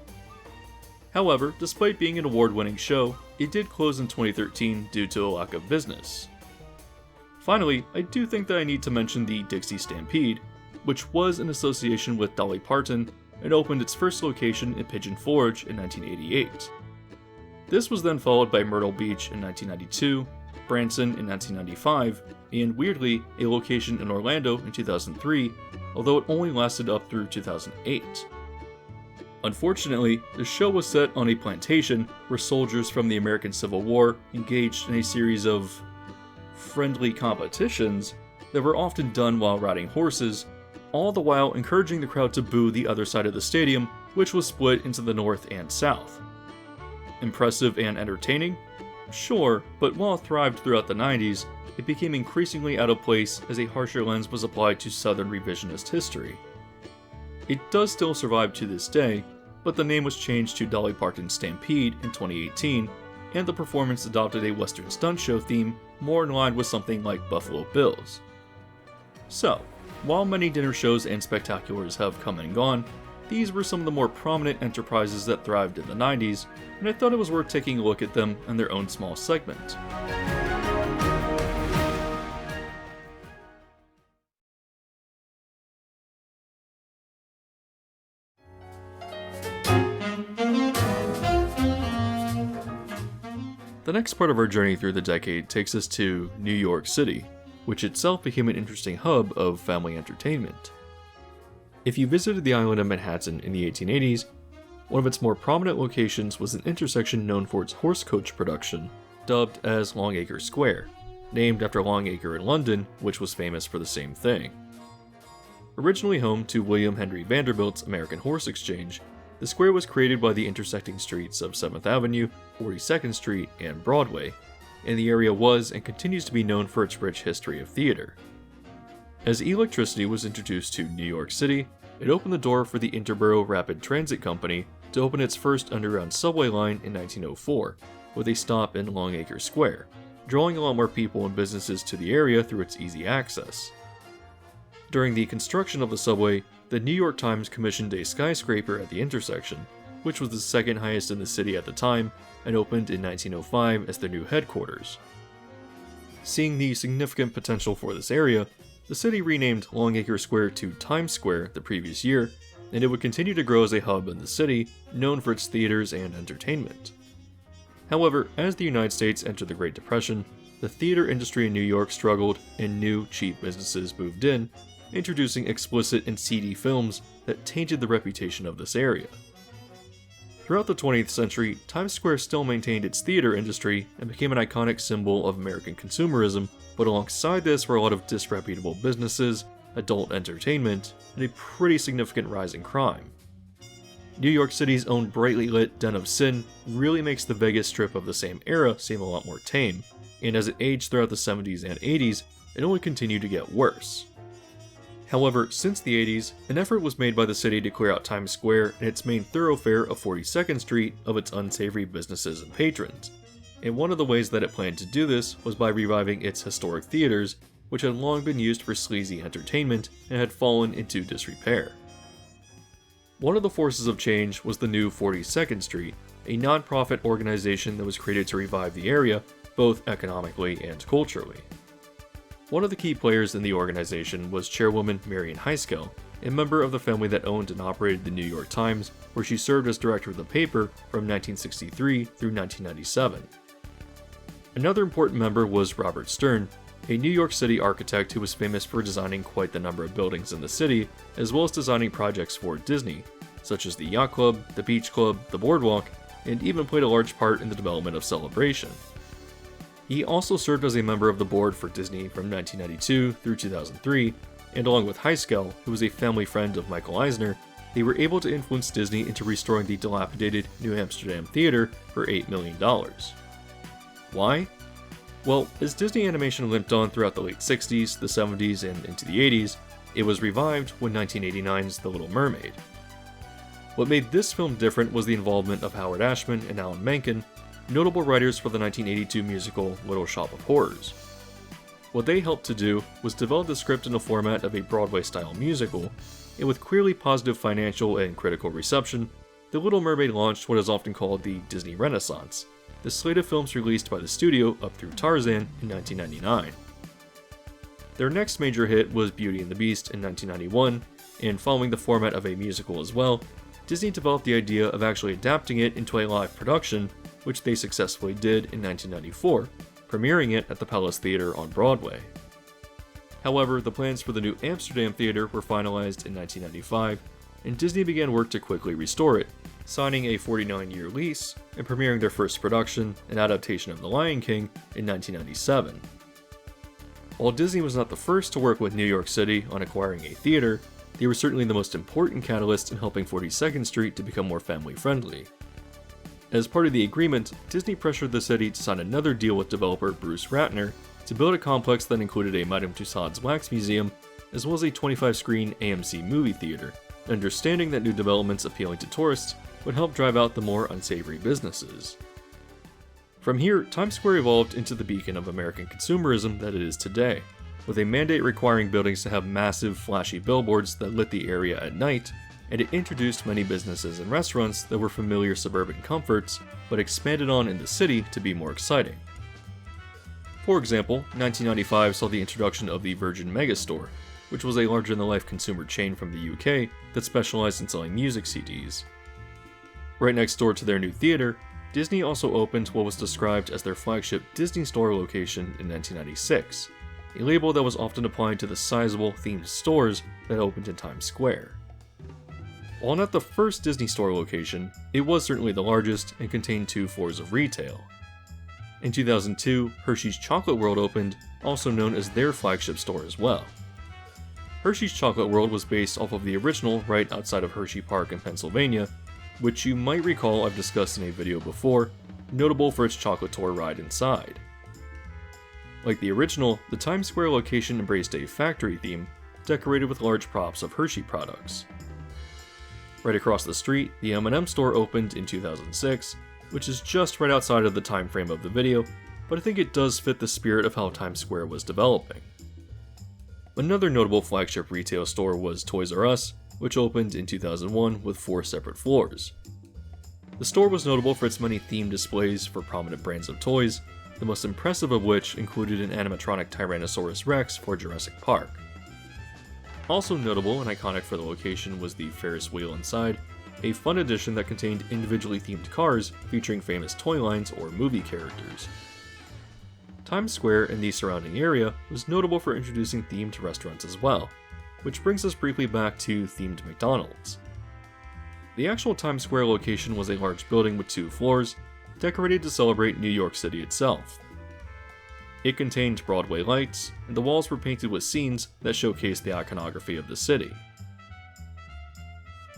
However, despite being an award-winning show, it did close in 2013 due to a lack of business. Finally, I do think that I need to mention the Dixie Stampede, which was in association with Dolly Parton and opened its first location in Pigeon Forge in 1988. This was then followed by Myrtle Beach in 1992, Branson in 1995, and weirdly, a location in Orlando in 2003, although it only lasted up through 2008. Unfortunately, the show was set on a plantation where soldiers from the American Civil War engaged in a series of friendly competitions that were often done while riding horses, all the while encouraging the crowd to boo the other side of the stadium, which was split into the north and south. Impressive and entertaining? Sure, but while it thrived throughout the 90s, it became increasingly out of place as a harsher lens was applied to Southern revisionist history. It does still survive to this day, but the name was changed to Dolly Parton Stampede in 2018, and the performance adopted a Western stunt show theme more in line with something like Buffalo Bills. So, while many dinner shows and spectaculars have come and gone, these were some of the more prominent enterprises that thrived in the 90s, and I thought it was worth taking a look at them in their own small segment. The next part of our journey through the decade takes us to New York City, which itself became an interesting hub of family entertainment. If you visited the island of Manhattan in the 1880s, one of its more prominent locations was an intersection known for its horse coach production, dubbed as Longacre Square, named after Longacre in London, which was famous for the same thing. Originally home to William Henry Vanderbilt's American Horse Exchange, the square was created by the intersecting streets of 7th Avenue, 42nd Street, and Broadway, and the area was and continues to be known for its rich history of theater. As electricity was introduced to New York City, it opened the door for the Interborough Rapid Transit Company to open its first underground subway line in 1904, with a stop in Longacre Square, drawing a lot more people and businesses to the area through its easy access. During the construction of the subway, the New York Times commissioned a skyscraper at the intersection, which was the second highest in the city at the time, and opened in 1905 as their new headquarters. Seeing the significant potential for this area, the city renamed Longacre Square to Times Square the previous year, and it would continue to grow as a hub in the city, known for its theaters and entertainment. However, as the United States entered the Great Depression, the theater industry in New York struggled and new, cheap businesses moved in, introducing explicit and seedy films that tainted the reputation of this area. Throughout the 20th century, Times Square still maintained its theater industry and became an iconic symbol of American consumerism, but alongside this were a lot of disreputable businesses, adult entertainment, and a pretty significant rise in crime. New York City's own brightly lit Den of Sin really makes the Vegas Strip of the same era seem a lot more tame, and as it aged throughout the 70s and 80s, it only continued to get worse. However, since the 80s, an effort was made by the city to clear out Times Square and its main thoroughfare of 42nd Street of its unsavory businesses and patrons. And one of the ways that it planned to do this was by reviving its historic theaters, which had long been used for sleazy entertainment and had fallen into disrepair. One of the forces of change was the new 42nd Street, a non-profit organization that was created to revive the area, both economically and culturally. One of the key players in the organization was chairwoman Marion Heiskell, a member of the family that owned and operated the New York Times, where she served as director of the paper from 1963 through 1997. Another important member was Robert Stern, a New York City architect who was famous for designing quite the number of buildings in the city, as well as designing projects for Disney, such as the Yacht Club, the Beach Club, the Boardwalk, and even played a large part in the development of Celebration. He also served as a member of the board for Disney from 1992 through 2003, and along with Heiskell, who was a family friend of Michael Eisner, they were able to influence Disney into restoring the dilapidated New Amsterdam Theater for $8 million. Why? Well, as Disney animation limped on throughout the late 60s, the 70s, and into the 80s, it was revived when 1989's The Little Mermaid. What made this film different was the involvement of Howard Ashman and Alan Menken, notable writers for the 1982 musical Little Shop of Horrors. What they helped to do was develop the script in the format of a Broadway-style musical, and with clearly positive financial and critical reception, The Little Mermaid launched what is often called the Disney Renaissance, the slate of films released by the studio up through Tarzan in 1999. Their next major hit was Beauty and the Beast in 1991, and following the format of a musical as well, Disney developed the idea of actually adapting it into a live production, which they successfully did in 1994, premiering it at the Palace Theater on Broadway. However, the plans for the new Amsterdam Theater were finalized in 1995, and Disney began work to quickly restore it, signing a 49-year lease and premiering their first production, an adaptation of The Lion King, in 1997. While Disney was not the first to work with New York City on acquiring a theater, they were certainly the most important catalyst in helping 42nd Street to become more family-friendly. As part of the agreement, Disney pressured the city to sign another deal with developer Bruce Ratner to build a complex that included a Madame Tussauds Wax Museum, as well as a 25-screen AMC movie theater, understanding that new developments appealing to tourists would help drive out the more unsavory businesses. From here, Times Square evolved into the beacon of American consumerism that it is today, with a mandate requiring buildings to have massive, flashy billboards that lit the area at night, and it introduced many businesses and restaurants that were familiar suburban comforts, but expanded on in the city to be more exciting. For example, 1995 saw the introduction of the Virgin Megastore, which was a larger-than-life consumer chain from the UK that specialized in selling music CDs. Right next door to their new theater, Disney also opened what was described as their flagship Disney Store location in 1996, a label that was often applied to the sizable themed stores that opened in Times Square. While not the first Disney Store location, it was certainly the largest and contained 2 floors of retail. In 2002, Hershey's Chocolate World opened, also known as their flagship store as well. Hershey's Chocolate World was based off of the original right outside of Hershey Park in Pennsylvania, which you might recall I've discussed in a video before, notable for its chocolate tour ride inside. Like the original, the Times Square location embraced a factory theme, decorated with large props of Hershey products. Right across the street, the M&M store opened in 2006, which is just right outside of the time frame of the video, but I think it does fit the spirit of how Times Square was developing. Another notable flagship retail store was Toys R Us, which opened in 2001 with 4 separate floors. The store was notable for its many themed displays for prominent brands of toys, the most impressive of which included an animatronic Tyrannosaurus Rex for Jurassic Park. Also notable and iconic for the location was the Ferris wheel inside, a fun addition that contained individually themed cars featuring famous toy lines or movie characters. Times Square and the surrounding area was notable for introducing themed restaurants as well, which brings us briefly back to themed McDonald's. The actual Times Square location was a large building with 2 floors, decorated to celebrate New York City itself. It contained Broadway lights, and the walls were painted with scenes that showcased the iconography of the city.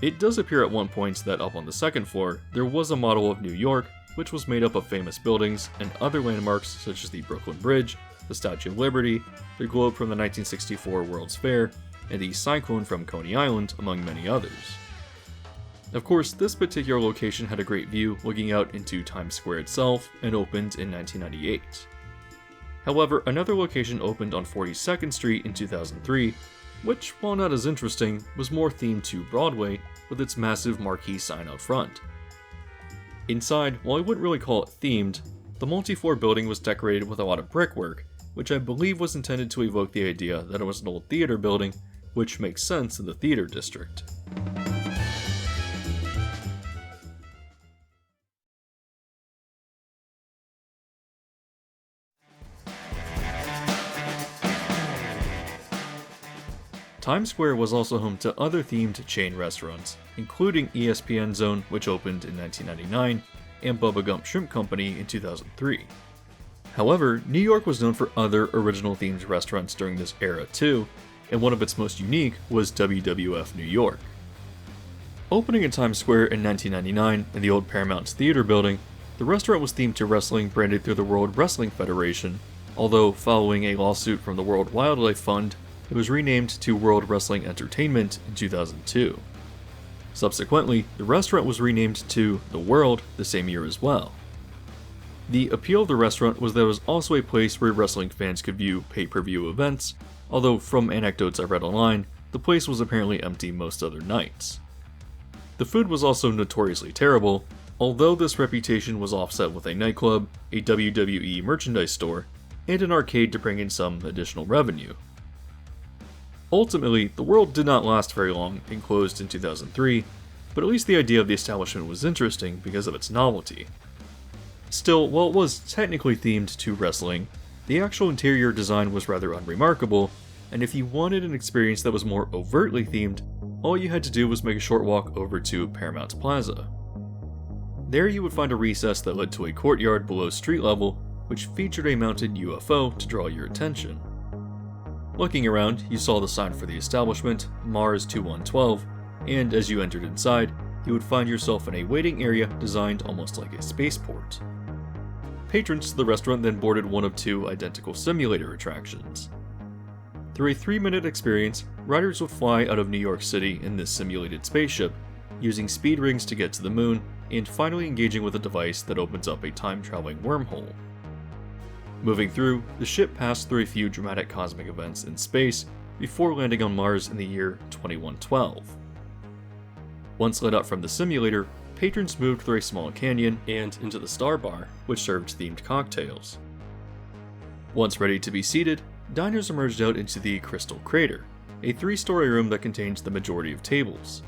It does appear at one point that up on the 2nd floor, there was a model of New York, which was made up of famous buildings and other landmarks such as the Brooklyn Bridge, the Statue of Liberty, the globe from the 1964 World's Fair, and the cyclone from Coney Island, among many others. Of course, this particular location had a great view looking out into Times Square itself and opened in 1998. However, another location opened on 42nd Street in 2003, which, while not as interesting, was more themed to Broadway with its massive marquee sign out front. Inside, while I wouldn't really call it themed, the multi-floor building was decorated with a lot of brickwork, which I believe was intended to evoke the idea that it was an old theater building, which makes sense in the theater district. Times Square was also home to other themed chain restaurants, including ESPN Zone, which opened in 1999, and Bubba Gump Shrimp Company in 2003. However, New York was known for other original themed restaurants during this era too, and one of its most unique was WWF New York. Opening in Times Square in 1999 in the old Paramount Theater building, the restaurant was themed to wrestling branded through the World Wrestling Federation, although following a lawsuit from the World Wildlife Fund, it was renamed to World Wrestling Entertainment in 2002. Subsequently, the restaurant was renamed to The World the same year as well. The appeal of the restaurant was that it was also a place where wrestling fans could view pay-per-view events, although from anecdotes I read online, the place was apparently empty most other nights. The food was also notoriously terrible, although this reputation was offset with a nightclub, a WWE merchandise store, and an arcade to bring in some additional revenue. Ultimately, the world did not last very long and closed in 2003, but at least the idea of the establishment was interesting because of its novelty. Still, while it was technically themed to wrestling, the actual interior design was rather unremarkable, and if you wanted an experience that was more overtly themed, all you had to do was make a short walk over to Paramount Plaza. There you would find a recess that led to a courtyard below street level, which featured a mounted UFO to draw your attention. Looking around, you saw the sign for the establishment, Mars 2112, and as you entered inside, you would find yourself in a waiting area designed almost like a spaceport. Patrons to the restaurant then boarded one of two identical simulator attractions. Through a 3-minute experience, riders would fly out of New York City in this simulated spaceship, using speed rings to get to the moon, and finally engaging with a device that opens up a time-traveling wormhole. Moving through, the ship passed through a few dramatic cosmic events in space before landing on Mars in the year 2112. Once let out from the simulator, patrons moved through a small canyon and into the Star Bar, which served themed cocktails. Once ready to be seated, diners emerged out into the Crystal Crater, a 3-story room that contains the majority of tables.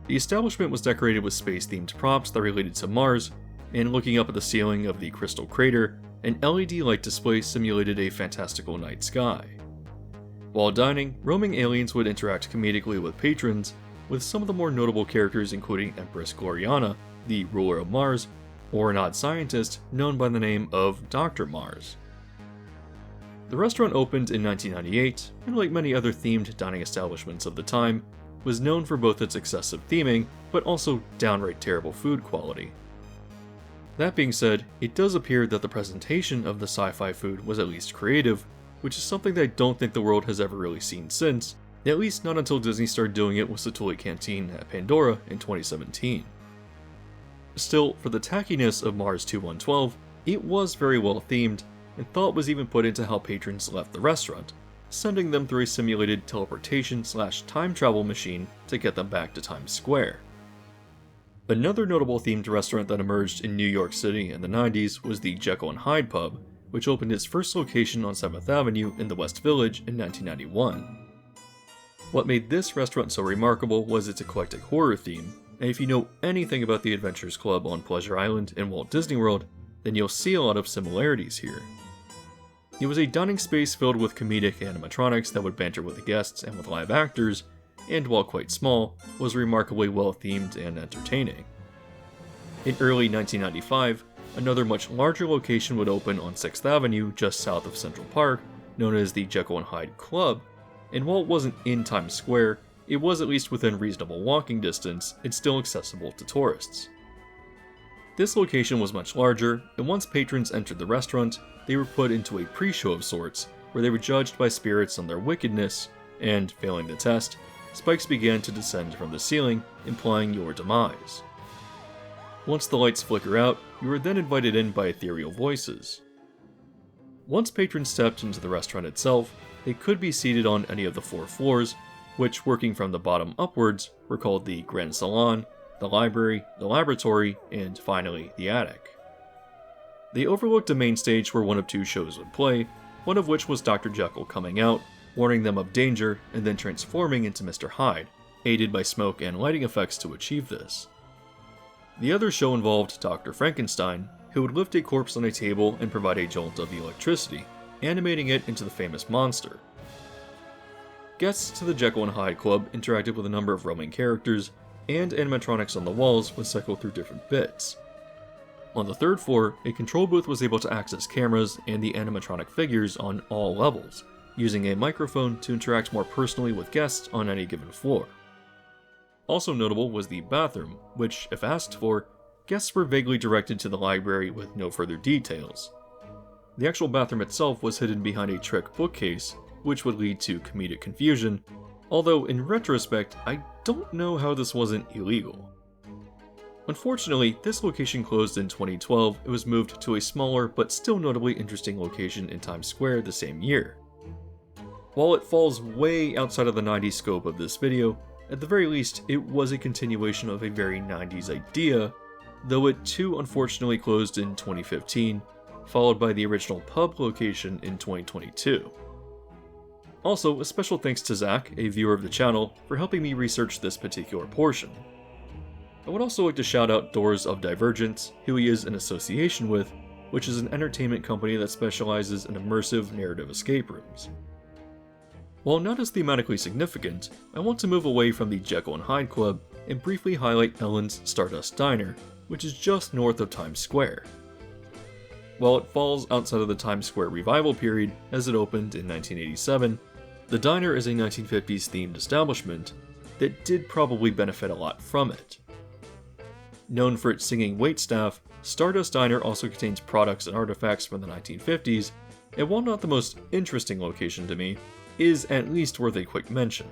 The establishment was decorated with space-themed props that related to Mars, and looking up at the ceiling of the Crystal Crater, an LED light display simulated a fantastical night sky. While dining, roaming aliens would interact comedically with patrons, with some of the more notable characters including Empress Gloriana, the ruler of Mars, or an odd scientist known by the name of Dr. Mars. The restaurant opened in 1998, and like many other themed dining establishments of the time, was known for both its excessive theming, but also downright terrible food quality. That being said, it does appear that the presentation of the sci-fi food was at least creative, which is something that I don't think the world has ever really seen since, at least not until Disney started doing it with Satuli Canteen at Pandora in 2017. Still, for the tackiness of Mars 2112, it was very well themed, and thought was even put into how patrons left the restaurant, sending them through a simulated teleportation/time travel machine to get them back to Times Square. Another notable themed restaurant that emerged in New York City in the 90s was the Jekyll and Hyde Pub, which opened its first location on 7th Avenue in the West Village in 1991. What made this restaurant so remarkable was its eclectic horror theme, and if you know anything about the Adventures Club on Pleasure Island and Walt Disney World, then you'll see a lot of similarities here. It was a dining space filled with comedic animatronics that would banter with the guests and with live actors, and while quite small, was remarkably well themed and entertaining. In early 1995, another much larger location would open on 6th Avenue just south of Central Park, known as the Jekyll and Hyde Club, and while it wasn't in Times Square, it was at least within reasonable walking distance and still accessible to tourists. This location was much larger, and once patrons entered the restaurant, they were put into a pre-show of sorts, where they were judged by spirits on their wickedness, and, failing the test, spikes began to descend from the ceiling, implying your demise. Once the lights flicker out, you are then invited in by ethereal voices. Once patrons stepped into the restaurant itself, they could be seated on any of the 4 floors, which, working from the bottom upwards, were called the Grand Salon, the Library, the Laboratory, and finally, the Attic. They overlooked a main stage where one of 2 shows would play, one of which was Dr. Jekyll coming out, warning them of danger, and then transforming into Mr. Hyde, aided by smoke and lighting effects to achieve this. The other show involved Dr. Frankenstein, who would lift a corpse on a table and provide a jolt of electricity, animating it into the famous monster. Guests to the Jekyll and Hyde Club interacted with a number of roaming characters, and animatronics on the walls would cycle through different bits. On the 3rd floor, a control booth was able to access cameras and the animatronic figures on all levels, using a microphone to interact more personally with guests on any given floor. Also notable was the bathroom, which, if asked for, guests were vaguely directed to the library with no further details. The actual bathroom itself was hidden behind a trick bookcase, which would lead to comedic confusion, although in retrospect, I don't know how this wasn't illegal. Unfortunately, this location closed in 2012. It was moved to a smaller but still notably interesting location in Times Square the same year. While it falls way outside of the 90s scope of this video, At the very least, it was a continuation of a very 90s idea, though it too unfortunately closed in 2015, followed by the original pub location in 2022. Also, a special thanks to Zach, a viewer of the channel, for helping me research this particular portion. I would also like to shout out Doors of Divergence, who he is in association with, which is an entertainment company that specializes in immersive narrative escape rooms. While not as thematically significant, I want to move away from the Jekyll and Hyde Club and briefly highlight Ellen's Stardust Diner, which is just north of Times Square. While it falls outside of the Times Square revival period as it opened in 1987, the diner is a 1950s themed establishment that did probably benefit a lot from it. Known for its singing waitstaff, Stardust Diner also contains products and artifacts from the 1950s, and while not the most interesting location to me, is at least worth a quick mention.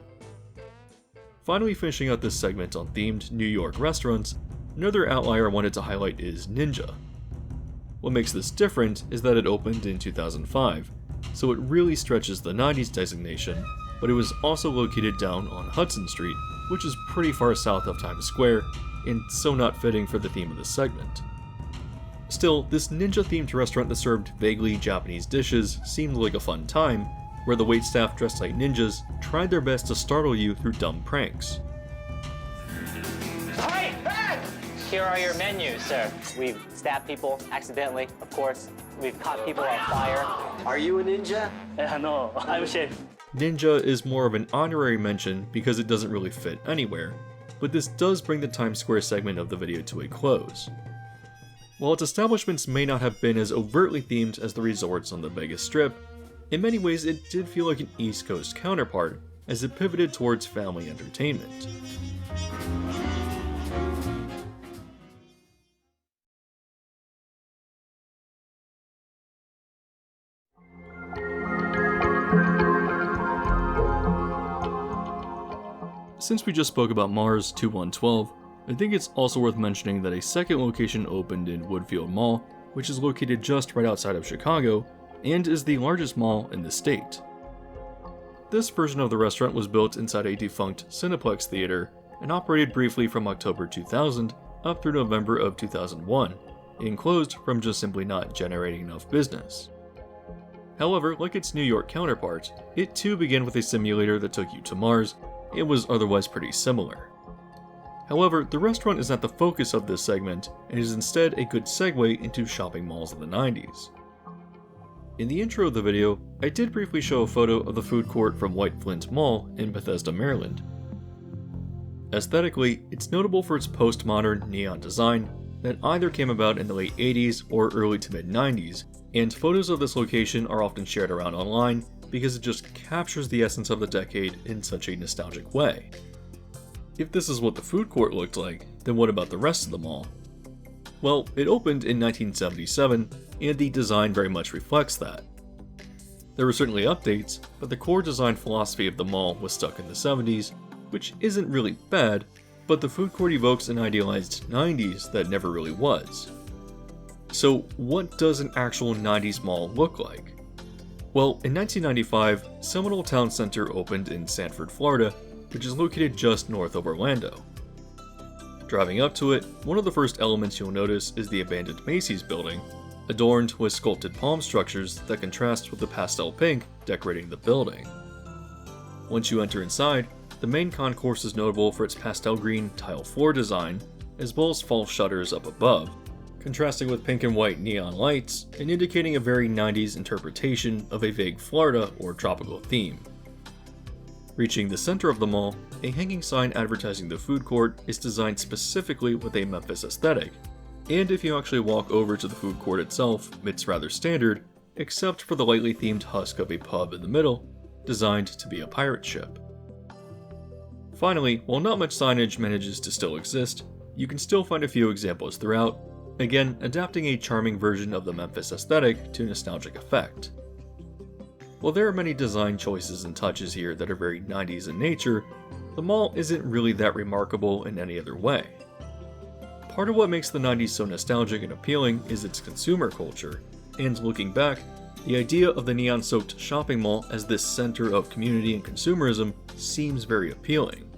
Finally, finishing out this segment on themed New York restaurants, another outlier I wanted to highlight is Ninja. What makes this different is that it opened in 2005, so it really stretches the 90s designation, but it was also located down on Hudson Street, which is pretty far south of Times Square, and so not fitting for the theme of this segment. Still, this ninja-themed restaurant that served vaguely Japanese dishes seemed like a fun time, where the waitstaff dressed like ninjas tried their best to startle you through dumb pranks. Hey, Ben! Here are your menus, sir. We've stabbed people accidentally, of course. We've caught people on fire. Are you a ninja? No, I'm a chef. Ninja is more of an honorary mention because it doesn't really fit anywhere, but this does bring the Times Square segment of the video to a close. While its establishments may not have been as overtly themed as the resorts on the Vegas Strip, in many ways it did feel like an East Coast counterpart as it pivoted towards family entertainment. Since we just spoke about Mars 2112, I think it's also worth mentioning that a second location opened in Woodfield Mall, which is located just right outside of Chicago, and is the largest mall in the state. This version of the restaurant was built inside a defunct Cineplex theater, and operated briefly from October 2000 up through November of 2001, and closed from just simply not generating enough business. However, like its New York counterpart, it too began with a simulator that took you to Mars, and was otherwise pretty similar. However, the restaurant is not the focus of this segment, and is instead a good segue into shopping malls of the 90s. In the intro of the video, I did briefly show a photo of the food court from White Flint Mall in Bethesda, Maryland. Aesthetically, it's notable for its postmodern neon design that either came about in the late 80s or early to mid 90s, and photos of this location are often shared around online because it just captures the essence of the decade in such a nostalgic way. If this is what the food court looked like, then what about the rest of the mall? Well, it opened in 1977, and the design very much reflects that. There were certainly updates, but the core design philosophy of the mall was stuck in the 70s, which isn't really bad, but the food court evokes an idealized 90s that never really was. So what does an actual 90s mall look like? Well, in 1995, Seminole Town Center opened in Sanford, Florida, which is located just north of Orlando. Driving up to it, one of the first elements you'll notice is the abandoned Macy's building, adorned with sculpted palm structures that contrast with the pastel pink decorating the building. Once you enter inside, the main concourse is notable for its pastel green tile floor design, as well as false shutters up above, contrasting with pink and white neon lights and indicating a very 90s interpretation of a vague Florida or tropical theme. Reaching the center of the mall, a hanging sign advertising the food court is designed specifically with a Memphis aesthetic, and if you actually walk over to the food court itself, it's rather standard, except for the lightly themed husk of a pub in the middle, designed to be a pirate ship. Finally, while not much signage manages to still exist, you can still find a few examples throughout, again adapting a charming version of the Memphis aesthetic to nostalgic effect. While there are many design choices and touches here that are very 90s in nature, the mall isn't really that remarkable in any other way. Part of what makes the 90s so nostalgic and appealing is its consumer culture, and looking back, the idea of the neon-soaked shopping mall as this center of community and consumerism seems very appealing.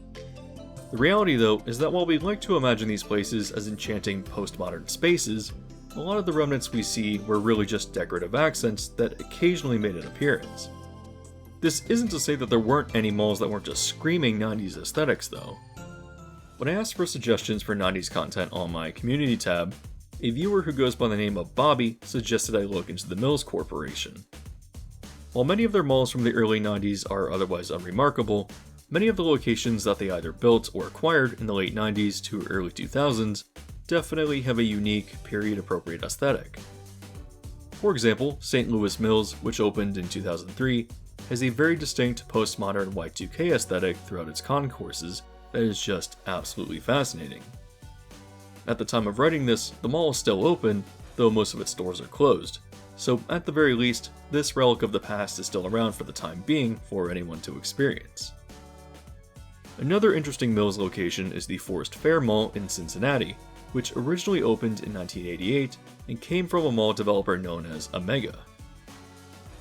The reality though is that while we like to imagine these places as enchanting postmodern spaces, a lot of the remnants we see were really just decorative accents that occasionally made an appearance. This isn't to say that there weren't any malls that weren't just screaming 90s aesthetics though. When I asked for suggestions for 90s content on my community tab, a viewer who goes by the name of Bobby suggested I look into the Mills Corporation. While many of their malls from the early 90s are otherwise unremarkable, many of the locations that they either built or acquired in the late 90s to early 2000s definitely have a unique, period-appropriate aesthetic. For example, St. Louis Mills, which opened in 2003, has a very distinct postmodern Y2K aesthetic throughout its concourses that is just absolutely fascinating. At the time of writing this, the mall is still open, though most of its stores are closed, so at the very least, this relic of the past is still around for the time being for anyone to experience. Another interesting Mills location is the Forest Fair Mall in Cincinnati, which originally opened in 1988 and came from a mall developer known as Omega.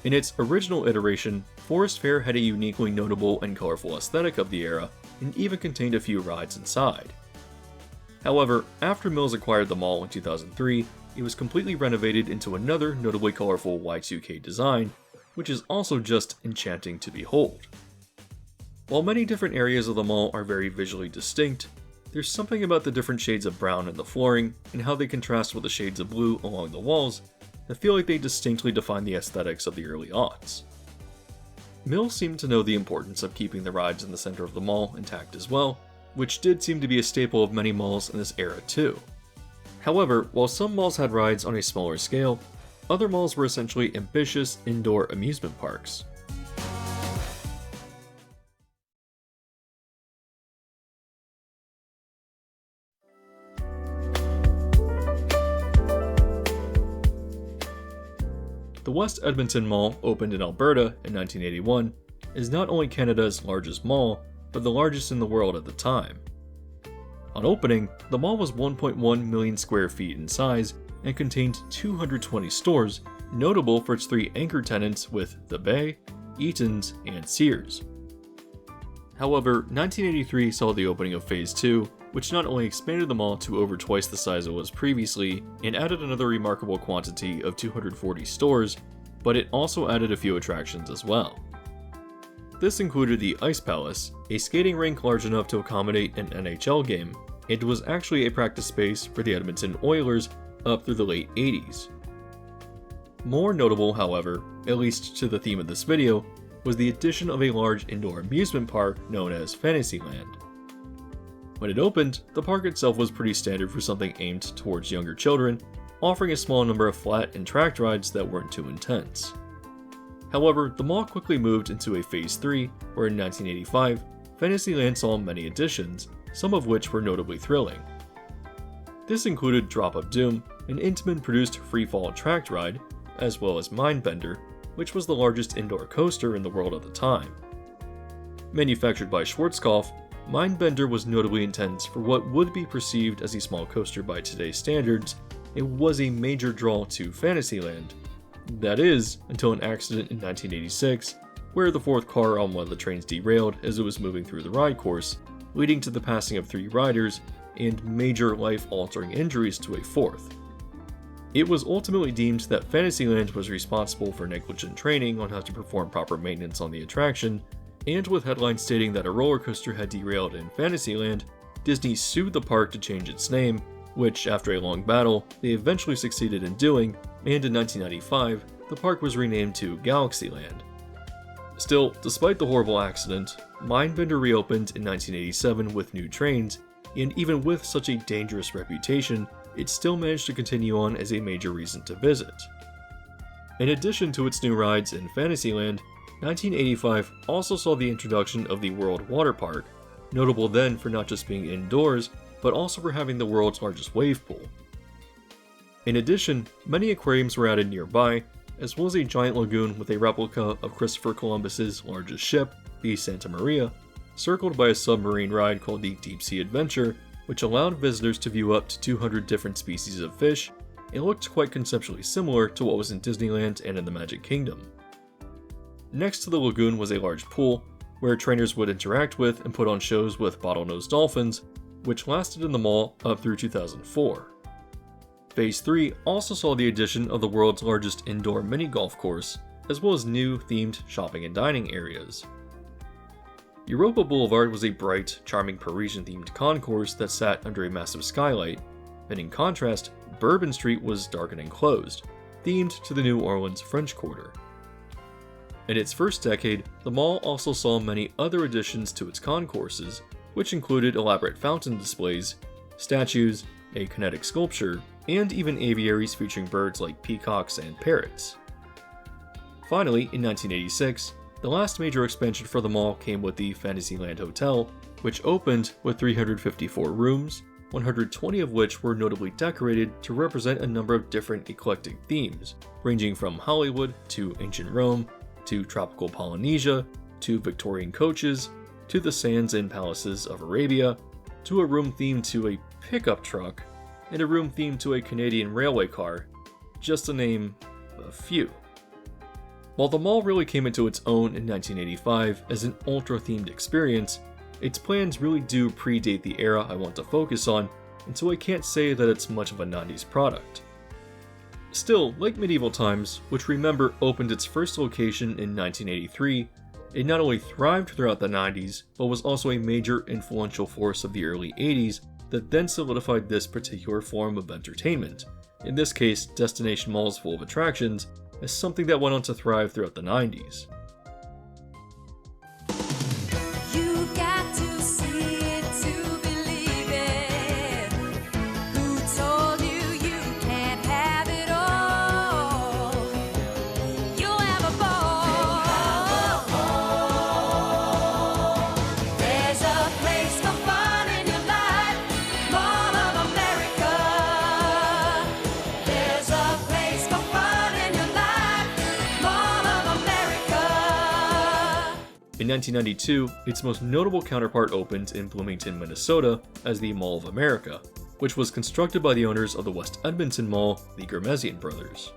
In its original iteration, Forest Fair had a uniquely notable and colorful aesthetic of the era and even contained a few rides inside. However, after Mills acquired the mall in 2003, it was completely renovated into another notably colorful Y2K design, which is also just enchanting to behold. While many different areas of the mall are very visually distinct, there's something about the different shades of brown in the flooring and how they contrast with the shades of blue along the walls that feel like they distinctly define the aesthetics of the early aughts. Mills seemed to know the importance of keeping the rides in the center of the mall intact as well, which did seem to be a staple of many malls in this era too. However, while some malls had rides on a smaller scale, other malls were essentially ambitious indoor amusement parks. The West Edmonton Mall, opened in Alberta in 1981, is not only Canada's largest mall, but the largest in the world at the time. On opening, the mall was 1.1 million square feet in size and contained 220 stores, notable for its three anchor tenants with The Bay, Eaton's, and Sears. However, 1983 saw the opening of Phase 2, which not only expanded the mall to over twice the size it was previously and added another remarkable quantity of 240 stores, but it also added a few attractions as well. This included the Ice Palace, a skating rink large enough to accommodate an NHL game, and was actually a practice space for the Edmonton Oilers up through the late 80s. More notable, however, at least to the theme of this video, was the addition of a large indoor amusement park known as Fantasyland. When it opened, the park itself was pretty standard for something aimed towards younger children, offering a small number of flat and tracked rides that weren't too intense. However, the mall quickly moved into a Phase 3, where in 1985, Fantasyland saw many additions, some of which were notably thrilling. This included Drop of Doom, an Intamin-produced freefall tracked ride, as well as Mindbender, which was the largest indoor coaster in the world at the time. Manufactured by Schwarzkopf, Mindbender was notably intense for what would be perceived as a small coaster by today's standards. It was a major draw to Fantasyland. That is, until an accident in 1986, where the fourth car on one of the trains derailed as it was moving through the ride course, leading to the passing of 3 riders and major life-altering injuries to a fourth. It was ultimately deemed that Fantasyland was responsible for negligent training on how to perform proper maintenance on the attraction, and with headlines stating that a roller coaster had derailed in Fantasyland, Disney sued the park to change its name, which, after a long battle, they eventually succeeded in doing, and in 1995, the park was renamed to Galaxyland. Still, despite the horrible accident, Mindbender reopened in 1987 with new trains, and even with such a dangerous reputation, it still managed to continue on as a major reason to visit. In addition to its new rides in Fantasyland, 1985 also saw the introduction of the World Water Park, notable then for not just being indoors, but also for having the world's largest wave pool. In addition, many aquariums were added nearby, as well as a giant lagoon with a replica of Christopher Columbus's largest ship, the Santa Maria, circled by a submarine ride called the Deep Sea Adventure, which allowed visitors to view up to 200 different species of fish, and looked quite conceptually similar to what was in Disneyland and in the Magic Kingdom. Next to the lagoon was a large pool, where trainers would interact with and put on shows with bottlenose dolphins, which lasted in the mall up through 2004. Phase 3 also saw the addition of the world's largest indoor mini golf course, as well as new themed shopping and dining areas. Europa Boulevard was a bright, charming Parisian-themed concourse that sat under a massive skylight, and in contrast, Bourbon Street was dark and enclosed, themed to the New Orleans French Quarter. In its first decade, the mall also saw many other additions to its concourses, which included elaborate fountain displays, statues, a kinetic sculpture, and even aviaries featuring birds like peacocks and parrots. Finally, in 1986, the last major expansion for the mall came with the Fantasyland Hotel, which opened with 354 rooms, 120 of which were notably decorated to represent a number of different eclectic themes, ranging from Hollywood to ancient Rome, to tropical Polynesia, to Victorian coaches, to the sands and palaces of Arabia, to a room themed to a pickup truck, and a room themed to a Canadian railway car, just to name a few. While the mall really came into its own in 1985 as an ultra-themed experience, its plans really do predate the era I want to focus on, and so I can't say that it's much of a 90s product. Still, like Medieval Times, which remember opened its first location in 1983, it not only thrived throughout the 90s, but was also a major influential force of the early 80s that then solidified this particular form of entertainment, in this case destination malls full of attractions, as something that went on to thrive throughout the 90s. You got to see it to believe it. Who told you you can't have it all? You'll have a ball. There's a place for fun in your life, Mall of America. There's a place for fun in your life, Mall of America. In 1992, its most notable counterpart opened in Bloomington, Minnesota as the Mall of America, which was constructed by the owners of the West Edmonton Mall, the Ghermezian brothers.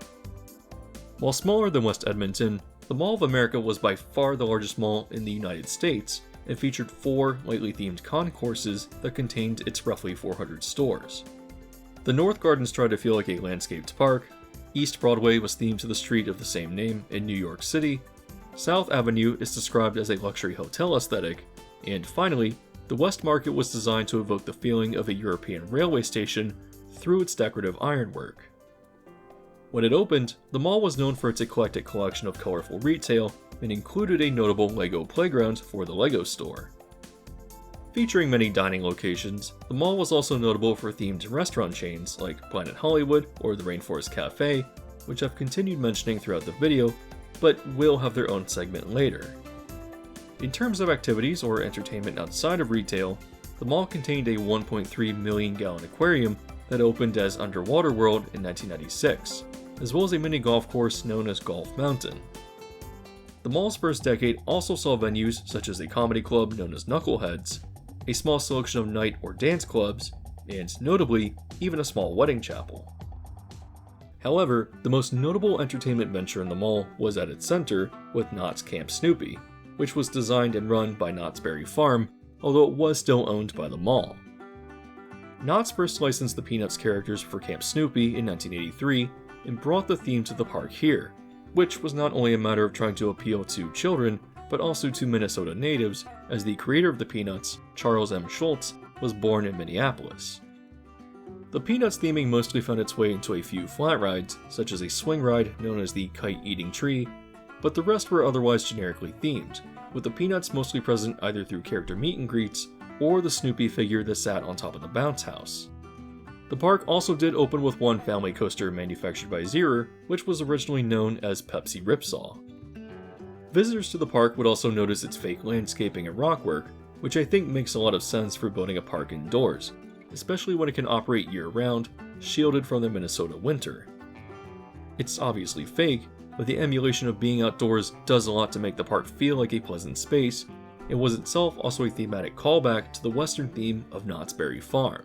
While smaller than West Edmonton, the Mall of America was by far the largest mall in the United States and featured 4 lightly themed concourses that contained its roughly 400 stores. The North Gardens tried to feel like a landscaped park, East Broadway was themed to the street of the same name in New York City, South Avenue is described as a luxury hotel aesthetic, and finally, the West Market was designed to evoke the feeling of a European railway station through its decorative ironwork. When it opened, the mall was known for its eclectic collection of colorful retail and included a notable Lego playground for the Lego store. Featuring many dining locations, the mall was also notable for themed restaurant chains like Planet Hollywood or the Rainforest Cafe, which I've continued mentioning throughout the video, but will have their own segment later. In terms of activities or entertainment outside of retail, the mall contained a 1.3 million gallon aquarium that opened as Underwater World in 1996, as well as a mini golf course known as Golf Mountain. The mall's first decade also saw venues such as a comedy club known as Knuckleheads, a small selection of night or dance clubs, and notably, even a small wedding chapel. However, the most notable entertainment venture in the mall was at its center with Knott's Camp Snoopy, which was designed and run by Knott's Berry Farm, although it was still owned by the mall. Knott's first licensed the Peanuts characters for Camp Snoopy in 1983 and brought the theme to the park here, which was not only a matter of trying to appeal to children, but also to Minnesota natives, as the creator of the Peanuts, Charles M. Schulz, was born in Minneapolis. The Peanuts theming mostly found its way into a few flat rides, such as a swing ride known as the Kite-Eating Tree, but the rest were otherwise generically themed, with the Peanuts mostly present either through character meet and greets or the Snoopy figure that sat on top of the bounce house. The park also did open with one family coaster manufactured by Zierer, which was originally known as Pepsi Ripsaw. Visitors to the park would also notice its fake landscaping and rockwork, which I think makes a lot of sense for building a park indoors, especially when it can operate year-round, shielded from the Minnesota winter. It's obviously fake, but the emulation of being outdoors does a lot to make the park feel like a pleasant space, and was itself also a thematic callback to the western theme of Knott's Berry Farm.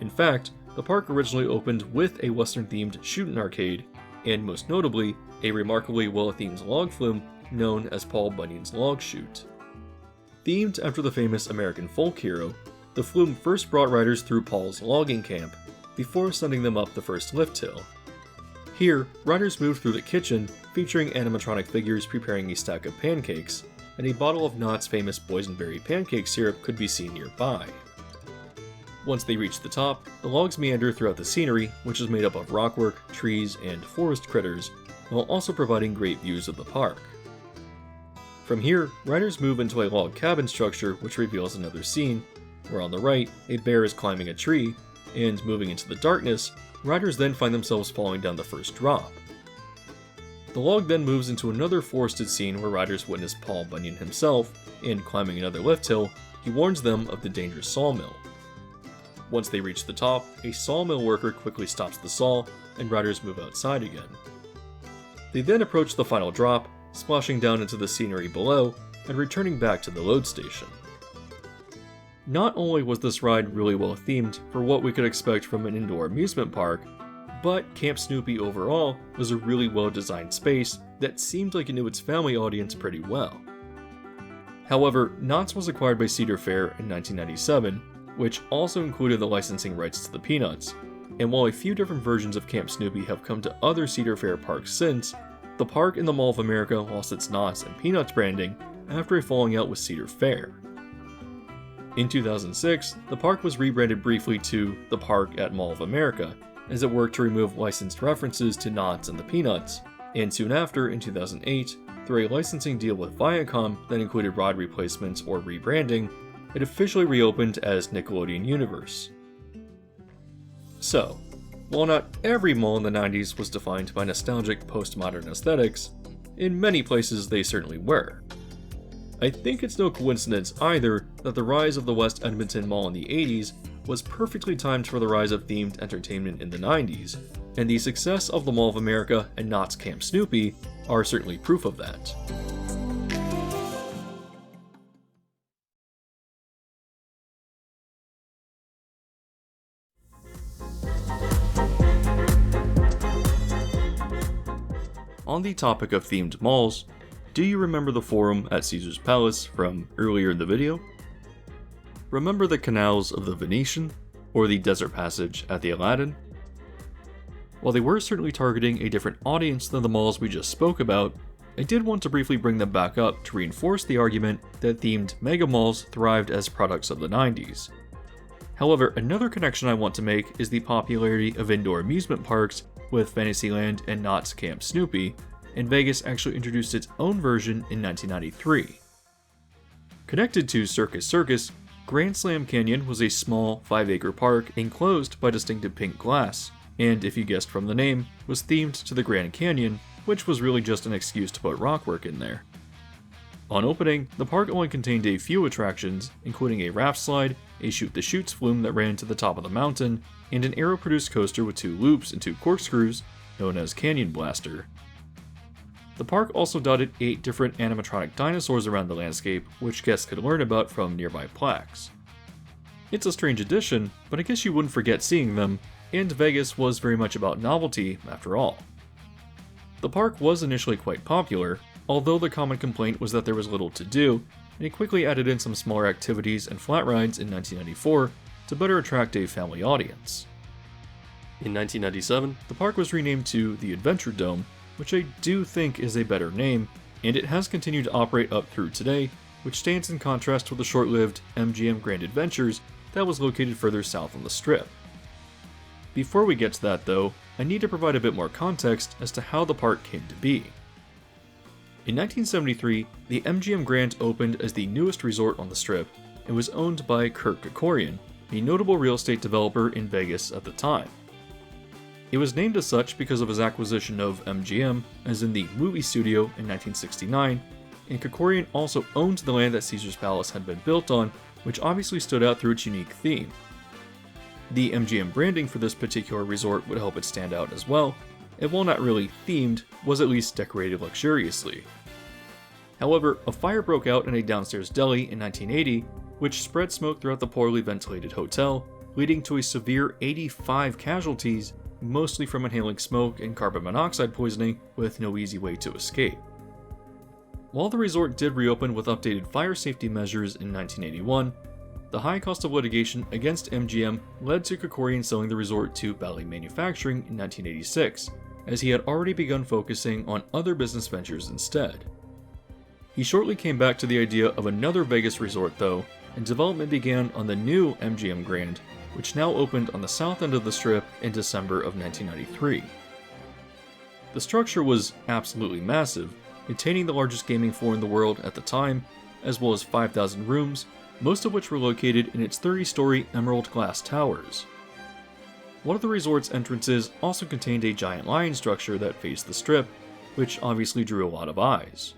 In fact, the park originally opened with a western-themed shootin' arcade, and most notably, a remarkably well-themed log flume known as Paul Bunyan's log chute. Themed after the famous American folk hero, the flume first brought riders through Paul's logging camp, before sending them up the first lift hill. Here, riders moved through the kitchen, featuring animatronic figures preparing a stack of pancakes, and a bottle of Knott's famous boysenberry pancake syrup could be seen nearby. Once they reached the top, the logs meander throughout the scenery, which is made up of rockwork, trees, and forest critters, while also providing great views of the park. From here, riders move into a log cabin structure which reveals another scene, where on the right, a bear is climbing a tree, and moving into the darkness, riders then find themselves falling down the first drop. The log then moves into another forested scene where riders witness Paul Bunyan himself, and climbing another lift hill, he warns them of the dangerous sawmill. Once they reach the top, a sawmill worker quickly stops the saw, and riders move outside again. They then approach the final drop, splashing down into the scenery below, and returning back to the load station. Not only was this ride really well themed for what we could expect from an indoor amusement park, but Camp Snoopy overall was a really well designed space that seemed like it knew its family audience pretty well. However, Knott's was acquired by Cedar Fair in 1997, which also included the licensing rights to the Peanuts, and while a few different versions of Camp Snoopy have come to other Cedar Fair parks since, the park in the Mall of America lost its Knott's and Peanuts branding after a falling out with Cedar Fair. In 2006, the park was rebranded briefly to the Park at Mall of America, as it worked to remove licensed references to Knott's and the Peanuts, and soon after, in 2008, through a licensing deal with Viacom that included ride replacements or rebranding, it officially reopened as Nickelodeon Universe. So, while not every mall in the 90s was defined by nostalgic postmodern aesthetics, in many places they certainly were. I think it's no coincidence either that the rise of the West Edmonton Mall in the 80s was perfectly timed for the rise of themed entertainment in the 90s, and the success of the Mall of America and Knott's Camp Snoopy are certainly proof of that. On the topic of themed malls, do you remember the Forum at Caesar's Palace from earlier in the video? Remember the canals of the Venetian, or the Desert Passage at the Aladdin? While they were certainly targeting a different audience than the malls we just spoke about, I did want to briefly bring them back up to reinforce the argument that themed mega malls thrived as products of the 90s. However, another connection I want to make is the popularity of indoor amusement parks with Fantasyland and Knott's Camp Snoopy, and Vegas actually introduced its own version in 1993. Connected to Circus Circus, Grand Slam Canyon was a small 5-acre park enclosed by distinctive pink glass, and if you guessed from the name, was themed to the Grand Canyon, which was really just an excuse to put rockwork in there. On opening, the park only contained a few attractions, including a raft slide, a shoot-the-chutes flume that ran to the top of the mountain, and an aero-produced coaster with 2 loops and 2 corkscrews, known as Canyon Blaster. The park also dotted 8 different animatronic dinosaurs around the landscape, which guests could learn about from nearby plaques. It's a strange addition, but I guess you wouldn't forget seeing them, and Vegas was very much about novelty after all. The park was initially quite popular, although the common complaint was that there was little to do, and it quickly added in some smaller activities and flat rides in 1994 to better attract a family audience. In 1997, the park was renamed to the Adventure Dome, which I do think is a better name, and it has continued to operate up through today, which stands in contrast with the short-lived MGM Grand Adventures that was located further south on the Strip. Before we get to that though, I need to provide a bit more context as to how the park came to be. In 1973, the MGM Grand opened as the newest resort on the Strip and was owned by Kurt Kerkorian, a notable real estate developer in Vegas at the time. It was named as such because of his acquisition of MGM, as in the movie studio, in 1969, and Kerkorian also owned the land that Caesar's Palace had been built on, which obviously stood out through its unique theme. The MGM branding for this particular resort would help it stand out as well, and while not really themed, was at least decorated luxuriously. However, a fire broke out in a downstairs deli in 1980, which spread smoke throughout the poorly ventilated hotel, leading to a severe 85 casualties, mostly from inhaling smoke and carbon monoxide poisoning with no easy way to escape. While the resort did reopen with updated fire safety measures in 1981, the high cost of litigation against MGM led to Krikorian selling the resort to Bally Manufacturing in 1986, as he had already begun focusing on other business ventures instead. He shortly came back to the idea of another Vegas resort though, and development began on the new MGM Grand, which now opened on the south end of the Strip in December of 1993. The structure was absolutely massive, containing the largest gaming floor in the world at the time, as well as 5,000 rooms, most of which were located in its 30-story emerald glass towers. One of the resort's entrances also contained a giant lion structure that faced the Strip, which obviously drew a lot of eyes.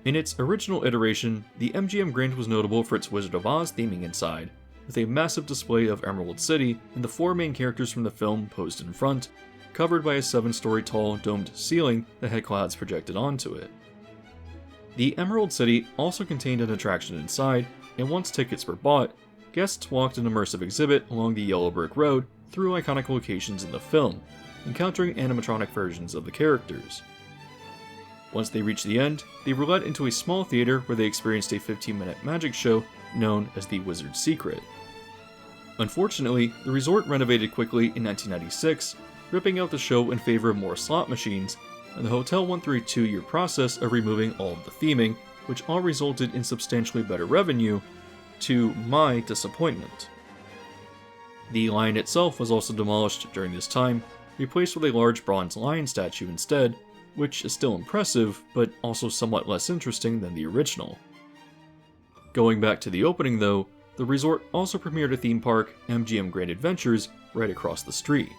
In its original iteration, the MGM Grand was notable for its Wizard of Oz theming inside, with a massive display of Emerald City and the 4 main characters from the film posed in front, covered by a 7-story tall domed ceiling that had clouds projected onto it. The Emerald City also contained an attraction inside, and once tickets were bought, guests walked an immersive exhibit along the yellow brick road through iconic locations in the film, encountering animatronic versions of the characters. Once they reached the end, they were led into a small theater where they experienced a 15-minute magic show known as the Wizard's Secret. Unfortunately, the resort renovated quickly in 1996, ripping out the show in favor of more slot machines, and the hotel went through a 2-year process of removing all of the theming, which all resulted in substantially better revenue, to my disappointment. The lion itself was also demolished during this time, replaced with a large bronze lion statue instead, which is still impressive, but also somewhat less interesting than the original. Going back to the opening though, the resort also premiered a theme park, MGM Grand Adventures, right across the street.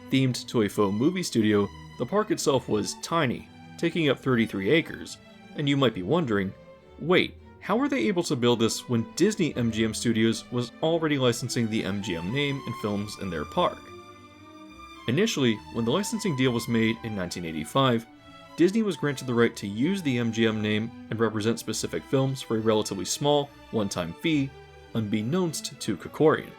Themed to a faux movie studio, the park itself was tiny, taking up 33 acres, and you might be wondering, wait, how were they able to build this when Disney MGM Studios was already licensing the MGM name and films in their park? Initially, when the licensing deal was made in 1985, Disney was granted the right to use the MGM name and represent specific films for a relatively small, one-time fee, unbeknownst to Krikorian.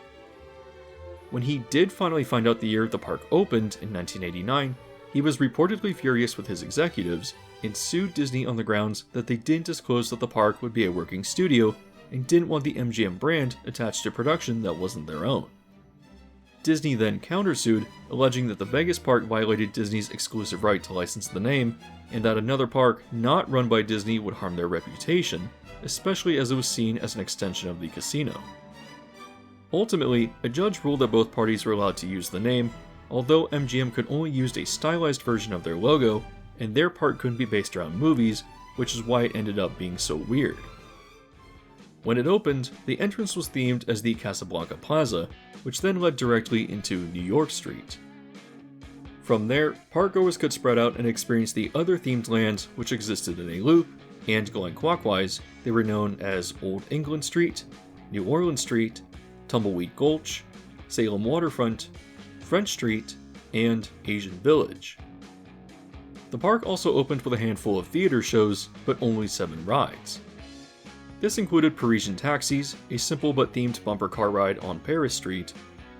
When he did finally find out the year the park opened in 1989, he was reportedly furious with his executives and sued Disney on the grounds that they didn't disclose that the park would be a working studio and didn't want the MGM brand attached to production that wasn't their own. Disney then countersued, alleging that the Vegas park violated Disney's exclusive right to license the name, and that another park not run by Disney would harm their reputation, especially as it was seen as an extension of the casino. Ultimately, a judge ruled that both parties were allowed to use the name, although MGM could only use a stylized version of their logo, and their park couldn't be based around movies, which is why it ended up being so weird. When it opened, the entrance was themed as the Casablanca Plaza, which then led directly into New York Street. From there, parkgoers could spread out and experience the other themed lands which existed in a loop, and going clockwise, they were known as Old England Street, New Orleans Street, Tumbleweed Gulch, Salem Waterfront, French Street, and Asian Village. The park also opened with a handful of theater shows, but only 7 rides. This included Parisian Taxis, a simple but themed bumper car ride on Paris Street,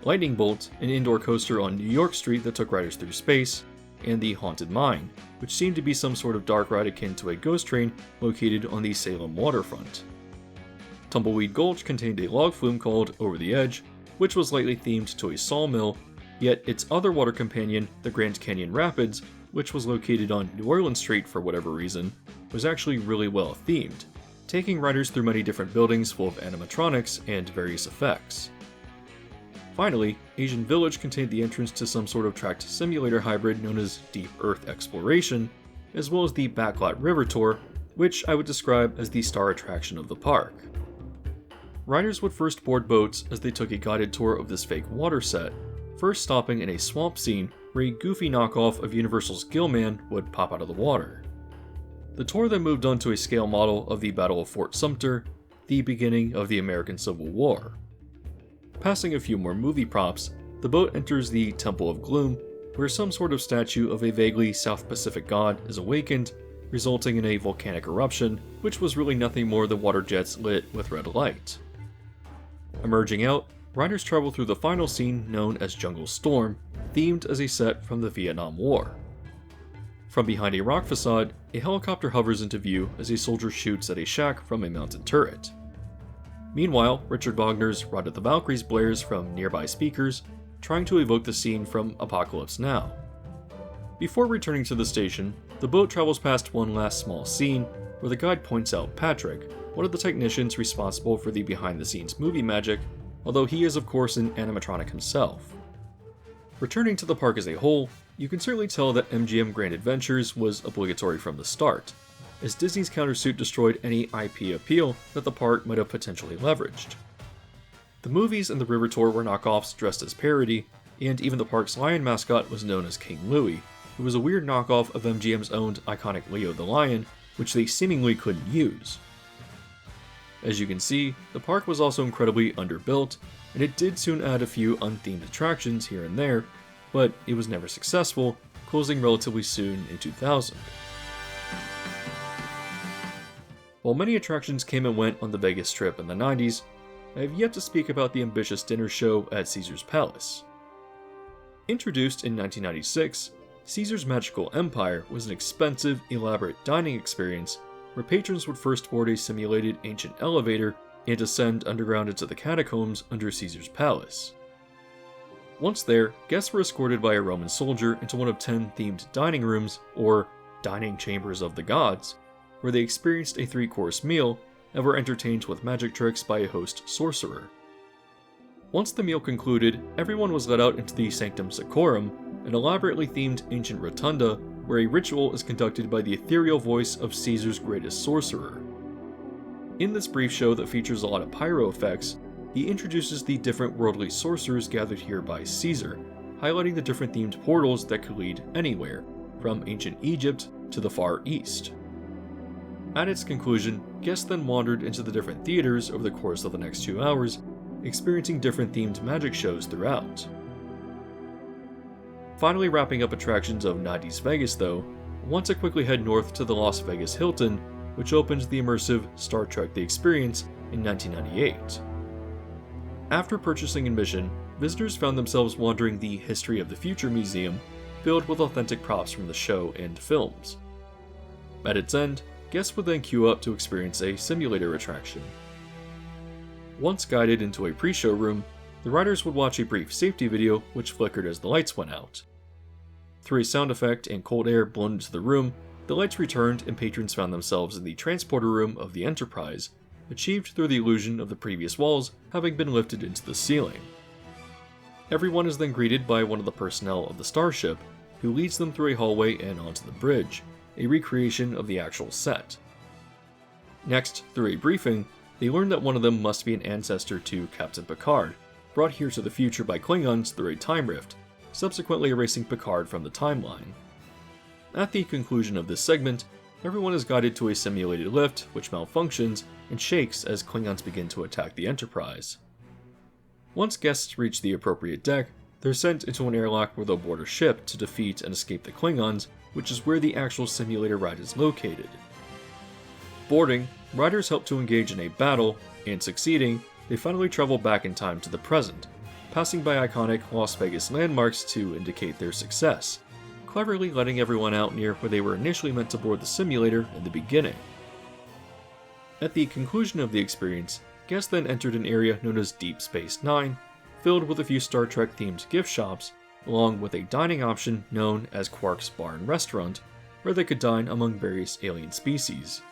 Lightning Bolt, an indoor coaster on New York Street that took riders through space, and the Haunted Mine, which seemed to be some sort of dark ride akin to a ghost train located on the Salem waterfront. Tumbleweed Gulch contained a log flume called Over the Edge, which was lightly themed to a sawmill, yet its other water companion, the Grand Canyon Rapids, which was located on New Orleans Street for whatever reason, was actually really well themed, taking riders through many different buildings full of animatronics and various effects. Finally, Asian Village contained the entrance to some sort of tracked simulator hybrid known as Deep Earth Exploration, as well as the Backlot River Tour, which I would describe as the star attraction of the park. Riders would first board boats as they took a guided tour of this fake water set, first stopping in a swamp scene where a goofy knockoff of Universal's Gillman would pop out of the water. The tour then moved on to a scale model of the Battle of Fort Sumter, the beginning of the American Civil War. Passing a few more movie props, the boat enters the Temple of Gloom, where some sort of statue of a vaguely South Pacific god is awakened, resulting in a volcanic eruption, which was really nothing more than water jets lit with red light. Emerging out, riders travel through the final scene known as Jungle Storm, themed as a set from the Vietnam War. From behind a rock facade, a helicopter hovers into view as a soldier shoots at a shack from a mounted turret. Meanwhile, Richard Wagner's Ride of the Valkyries blares from nearby speakers, trying to evoke the scene from Apocalypse Now. Before returning to the station, the boat travels past one last small scene where the guide points out Patrick, one of the technicians responsible for the behind-the-scenes movie magic, although he is of course an animatronic himself. Returning to the park as a whole, you can certainly tell that MGM Grand Adventures was obligatory from the start, as Disney's countersuit destroyed any IP appeal that the park might have potentially leveraged. The movies and the River Tour were knockoffs dressed as parody, and even the park's lion mascot was known as King Louie, who was a weird knockoff of MGM's owned iconic Leo the Lion, which they seemingly couldn't use. As you can see, the park was also incredibly underbuilt, and it did soon add a few unthemed attractions here and there, but it was never successful, closing relatively soon in 2000. While many attractions came and went on the Vegas Strip in the 90s, I have yet to speak about the ambitious dinner show at Caesar's Palace. Introduced in 1996, Caesar's Magical Empire was an expensive, elaborate dining experience where patrons would first board a simulated ancient elevator and ascend underground into the catacombs under Caesar's Palace. Once there, guests were escorted by a Roman soldier into one of 10 themed dining rooms, or dining chambers of the gods, where they experienced a 3-course meal and were entertained with magic tricks by a host sorcerer. Once the meal concluded, everyone was led out into the Sanctum Sanctorum, an elaborately themed ancient rotunda where a ritual is conducted by the ethereal voice of Caesar's greatest sorcerer. In this brief show that features a lot of pyro effects, he introduces the different worldly sorcerers gathered here by Caesar, highlighting the different themed portals that could lead anywhere, from ancient Egypt to the Far East. At its conclusion, guests then wandered into the different theaters over the course of the next 2 hours, experiencing different themed magic shows throughout. Finally wrapping up attractions of 90s Vegas though, I want to quickly head north to the Las Vegas Hilton, which opened the immersive Star Trek The Experience in 1998. After purchasing admission, visitors found themselves wandering the History of the Future Museum, filled with authentic props from the show and films. At its end, guests would then queue up to experience a simulator attraction. Once guided into a pre-show room, the riders would watch a brief safety video which flickered as the lights went out. Through a sound effect and cold air blown into the room, the lights returned and patrons found themselves in the transporter room of the Enterprise, achieved through the illusion of the previous walls having been lifted into the ceiling. Everyone is then greeted by one of the personnel of the starship, who leads them through a hallway and onto the bridge, a recreation of the actual set. Next, through a briefing, they learn that one of them must be an ancestor to Captain Picard, brought here to the future by Klingons through a time rift, subsequently erasing Picard from the timeline. At the conclusion of this segment, everyone is guided to a simulated lift, which malfunctions and shakes as Klingons begin to attack the Enterprise. Once guests reach the appropriate deck, they're sent into an airlock where they'll board a ship to defeat and escape the Klingons, which is where the actual simulator ride is located. Boarding, riders help to engage in a battle, and succeeding, they finally travel back in time to the present, passing by iconic Las Vegas landmarks to indicate their success, cleverly letting everyone out near where they were initially meant to board the simulator in the beginning. At the conclusion of the experience, guests then entered an area known as Deep Space Nine, filled with a few Star Trek themed gift shops, along with a dining option known as Quark's Bar and Restaurant, where they could dine among various alien species.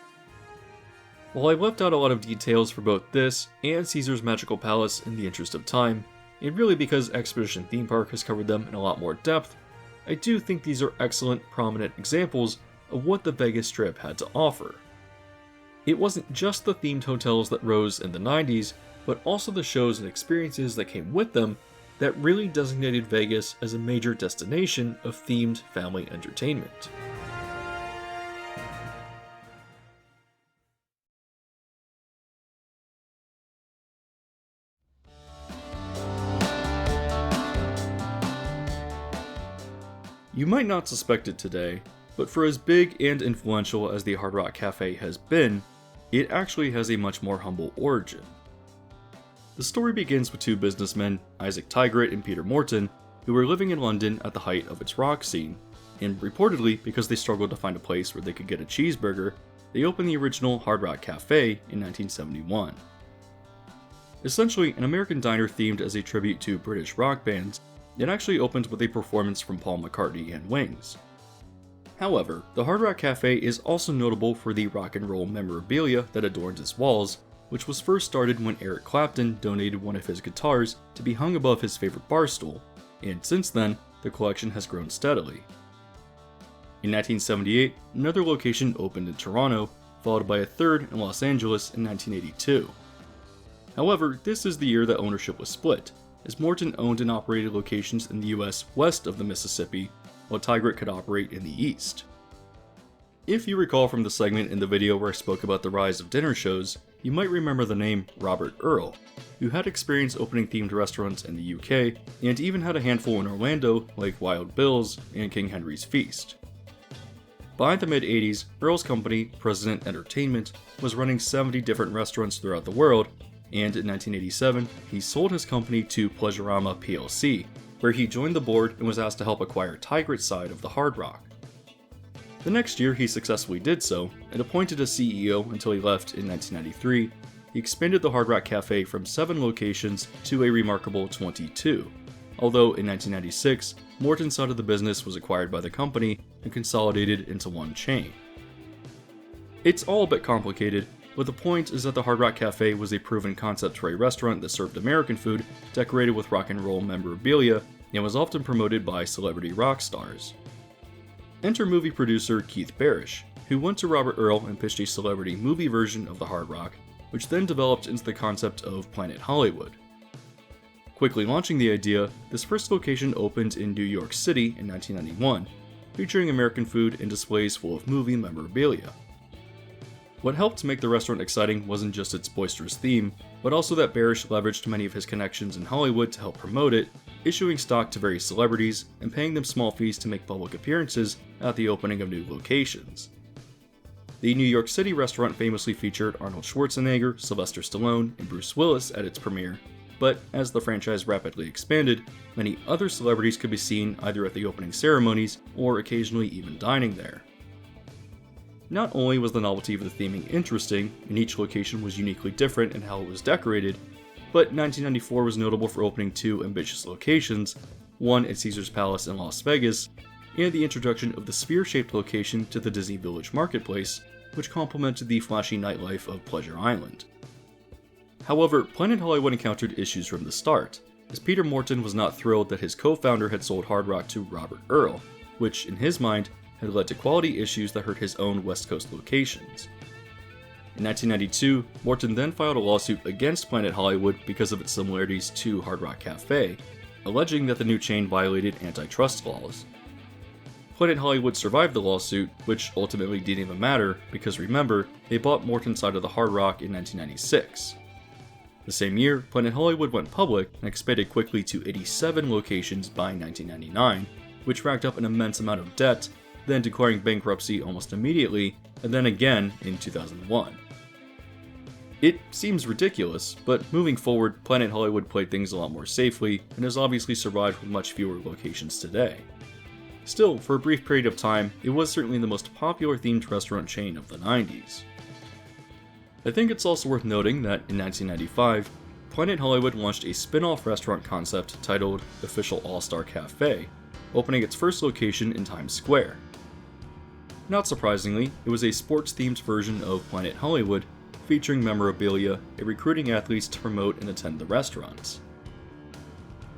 While I left out a lot of details for both this and Caesar's Magical Palace in the interest of time, and really because Expedition Theme Park has covered them in a lot more depth, I do think these are excellent, prominent examples of what the Vegas Strip had to offer. It wasn't just the themed hotels that rose in the 90s, but also the shows and experiences that came with them that really designated Vegas as a major destination of themed family entertainment. You might not suspect it today, but for as big and influential as the Hard Rock Cafe has been, it actually has a much more humble origin. The story begins with two businessmen, Isaac Tigert and Peter Morton, who were living in London at the height of its rock scene, and reportedly because they struggled to find a place where they could get a cheeseburger, they opened the original Hard Rock Cafe in 1971. Essentially, an American diner themed as a tribute to British rock bands, it actually opened with a performance from Paul McCartney and Wings. However, the Hard Rock Cafe is also notable for the rock and roll memorabilia that adorns its walls, which was first started when Eric Clapton donated one of his guitars to be hung above his favorite bar stool, and since then, the collection has grown steadily. In 1978, another location opened in Toronto, followed by a third in Los Angeles in 1982. However, this is the year that ownership was split, as Morton owned and operated locations in the US west of the Mississippi, while Tigrit could operate in the east. If you recall from the segment in the video where I spoke about the rise of dinner shows, you might remember the name Robert Earl, who had experience opening themed restaurants in the UK, and even had a handful in Orlando like Wild Bill's and King Henry's Feast. By the mid-80s, Earl's company, President Entertainment, was running 70 different restaurants throughout the world, and in 1987, he sold his company to Pleasurama plc, where he joined the board and was asked to help acquire Tigrit's side of the Hard Rock. The next year he successfully did so, and appointed a CEO until he left in 1993. He expanded the Hard Rock Cafe from 7 locations to a remarkable 22, although in 1996, Morton's side of the business was acquired by the company and consolidated into one chain. It's all a bit complicated, but the point is that the Hard Rock Cafe was a proven concept for a restaurant that served American food decorated with rock and roll memorabilia and was often promoted by celebrity rock stars. Enter movie producer Keith Barish, who went to Robert Earl and pitched a celebrity movie version of the Hard Rock, which then developed into the concept of Planet Hollywood. Quickly launching the idea, this first location opened in New York City in 1991, featuring American food and displays full of movie memorabilia. What helped make the restaurant exciting wasn't just its boisterous theme, but also that Barish leveraged many of his connections in Hollywood to help promote it, issuing stock to various celebrities and paying them small fees to make public appearances at the opening of new locations. The New York City restaurant famously featured Arnold Schwarzenegger, Sylvester Stallone, and Bruce Willis at its premiere, but as the franchise rapidly expanded, many other celebrities could be seen either at the opening ceremonies or occasionally even dining there. Not only was the novelty of the theming interesting, and each location was uniquely different in how it was decorated, but 1994 was notable for opening 2 ambitious locations, one at Caesar's Palace in Las Vegas, and the introduction of the sphere-shaped location to the Disney Village Marketplace, which complemented the flashy nightlife of Pleasure Island. However, Planet Hollywood encountered issues from the start, as Peter Morton was not thrilled that his co-founder had sold Hard Rock to Robert Earl, which, in his mind, had led to quality issues that hurt his own West Coast locations. In 1992, Morton then filed a lawsuit against Planet Hollywood because of its similarities to Hard Rock Cafe, alleging that the new chain violated antitrust laws. Planet Hollywood survived the lawsuit, which ultimately didn't even matter because remember, they bought Morton's side of the Hard Rock in 1996. The same year, Planet Hollywood went public and expanded quickly to 87 locations by 1999, which racked up an immense amount of debt, then declaring bankruptcy almost immediately, and then again in 2001. It seems ridiculous, but moving forward, Planet Hollywood played things a lot more safely, and has obviously survived with much fewer locations today. Still, for a brief period of time, it was certainly the most popular themed restaurant chain of the 90s. I think it's also worth noting that in 1995, Planet Hollywood launched a spin-off restaurant concept titled Official All-Star Cafe, opening its first location in Times Square. Not surprisingly, it was a sports-themed version of Planet Hollywood, featuring memorabilia and recruiting athletes to promote and attend the restaurants.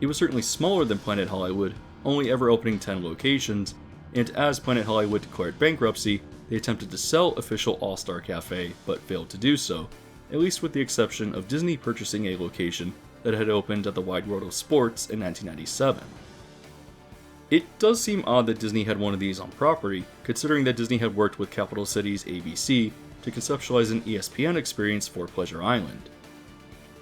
It was certainly smaller than Planet Hollywood, only ever opening 10 locations, and as Planet Hollywood declared bankruptcy, they attempted to sell Official All-Star Cafe, but failed to do so, at least with the exception of Disney purchasing a location that had opened at the Wide World of Sports in 1997. It does seem odd that Disney had one of these on property, considering that Disney had worked with Capital Cities ABC to conceptualize an ESPN experience for Pleasure Island.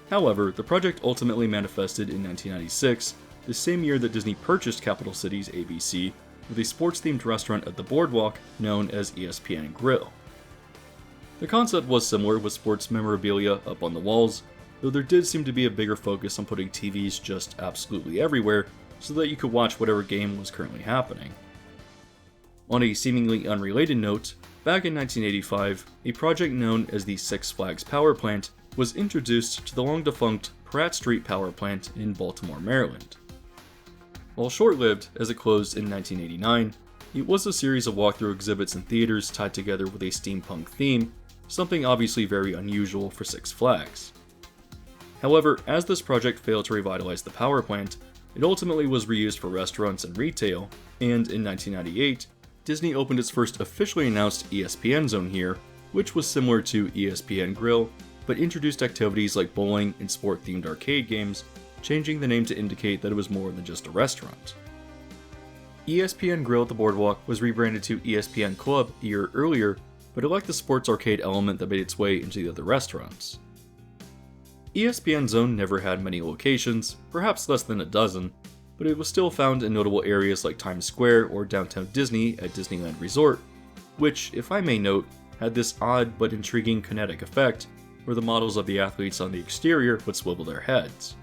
However, the project ultimately manifested in 1996, the same year that Disney purchased Capital Cities ABC, with a sports-themed restaurant at the boardwalk known as ESPN Grill. The concept was similar with sports memorabilia up on the walls, though there did seem to be a bigger focus on putting TVs just absolutely everywhere, so that you could watch whatever game was currently happening. On a seemingly unrelated note, back in 1985, a project known as the Six Flags Power Plant was introduced to the long-defunct Pratt Street Power Plant in Baltimore, Maryland. While short-lived, as it closed in 1989, it was a series of walkthrough exhibits in theaters tied together with a steampunk theme, something obviously very unusual for Six Flags. However, as this project failed to revitalize the power plant, it ultimately was reused for restaurants and retail, and in 1998, Disney opened its first officially announced ESPN zone here, which was similar to ESPN Grill, but introduced activities like bowling and sport-themed arcade games, changing the name to indicate that it was more than just a restaurant. ESPN Grill at the Boardwalk was rebranded to ESPN Club a year earlier, but it lacked the sports arcade element that made its way into the other restaurants. ESPN Zone never had many locations, perhaps less than a dozen, but it was still found in notable areas like Times Square or downtown Disney at Disneyland Resort, which, if I may note, had this odd but intriguing kinetic effect where the models of the athletes on the exterior would swivel their heads.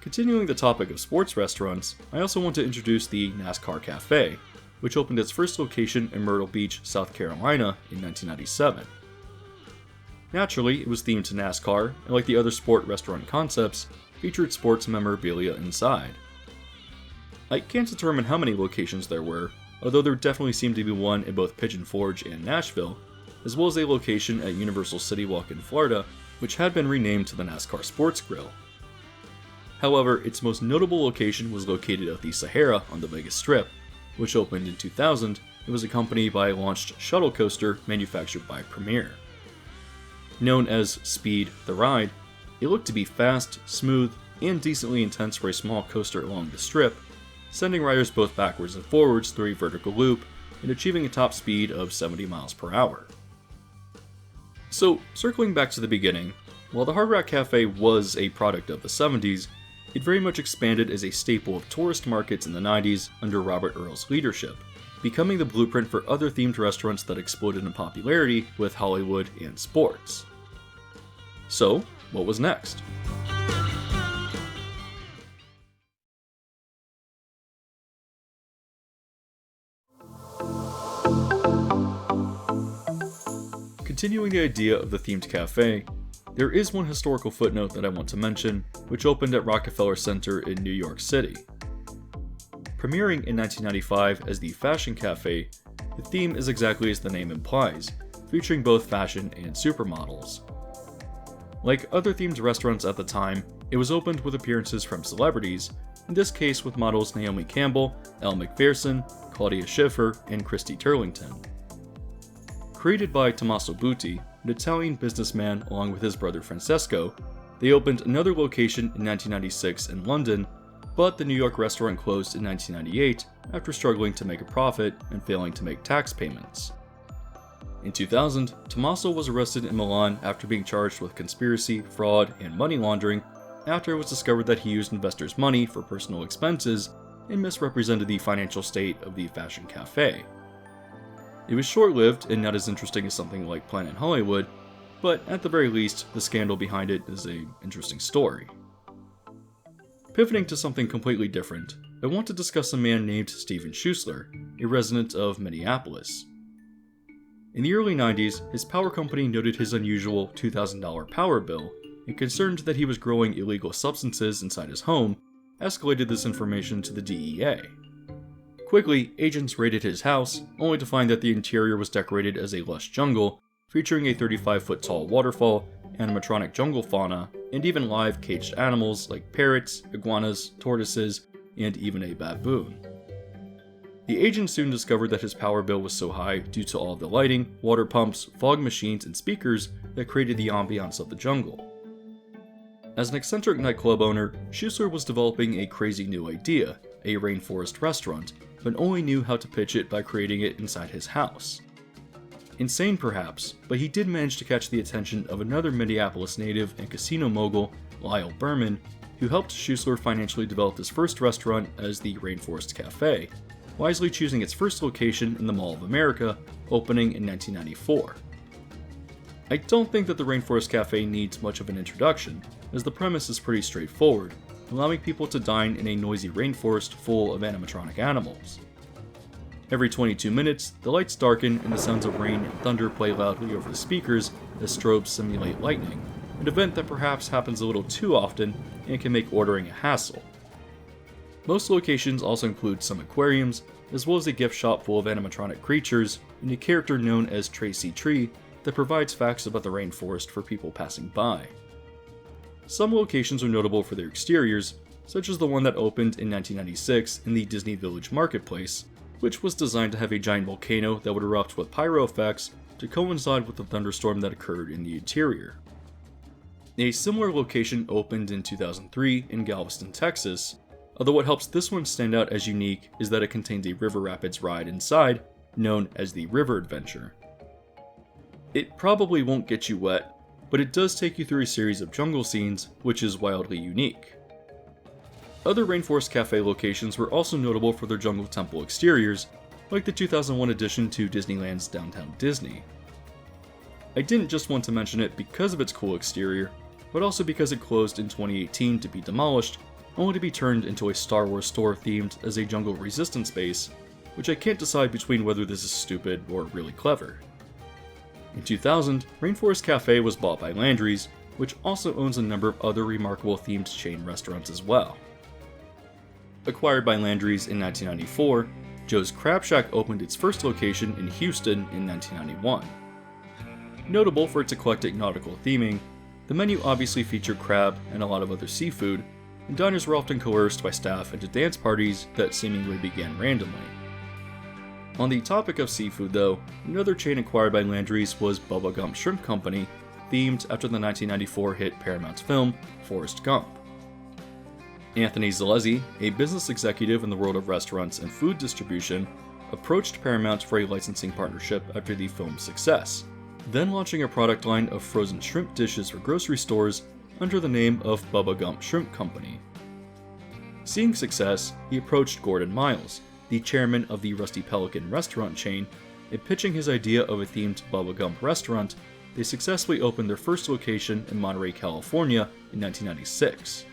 Continuing the topic of sports restaurants, I also want to introduce the NASCAR Cafe, which opened its first location in Myrtle Beach, South Carolina in 1997. Naturally, it was themed to NASCAR, and like the other sport restaurant concepts, featured sports memorabilia inside. I can't determine how many locations there were, although there definitely seemed to be one in both Pigeon Forge and Nashville, as well as a location at Universal City Walk in Florida, which had been renamed to the NASCAR Sports Grill. However, its most notable location was located at the Sahara on the Vegas Strip, which opened in 2000 and was accompanied by a launched shuttle coaster manufactured by Premier. Known as Speed the Ride, it looked to be fast, smooth, and decently intense for a small coaster along the strip, sending riders both backwards and forwards through a vertical loop and achieving a top speed of 70 miles per hour. So, circling back to the beginning, while the Hard Rock Cafe was a product of the 70s, it very much expanded as a staple of tourist markets in the 90s under Robert Earl's leadership, becoming the blueprint for other themed restaurants that exploded in popularity with Hollywood and sports. So, what was next? Continuing the idea of the themed cafe, there is one historical footnote that I want to mention, which opened at Rockefeller Center in New York City. Premiering in 1995 as the Fashion Cafe, the theme is exactly as the name implies, featuring both fashion and supermodels. Like other themed restaurants at the time, it was opened with appearances from celebrities, in this case with models Naomi Campbell, Elle Macpherson, Claudia Schiffer, and Christy Turlington. Created by Tommaso Butti, an Italian businessman along with his brother Francesco, they opened another location in 1996 in London, but the New York restaurant closed in 1998 after struggling to make a profit and failing to make tax payments. In 2000, Tommaso was arrested in Milan after being charged with conspiracy, fraud, and money laundering after it was discovered that he used investors' money for personal expenses and misrepresented the financial state of the Fashion Cafe. It was short-lived and not as interesting as something like Planet Hollywood, but at the very least, the scandal behind it is an interesting story. Pivoting to something completely different, I want to discuss a man named Steven Schuessler, a resident of Minneapolis. In the early 90s, his power company noted his unusual $2,000 power bill, and concerned that he was growing illegal substances inside his home, escalated this information to the DEA. Quickly, agents raided his house, only to find that the interior was decorated as a lush jungle, featuring a 35-foot tall waterfall, animatronic jungle fauna, and even live caged animals like parrots, iguanas, tortoises, and even a baboon. The agents soon discovered that his power bill was so high due to all of the lighting, water pumps, fog machines, and speakers that created the ambiance of the jungle. As an eccentric nightclub owner, Schuessler was developing a crazy new idea, a rainforest restaurant, but only knew how to pitch it by creating it inside his house. Insane perhaps, but he did manage to catch the attention of another Minneapolis native and casino mogul, Lyle Berman, who helped Schuessler financially develop his first restaurant as the Rainforest Cafe, wisely choosing its first location in the Mall of America, opening in 1994. I don't think that the Rainforest Cafe needs much of an introduction, as the premise is pretty straightforward, allowing people to dine in a noisy rainforest full of animatronic animals. Every 22 minutes, the lights darken and the sounds of rain and thunder play loudly over the speakers as strobes simulate lightning, an event that perhaps happens a little too often and can make ordering a hassle. Most locations also include some aquariums, as well as a gift shop full of animatronic creatures and a character known as Tracy Tree that provides facts about the rainforest for people passing by. Some locations are notable for their exteriors, such as the one that opened in 1996 in the Disney Village Marketplace, which was designed to have a giant volcano that would erupt with pyro effects to coincide with the thunderstorm that occurred in the interior. A similar location opened in 2003 in Galveston, Texas, although what helps this one stand out as unique is that it contains a river rapids ride inside, known as the River Adventure. It probably won't get you wet, but it does take you through a series of jungle scenes, which is wildly unique. Other Rainforest Cafe locations were also notable for their jungle temple exteriors, like the 2001 addition to Disneyland's Downtown Disney. I didn't just want to mention it because of its cool exterior, but also because it closed in 2018 to be demolished, only to be turned into a Star Wars store themed as a jungle resistance base, which I can't decide between whether this is stupid or really clever. In 2000, Rainforest Cafe was bought by Landry's, which also owns a number of other remarkable themed chain restaurants as well. Acquired by Landry's in 1994, Joe's Crab Shack opened its first location in Houston in 1991. Notable for its eclectic nautical theming, the menu obviously featured crab and a lot of other seafood, and diners were often coerced by staff into dance parties that seemingly began randomly. On the topic of seafood though, another chain acquired by Landry's was Bubba Gump Shrimp Company, themed after the 1994 hit Paramount film, Forrest Gump. Anthony Zalesi, a business executive in the world of restaurants and food distribution, approached Paramount for a licensing partnership after the film's success, then launching a product line of frozen shrimp dishes for grocery stores under the name of Bubba Gump Shrimp Company. Seeing success, he approached Gordon Miles, the chairman of the Rusty Pelican restaurant chain, and pitching his idea of a themed Bubba Gump restaurant, they successfully opened their first location in Monterey, California in 1996.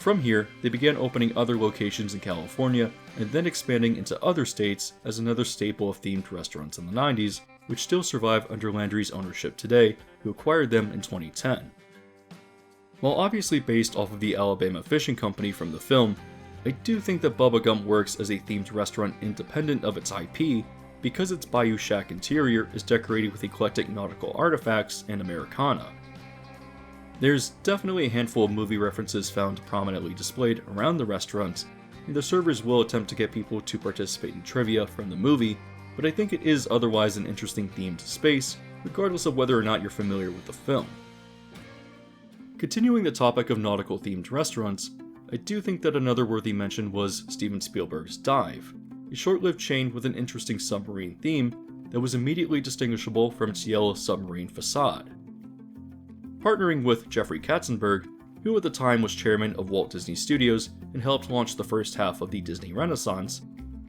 From here, they began opening other locations in California and then expanding into other states as another staple of themed restaurants in the 90s, which still survive under Landry's ownership today, who acquired them in 2010. While obviously based off of the Alabama Fishing Company from the film, I do think that Bubba Gump works as a themed restaurant independent of its IP because its Bayou Shack interior is decorated with eclectic nautical artifacts and Americana. There's definitely a handful of movie references found prominently displayed around the restaurant, and the servers will attempt to get people to participate in trivia from the movie, but I think it is otherwise an interesting themed space, regardless of whether or not you're familiar with the film. Continuing the topic of nautical themed restaurants, I do think that another worthy mention was Steven Spielberg's Dive, a short-lived chain with an interesting submarine theme that was immediately distinguishable from its yellow submarine facade. Partnering with Jeffrey Katzenberg, who at the time was chairman of Walt Disney Studios and helped launch the first half of the Disney Renaissance,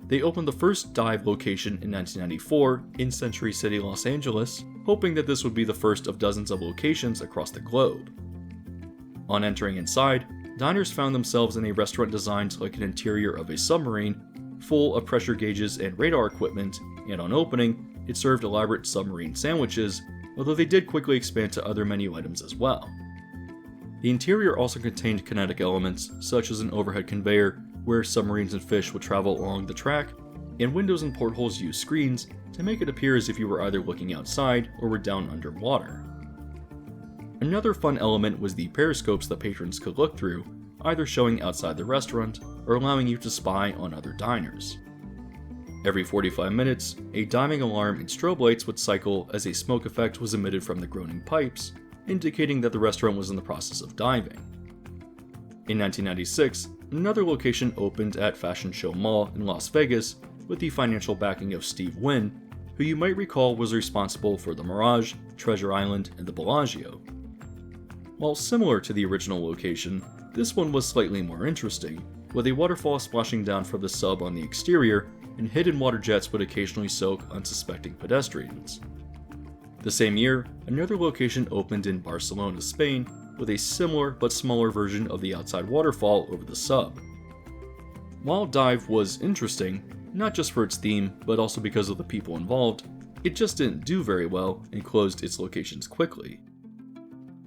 they opened the first Dive location in 1994 in Century City, Los Angeles, hoping that this would be the first of dozens of locations across the globe. On entering inside, diners found themselves in a restaurant designed like an interior of a submarine, full of pressure gauges and radar equipment, and on opening, it served elaborate submarine sandwiches, although they did quickly expand to other menu items as well. The interior also contained kinetic elements, such as an overhead conveyor where submarines and fish would travel along the track, and windows and portholes used screens to make it appear as if you were either looking outside or were down underwater. Another fun element was the periscopes that patrons could look through, either showing outside the restaurant or allowing you to spy on other diners. Every 45 minutes, a diving alarm and strobe lights would cycle as a smoke effect was emitted from the groaning pipes, indicating that the restaurant was in the process of diving. In 1996, another location opened at Fashion Show Mall in Las Vegas with the financial backing of Steve Wynn, who you might recall was responsible for the Mirage, Treasure Island, and the Bellagio. While similar to the original location, this one was slightly more interesting, with a waterfall splashing down from the sub on the exterior, and hidden water jets would occasionally soak unsuspecting pedestrians. The same year, another location opened in Barcelona, Spain, with a similar but smaller version of the outside waterfall over the sub. While Dive was interesting, not just for its theme, but also because of the people involved, it just didn't do very well and closed its locations quickly.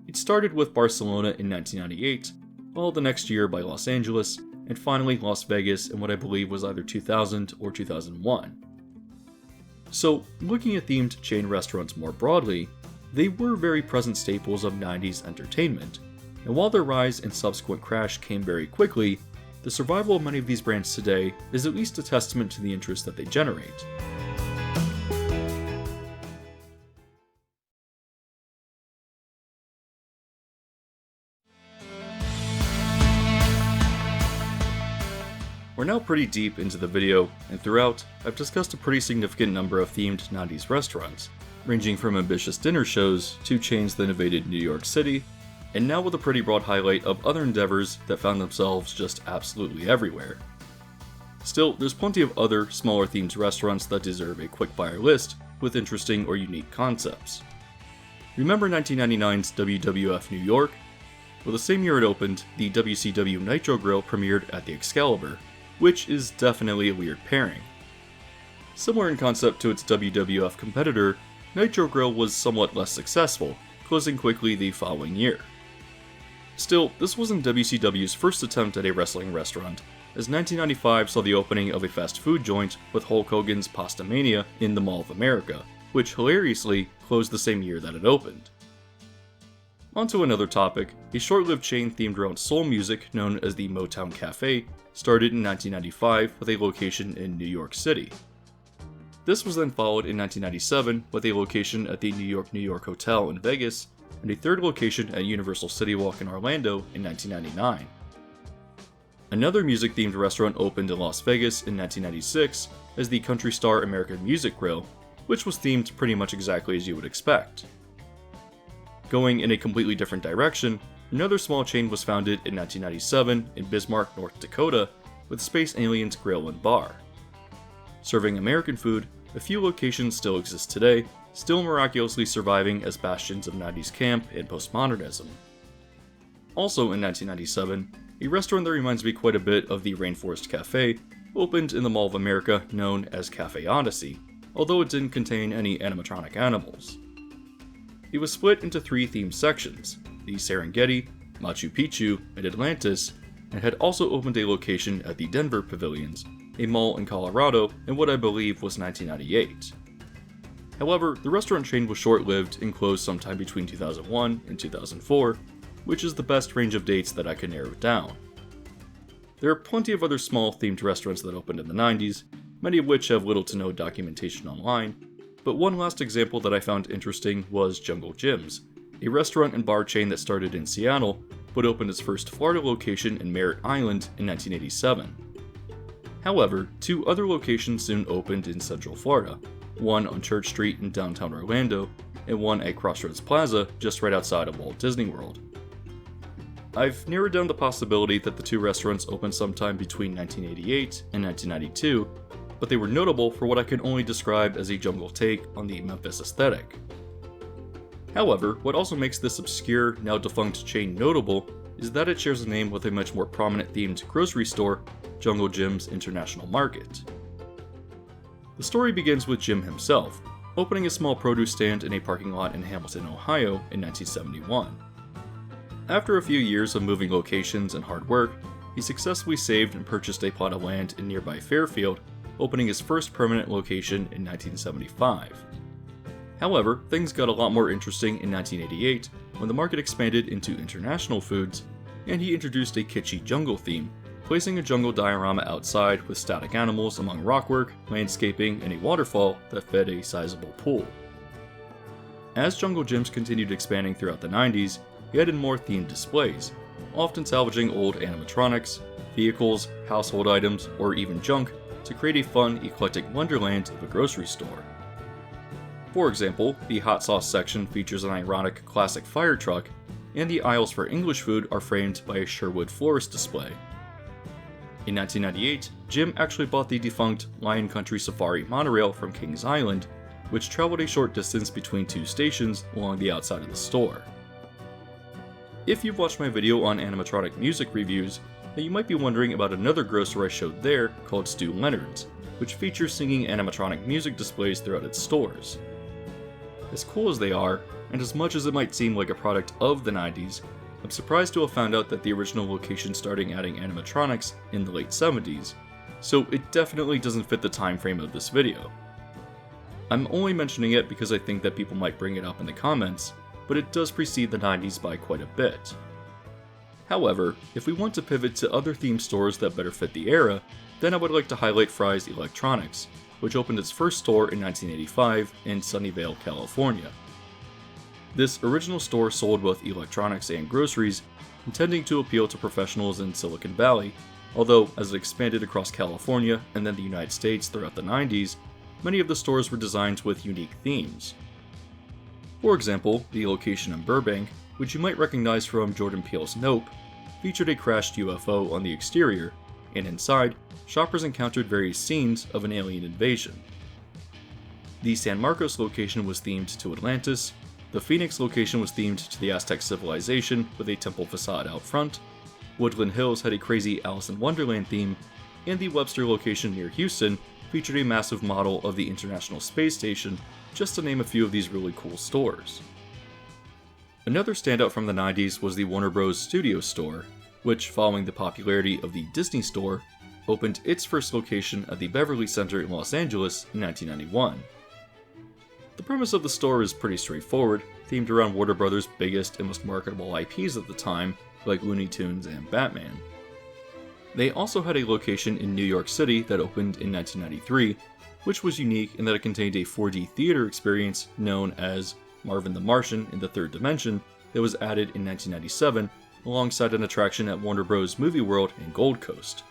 It started with Barcelona in 1998, followed the next year by Los Angeles, and finally Las Vegas in what I believe was either 2000 or 2001. So, looking at themed chain restaurants more broadly, they were very present staples of 90s entertainment, and while their rise and subsequent crash came very quickly, the survival of many of these brands today is at least a testament to the interest that they generate. We're now pretty deep into the video, and throughout, I've discussed a pretty significant number of themed 90s restaurants, ranging from ambitious dinner shows to chains that invaded New York City, and now with a pretty broad highlight of other endeavors that found themselves just absolutely everywhere. Still, there's plenty of other, smaller themed restaurants that deserve a quick-fire list with interesting or unique concepts. Remember 1999's WWF New York? Well, the same year it opened, the WCW Nitro Grill premiered at the Excalibur, which is definitely a weird pairing. Similar in concept to its WWF competitor, Nitro Grill was somewhat less successful, closing quickly the following year. Still, this wasn't WCW's first attempt at a wrestling restaurant, as 1995 saw the opening of a fast food joint with Hulk Hogan's Pasta Mania in the Mall of America, which hilariously closed the same year that it opened. Onto another topic, a short-lived chain themed around soul music known as the Motown Cafe started in 1995 with a location in New York City. This was then followed in 1997 with a location at the New York Hotel in Vegas, and a third location at Universal City Walk in Orlando in 1999. Another music-themed restaurant opened in Las Vegas in 1996 as the Country Star American Music Grill, which was themed pretty much exactly as you would expect. Going in a completely different direction, another small chain was founded in 1997 in Bismarck, North Dakota, with Space Aliens Grill and Bar. Serving American food, a few locations still exist today, still miraculously surviving as bastions of 90s camp and postmodernism. Also in 1997, a restaurant that reminds me quite a bit of the Rainforest Cafe opened in the Mall of America known as Cafe Odyssey, although it didn't contain any animatronic animals. It was split into three themed sections, the Serengeti, Machu Picchu, and Atlantis, and had also opened a location at the Denver Pavilions, a mall in Colorado in what I believe was 1998. However, the restaurant chain was short-lived and closed sometime between 2001 and 2004, which is the best range of dates that I could narrow down. There are plenty of other small themed restaurants that opened in the 90s, many of which have little to no documentation online, but one last example that I found interesting was Jungle Jim's, a restaurant and bar chain that started in Seattle, but opened its first Florida location in Merritt Island in 1987. However, two other locations soon opened in Central Florida, one on Church Street in downtown Orlando, and one at Crossroads Plaza just right outside of Walt Disney World. I've narrowed down the possibility that the two restaurants opened sometime between 1988 and 1992, but they were notable for what I can only describe as a jungle take on the Memphis aesthetic. However, what also makes this obscure, now defunct chain notable is that it shares a name with a much more prominent themed grocery store, Jungle Jim's International Market. The story begins with Jim himself, opening a small produce stand in a parking lot in Hamilton, Ohio in 1971. After a few years of moving locations and hard work, he successfully saved and purchased a plot of land in nearby Fairfield, opening his first permanent location in 1975. However, things got a lot more interesting in 1988 when the market expanded into international foods, and he introduced a kitschy jungle theme, placing a jungle diorama outside with static animals among rockwork, landscaping, and a waterfall that fed a sizable pool. As Jungle Jim's continued expanding throughout the 90s, he added more themed displays, often salvaging old animatronics, vehicles, household items, or even junk to create a fun, eclectic wonderland of a grocery store. For example, the hot sauce section features an ironic classic fire truck, and the aisles for English food are framed by a Sherwood florist display. In 1998, Jim actually bought the defunct Lion Country Safari monorail from Kings Island, which traveled a short distance between two stations along the outside of the store. If you've watched my video on animatronic music reviews, then you might be wondering about another grocer I showed there called Stu Leonard's, which features singing animatronic music displays throughout its stores. As cool as they are, and as much as it might seem like a product of the 90s, I'm surprised to have found out that the original location started adding animatronics in the late 70s, so it definitely doesn't fit the time frame of this video. I'm only mentioning it because I think that people might bring it up in the comments, but it does precede the 90s by quite a bit. However, if we want to pivot to other theme stores that better fit the era, then I would like to highlight Fry's Electronics, which opened its first store in 1985 in Sunnyvale, California. This original store sold both electronics and groceries, intending to appeal to professionals in Silicon Valley, although as it expanded across California and then the United States throughout the 90s, many of the stores were designed with unique themes. For example, the location in Burbank, which you might recognize from Jordan Peele's Nope, featured a crashed UFO on the exterior, and inside, shoppers encountered various scenes of an alien invasion. The San Marcos location was themed to Atlantis, the Phoenix location was themed to the Aztec civilization with a temple facade out front, Woodland Hills had a crazy Alice in Wonderland theme, and the Webster location near Houston featured a massive model of the International Space Station, just to name a few of these really cool stores. Another standout from the 90s was the Warner Bros. Studios store, which, following the popularity of the Disney store, opened its first location at the Beverly Center in Los Angeles in 1991. The premise of the store is pretty straightforward, themed around Warner Bros.' biggest and most marketable IPs at the time, like Looney Tunes and Batman. They also had a location in New York City that opened in 1993, which was unique in that it contained a 4D theater experience known as Marvin the Martian in the Third Dimension that was added in 1997 alongside an attraction at Warner Bros. Movie World in Gold Coast.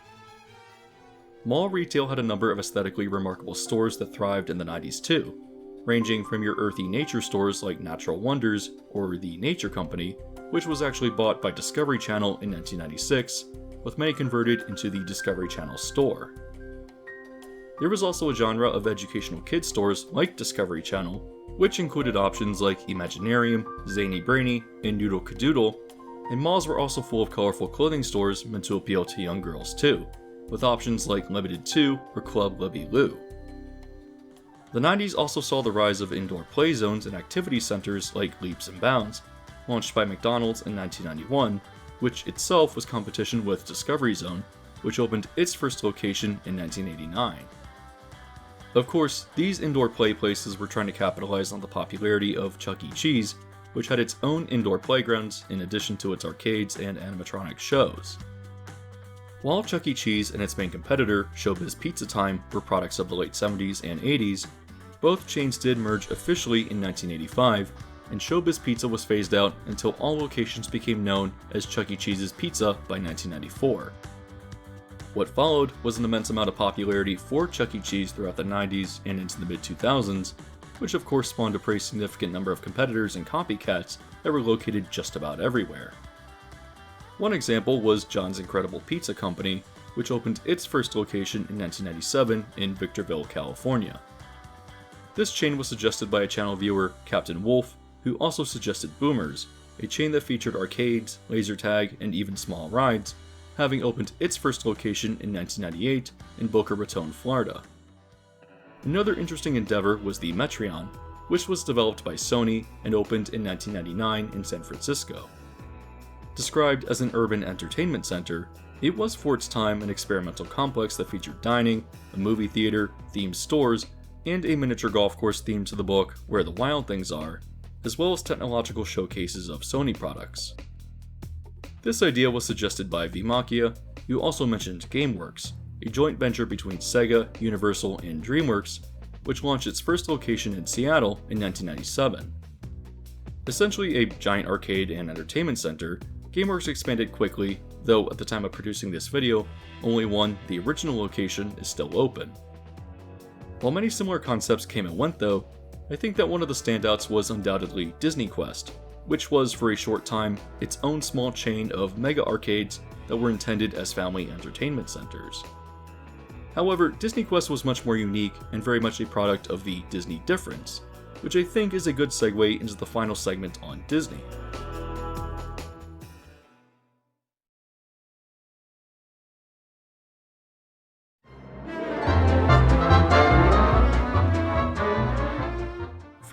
Mall retail had a number of aesthetically remarkable stores that thrived in the 90s too, ranging from your earthy nature stores like Natural Wonders or The Nature Company, which was actually bought by Discovery Channel in 1996, with many converted into the Discovery Channel store. There was also a genre of educational kids stores like Discovery Channel, which included options like Imaginarium, Zany Brainy, and Noodle Cadoodle, and malls were also full of colorful clothing stores meant to appeal to young girls too, with options like Limited 2 or Club Libby Lou. The 90s also saw the rise of indoor play zones and activity centers like Leaps and Bounds, launched by McDonald's in 1991, which itself was competition with Discovery Zone, which opened its first location in 1989. Of course, these indoor play places were trying to capitalize on the popularity of Chuck E. Cheese, which had its own indoor playgrounds in addition to its arcades and animatronic shows. While Chuck E. Cheese and its main competitor, Showbiz Pizza Time, were products of the late 70s and 80s, both chains did merge officially in 1985, and Showbiz Pizza was phased out until all locations became known as Chuck E. Cheese's Pizza by 1994. What followed was an immense amount of popularity for Chuck E. Cheese throughout the 90s and into the mid-2000s, which of course spawned a pretty significant number of competitors and copycats that were located just about everywhere. One example was John's Incredible Pizza Company, which opened its first location in 1997 in Victorville, California. This chain was suggested by a channel viewer, Captain Wolf, who also suggested Boomers, a chain that featured arcades, laser tag, and even small rides, having opened its first location in 1998 in Boca Raton, Florida. Another interesting endeavor was the Metreon, which was developed by Sony and opened in 1999 in San Francisco. Described as an urban entertainment center, it was for its time an experimental complex that featured dining, a movie theater, themed stores, and a miniature golf course themed to the book Where the Wild Things Are, as well as technological showcases of Sony products. This idea was suggested by Vmachia, who also mentioned GameWorks, a joint venture between Sega, Universal, and DreamWorks, which launched its first location in Seattle in 1997. Essentially a giant arcade and entertainment center, GameWorks expanded quickly, though at the time of producing this video, only one, the original location, is still open. While many similar concepts came and went though, I think that one of the standouts was undoubtedly Disney Quest, which was for a short time its own small chain of mega arcades that were intended as family entertainment centers. However, Disney Quest was much more unique and very much a product of the Disney difference, which I think is a good segue into the final segment on Disney.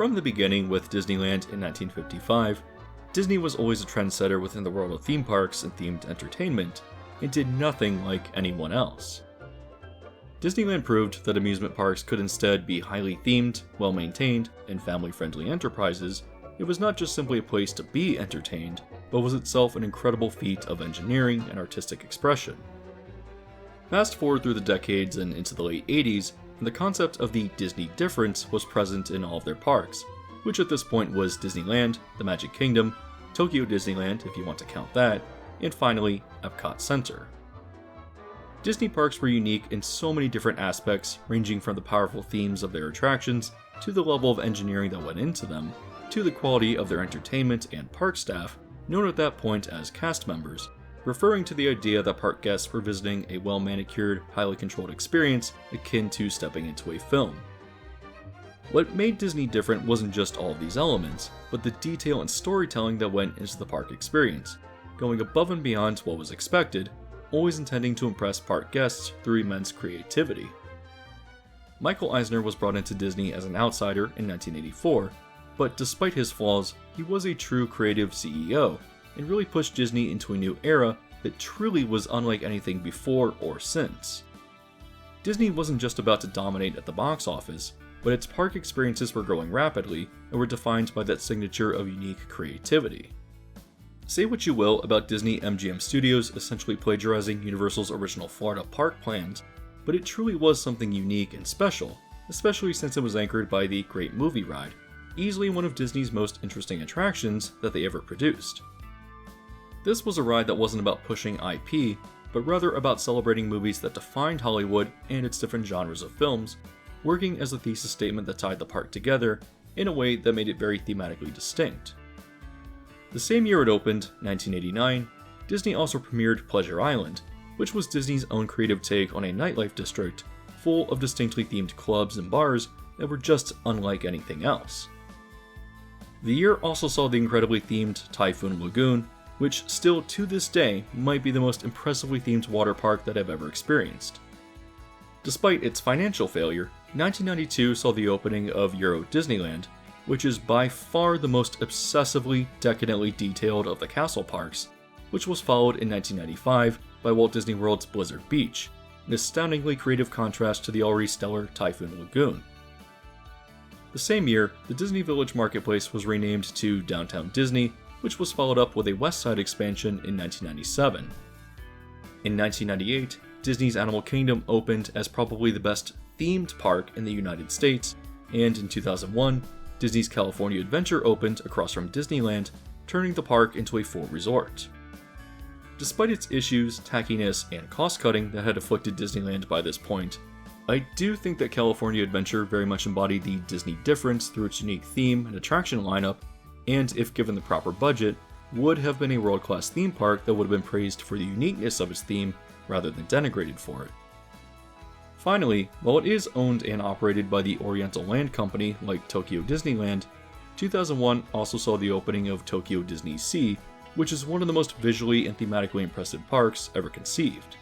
From the beginning with Disneyland in 1955, Disney was always a trendsetter within the world of theme parks and themed entertainment, and did nothing like anyone else. Disneyland proved that amusement parks could instead be highly themed, well-maintained, and family-friendly enterprises. It was not just simply a place to be entertained, but was itself an incredible feat of engineering and artistic expression. Fast forward through the decades and into the late 80s, and the concept of the Disney difference was present in all of their parks, which at this point was Disneyland, the Magic Kingdom, Tokyo Disneyland if you want to count that, and finally, Epcot Center. Disney parks were unique in so many different aspects, ranging from the powerful themes of their attractions, to the level of engineering that went into them, to the quality of their entertainment and park staff, known at that point as cast members, referring to the idea that park guests were visiting a well-manicured, highly controlled experience akin to stepping into a film. What made Disney different wasn't just all of these elements, but the detail and storytelling that went into the park experience, going above and beyond what was expected, always intending to impress park guests through immense creativity. Michael Eisner was brought into Disney as an outsider in 1984, but despite his flaws, he was a true creative CEO, and really pushed Disney into a new era that truly was unlike anything before or since. Disney wasn't just about to dominate at the box office, but its park experiences were growing rapidly and were defined by that signature of unique creativity. Say what you will about Disney MGM Studios essentially plagiarizing Universal's original Florida park plans, but it truly was something unique and special, especially since it was anchored by the Great Movie Ride, easily one of Disney's most interesting attractions that they ever produced. This was a ride that wasn't about pushing IP, but rather about celebrating movies that defined Hollywood and its different genres of films, working as a thesis statement that tied the park together in a way that made it very thematically distinct. The same year it opened, 1989, Disney also premiered Pleasure Island, which was Disney's own creative take on a nightlife district full of distinctly themed clubs and bars that were just unlike anything else. The year also saw the incredibly themed Typhoon Lagoon, which still to this day might be the most impressively themed water park that I've ever experienced. Despite its financial failure, 1992 saw the opening of Euro Disneyland, which is by far the most obsessively, decadently detailed of the castle parks, which was followed in 1995 by Walt Disney World's Blizzard Beach, an astoundingly creative contrast to the already stellar Typhoon Lagoon. The same year, the Disney Village Marketplace was renamed to Downtown Disney, which was followed up with a West Side expansion in 1997. In 1998, Disney's Animal Kingdom opened as probably the best themed park in the United States, and in 2001, Disney's California Adventure opened across from Disneyland, turning the park into a full resort. Despite its issues, tackiness, and cost-cutting that had afflicted Disneyland by this point, I do think that California Adventure very much embodied the Disney difference through its unique theme and attraction lineup, and if given the proper budget, would have been a world-class theme park that would have been praised for the uniqueness of its theme rather than denigrated for it. Finally, while it is owned and operated by the Oriental Land Company like Tokyo Disneyland, 2001 also saw the opening of Tokyo Disney Sea, which is one of the most visually and thematically impressive parks ever conceived.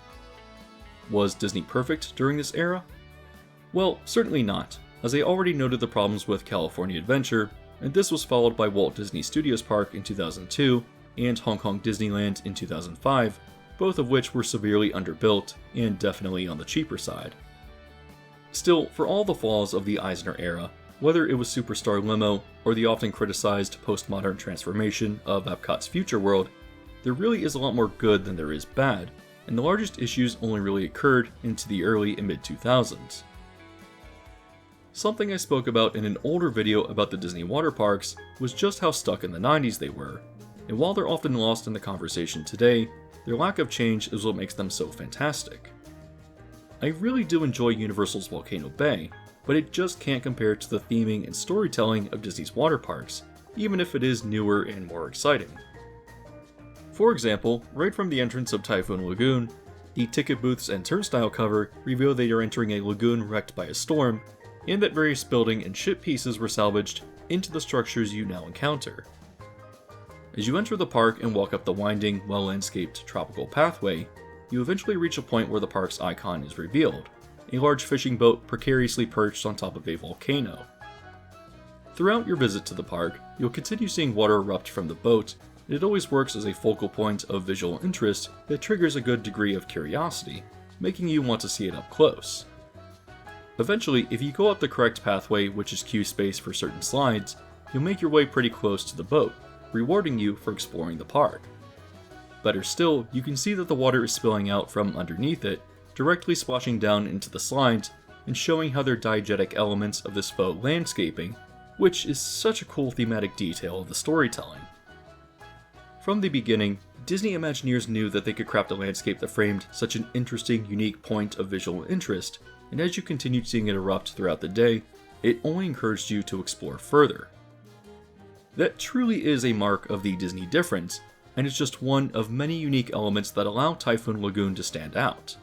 Was Disney perfect during this era? Well, certainly not, as they already noted the problems with California Adventure, and this was followed by Walt Disney Studios Park in 2002 and Hong Kong Disneyland in 2005, both of which were severely underbuilt and definitely on the cheaper side. Still, for all the flaws of the Eisner era, whether it was Superstar Limo or the often criticized postmodern transformation of Epcot's future world, there really is a lot more good than there is bad, and the largest issues only really occurred into the early and mid-2000s. Something I spoke about in an older video about the Disney water parks was just how stuck in the 90s they were, and while they're often lost in the conversation today, their lack of change is what makes them so fantastic. I really do enjoy Universal's Volcano Bay, but it just can't compare to the theming and storytelling of Disney's water parks, even if it is newer and more exciting. For example, right from the entrance of Typhoon Lagoon, the ticket booths and turnstile cover reveal that you're entering a lagoon wrecked by a storm, and that various building and ship pieces were salvaged into the structures you now encounter. As you enter the park and walk up the winding, well-landscaped tropical pathway, you eventually reach a point where the park's icon is revealed, a large fishing boat precariously perched on top of a volcano. Throughout your visit to the park, you'll continue seeing water erupt from the boat, and it always works as a focal point of visual interest that triggers a good degree of curiosity, making you want to see it up close. Eventually, if you go up the correct pathway, which is queue space for certain slides, you'll make your way pretty close to the boat, rewarding you for exploring the park. Better still, you can see that the water is spilling out from underneath it, directly splashing down into the slides, and showing how they're diegetic elements of this faux landscaping, which is such a cool thematic detail of the storytelling. From the beginning, Disney Imagineers knew that they could craft a landscape that framed such an interesting, unique point of visual interest, and as you continued seeing it erupt throughout the day, it only encouraged you to explore further. That truly is a mark of the Disney difference, and it's just one of many unique elements that allow Typhoon Lagoon to stand out.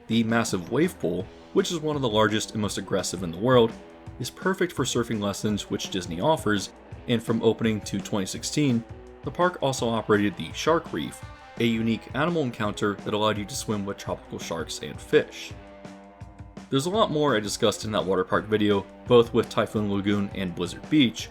The massive wave pool, which is one of the largest and most aggressive in the world, is perfect for surfing lessons which Disney offers, and from opening to 2016, the park also operated the Shark Reef, a unique animal encounter that allowed you to swim with tropical sharks and fish. There's a lot more I discussed in that water park video, both with Typhoon Lagoon and Blizzard Beach,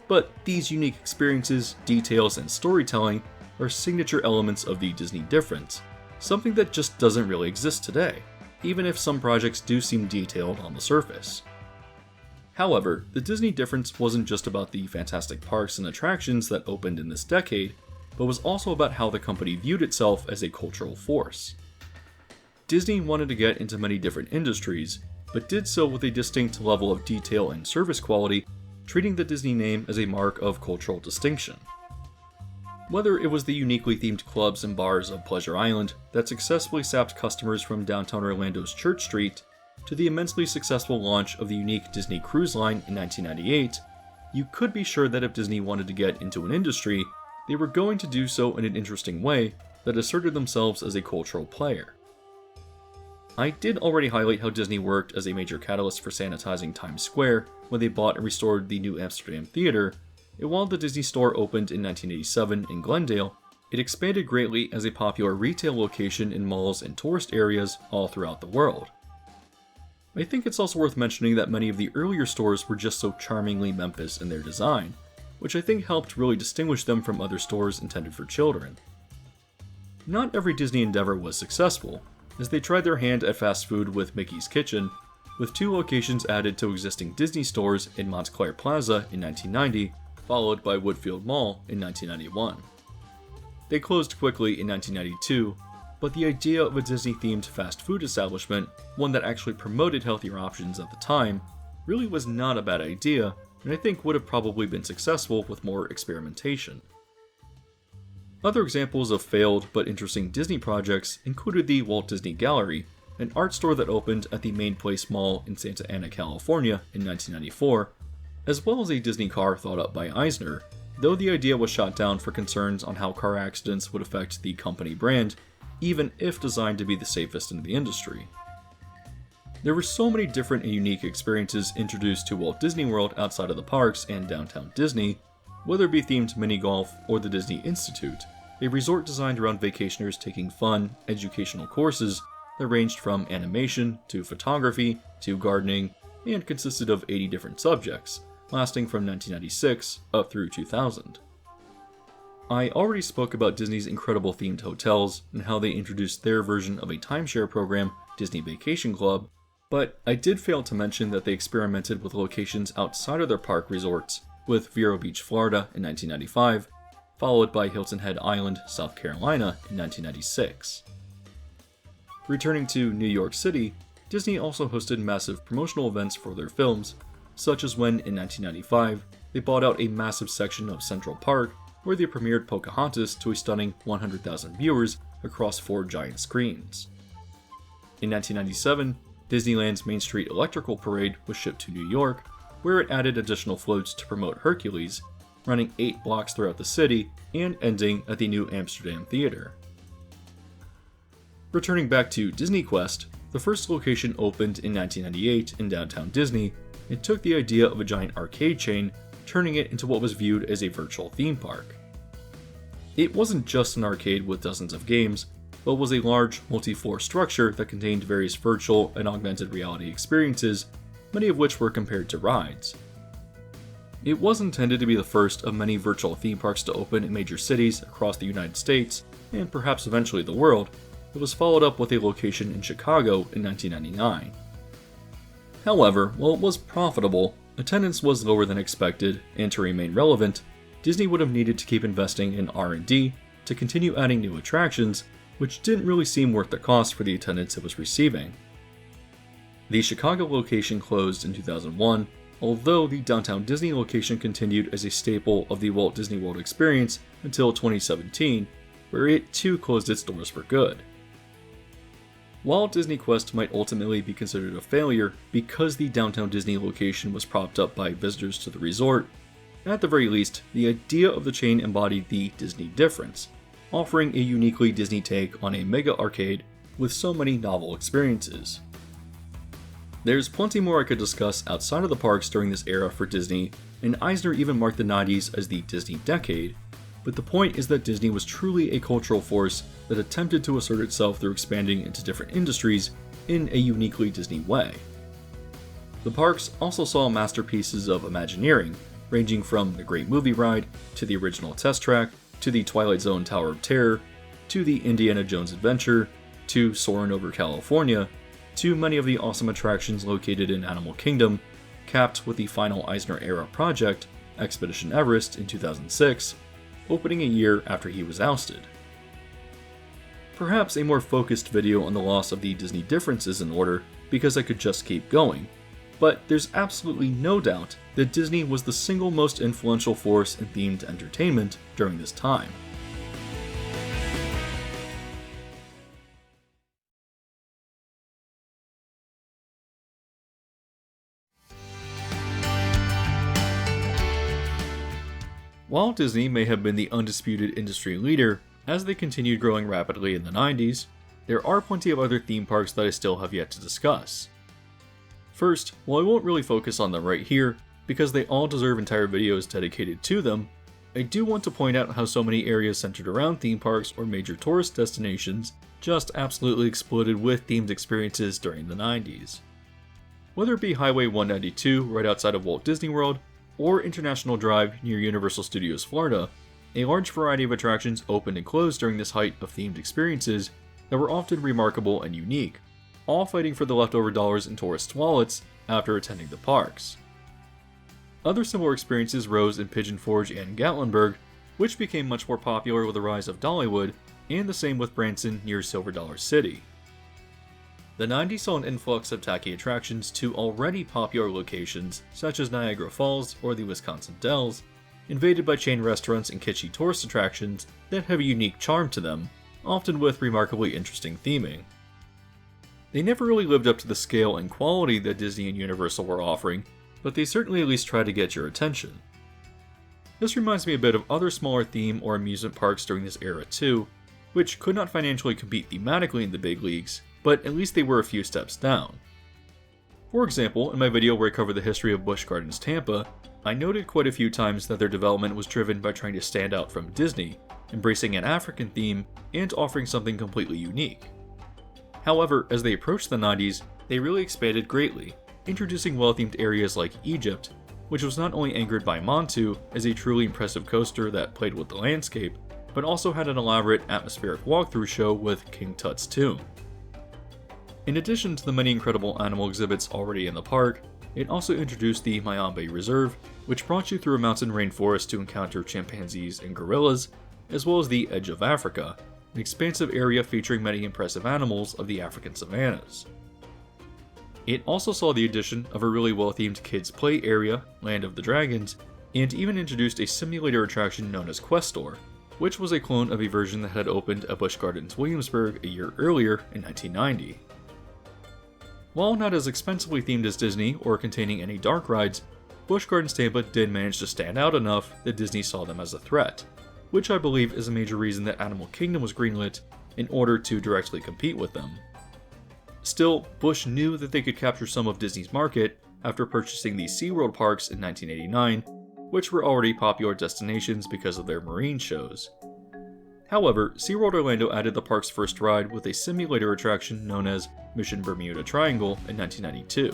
but these unique experiences, details, and storytelling are signature elements of the Disney difference, something that just doesn't really exist today, even if some projects do seem detailed on the surface. However, the Disney difference wasn't just about the fantastic parks and attractions that opened in this decade, but was also about how the company viewed itself as a cultural force. Disney wanted to get into many different industries, but did so with a distinct level of detail and service quality, treating the Disney name as a mark of cultural distinction. Whether it was the uniquely themed clubs and bars of Pleasure Island that successfully sapped customers from downtown Orlando's Church Street, to the immensely successful launch of the unique Disney Cruise Line in 1998, you could be sure that if Disney wanted to get into an industry, they were going to do so in an interesting way that asserted themselves as a cultural player. I did already highlight how Disney worked as a major catalyst for sanitizing Times Square when they bought and restored the New Amsterdam Theater, and while the Disney Store opened in 1987 in Glendale, it expanded greatly as a popular retail location in malls and tourist areas all throughout the world. I think it's also worth mentioning that many of the earlier stores were just so charmingly Memphis in their design, which I think helped really distinguish them from other stores intended for children. Not every Disney endeavor was successful, as they tried their hand at fast food with Mickey's Kitchen, with 2 locations added to existing Disney stores in Montclair Plaza in 1990, followed by Woodfield Mall in 1991. They closed quickly in 1992, but the idea of a Disney-themed fast food establishment, one that actually promoted healthier options at the time, really was not a bad idea, and I think would have probably been successful with more experimentation. Other examples of failed but interesting Disney projects included the Walt Disney Gallery, an art store that opened at the Main Place Mall in Santa Ana, California in 1994, as well as a Disney car thought up by Eisner, though the idea was shot down for concerns on how car accidents would affect the company brand, even if designed to be the safest in the industry. There were so many different and unique experiences introduced to Walt Disney World outside of the parks and downtown Disney, whether it be themed mini golf or the Disney Institute, a resort designed around vacationers taking fun, educational courses that ranged from animation to photography to gardening and consisted of 80 different subjects, lasting from 1996 up through 2000. I already spoke about Disney's incredible themed hotels and how they introduced their version of a timeshare program, Disney Vacation Club, but I did fail to mention that they experimented with locations outside of their park resorts, with Vero Beach, Florida in 1995, followed by Hilton Head Island, South Carolina in 1996. Returning to New York City, Disney also hosted massive promotional events for their films, such as when, in 1995, they bought out a massive section of Central Park where they premiered Pocahontas to a stunning 100,000 viewers across 4 giant screens. In 1997, Disneyland's Main Street Electrical Parade was shipped to New York, where it added additional floats to promote Hercules, running 8 blocks throughout the city and ending at the New Amsterdam Theater. Returning back to Disney Quest, the first location opened in 1998 in downtown Disney and took the idea of a giant arcade chain, turning it into what was viewed as a virtual theme park. It wasn't just an arcade with dozens of games, but was a large, multi-floor structure that contained various virtual and augmented reality experiences, many of which were compared to rides. It was intended to be the first of many virtual theme parks to open in major cities across the United States, and perhaps eventually the world. It was followed up with a location in Chicago in 1999. However, while it was profitable, attendance was lower than expected, and to remain relevant, Disney would have needed to keep investing in R&D to continue adding new attractions, which didn't really seem worth the cost for the attendance it was receiving. The Chicago location closed in 2001, although the Downtown Disney location continued as a staple of the Walt Disney World experience until 2017, where it too closed its doors for good. While Disney Quest might ultimately be considered a failure because the Downtown Disney location was propped up by visitors to the resort, at the very least, the idea of the chain embodied the Disney difference, offering a uniquely Disney take on a mega arcade with so many novel experiences. There's plenty more I could discuss outside of the parks during this era for Disney, and Eisner even marked the 90s as the Disney decade, but the point is that Disney was truly a cultural force that attempted to assert itself through expanding into different industries in a uniquely Disney way. The parks also saw masterpieces of Imagineering, ranging from the Great Movie Ride, to the original Test Track, to the Twilight Zone Tower of Terror, to the Indiana Jones Adventure, to Soarin' over California, to many of the awesome attractions located in Animal Kingdom, capped with the final Eisner-era project, Expedition Everest in 2006, opening a year after he was ousted. Perhaps a more focused video on the loss of the Disney difference is in order, because I could just keep going, but there's absolutely no doubt that Disney was the single most influential force in themed entertainment during this time. While Disney may have been the undisputed industry leader, as they continued growing rapidly in the 90s, there are plenty of other theme parks that I still have yet to discuss. First, while I won't really focus on them right here, because they all deserve entire videos dedicated to them, I do want to point out how so many areas centered around theme parks or major tourist destinations just absolutely exploded with themed experiences during the 90s. Whether it be Highway 192 right outside of Walt Disney World, or International Drive near Universal Studios Florida, a large variety of attractions opened and closed during this height of themed experiences that were often remarkable and unique, all fighting for the leftover dollars in tourists' wallets after attending the parks. Other similar experiences rose in Pigeon Forge and Gatlinburg, which became much more popular with the rise of Dollywood, and the same with Branson near Silver Dollar City. The 90s saw an influx of tacky attractions to already popular locations such as Niagara Falls or the Wisconsin Dells, invaded by chain restaurants and kitschy tourist attractions that have a unique charm to them, often with remarkably interesting theming. They never really lived up to the scale and quality that Disney and Universal were offering, but they certainly at least tried to get your attention. This reminds me a bit of other smaller theme or amusement parks during this era too, which could not financially compete thematically in the big leagues, but at least they were a few steps down. For example, in my video where I covered the history of Busch Gardens Tampa, I noted quite a few times that their development was driven by trying to stand out from Disney, embracing an African theme, and offering something completely unique. However, as they approached the 90s, they really expanded greatly, introducing well-themed areas like Egypt, which was not only anchored by Montu as a truly impressive coaster that played with the landscape, but also had an elaborate atmospheric walkthrough show with King Tut's tomb. In addition to the many incredible animal exhibits already in the park, it also introduced the Mayombe Reserve, which brought you through a mountain rainforest to encounter chimpanzees and gorillas, as well as the Edge of Africa, an expansive area featuring many impressive animals of the African savannas. It also saw the addition of a really well-themed kids' play area, Land of the Dragons, and even introduced a simulator attraction known as Questor, which was a clone of a version that had opened at Busch Gardens Williamsburg a year earlier in 1990. While not as expensively themed as Disney or containing any dark rides, Busch Gardens Tampa did manage to stand out enough that Disney saw them as a threat, which I believe is a major reason that Animal Kingdom was greenlit in order to directly compete with them. Still, Busch knew that they could capture some of Disney's market after purchasing the SeaWorld parks in 1989, which were already popular destinations because of their marine shows. However, SeaWorld Orlando added the park's first ride with a simulator attraction known as Mission Bermuda Triangle in 1992.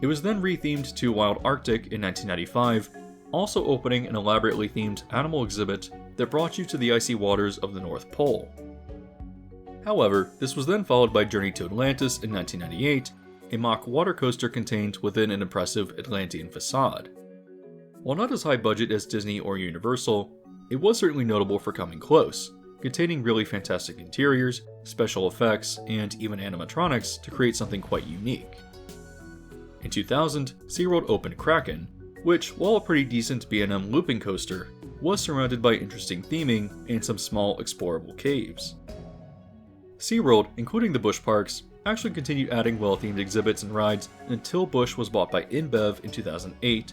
It was then rethemed to Wild Arctic in 1995, also opening an elaborately themed animal exhibit that brought you to the icy waters of the North Pole. However, this was then followed by Journey to Atlantis in 1998, a mock water coaster contained within an impressive Atlantean facade. While not as high budget as Disney or Universal, it was certainly notable for coming close, containing really fantastic interiors, special effects, and even animatronics to create something quite unique. In 2000, SeaWorld opened Kraken, which, while a pretty decent B&M looping coaster, was surrounded by interesting theming and some small explorable caves. SeaWorld, including the Busch parks, actually continued adding well-themed exhibits and rides until Busch was bought by InBev in 2008,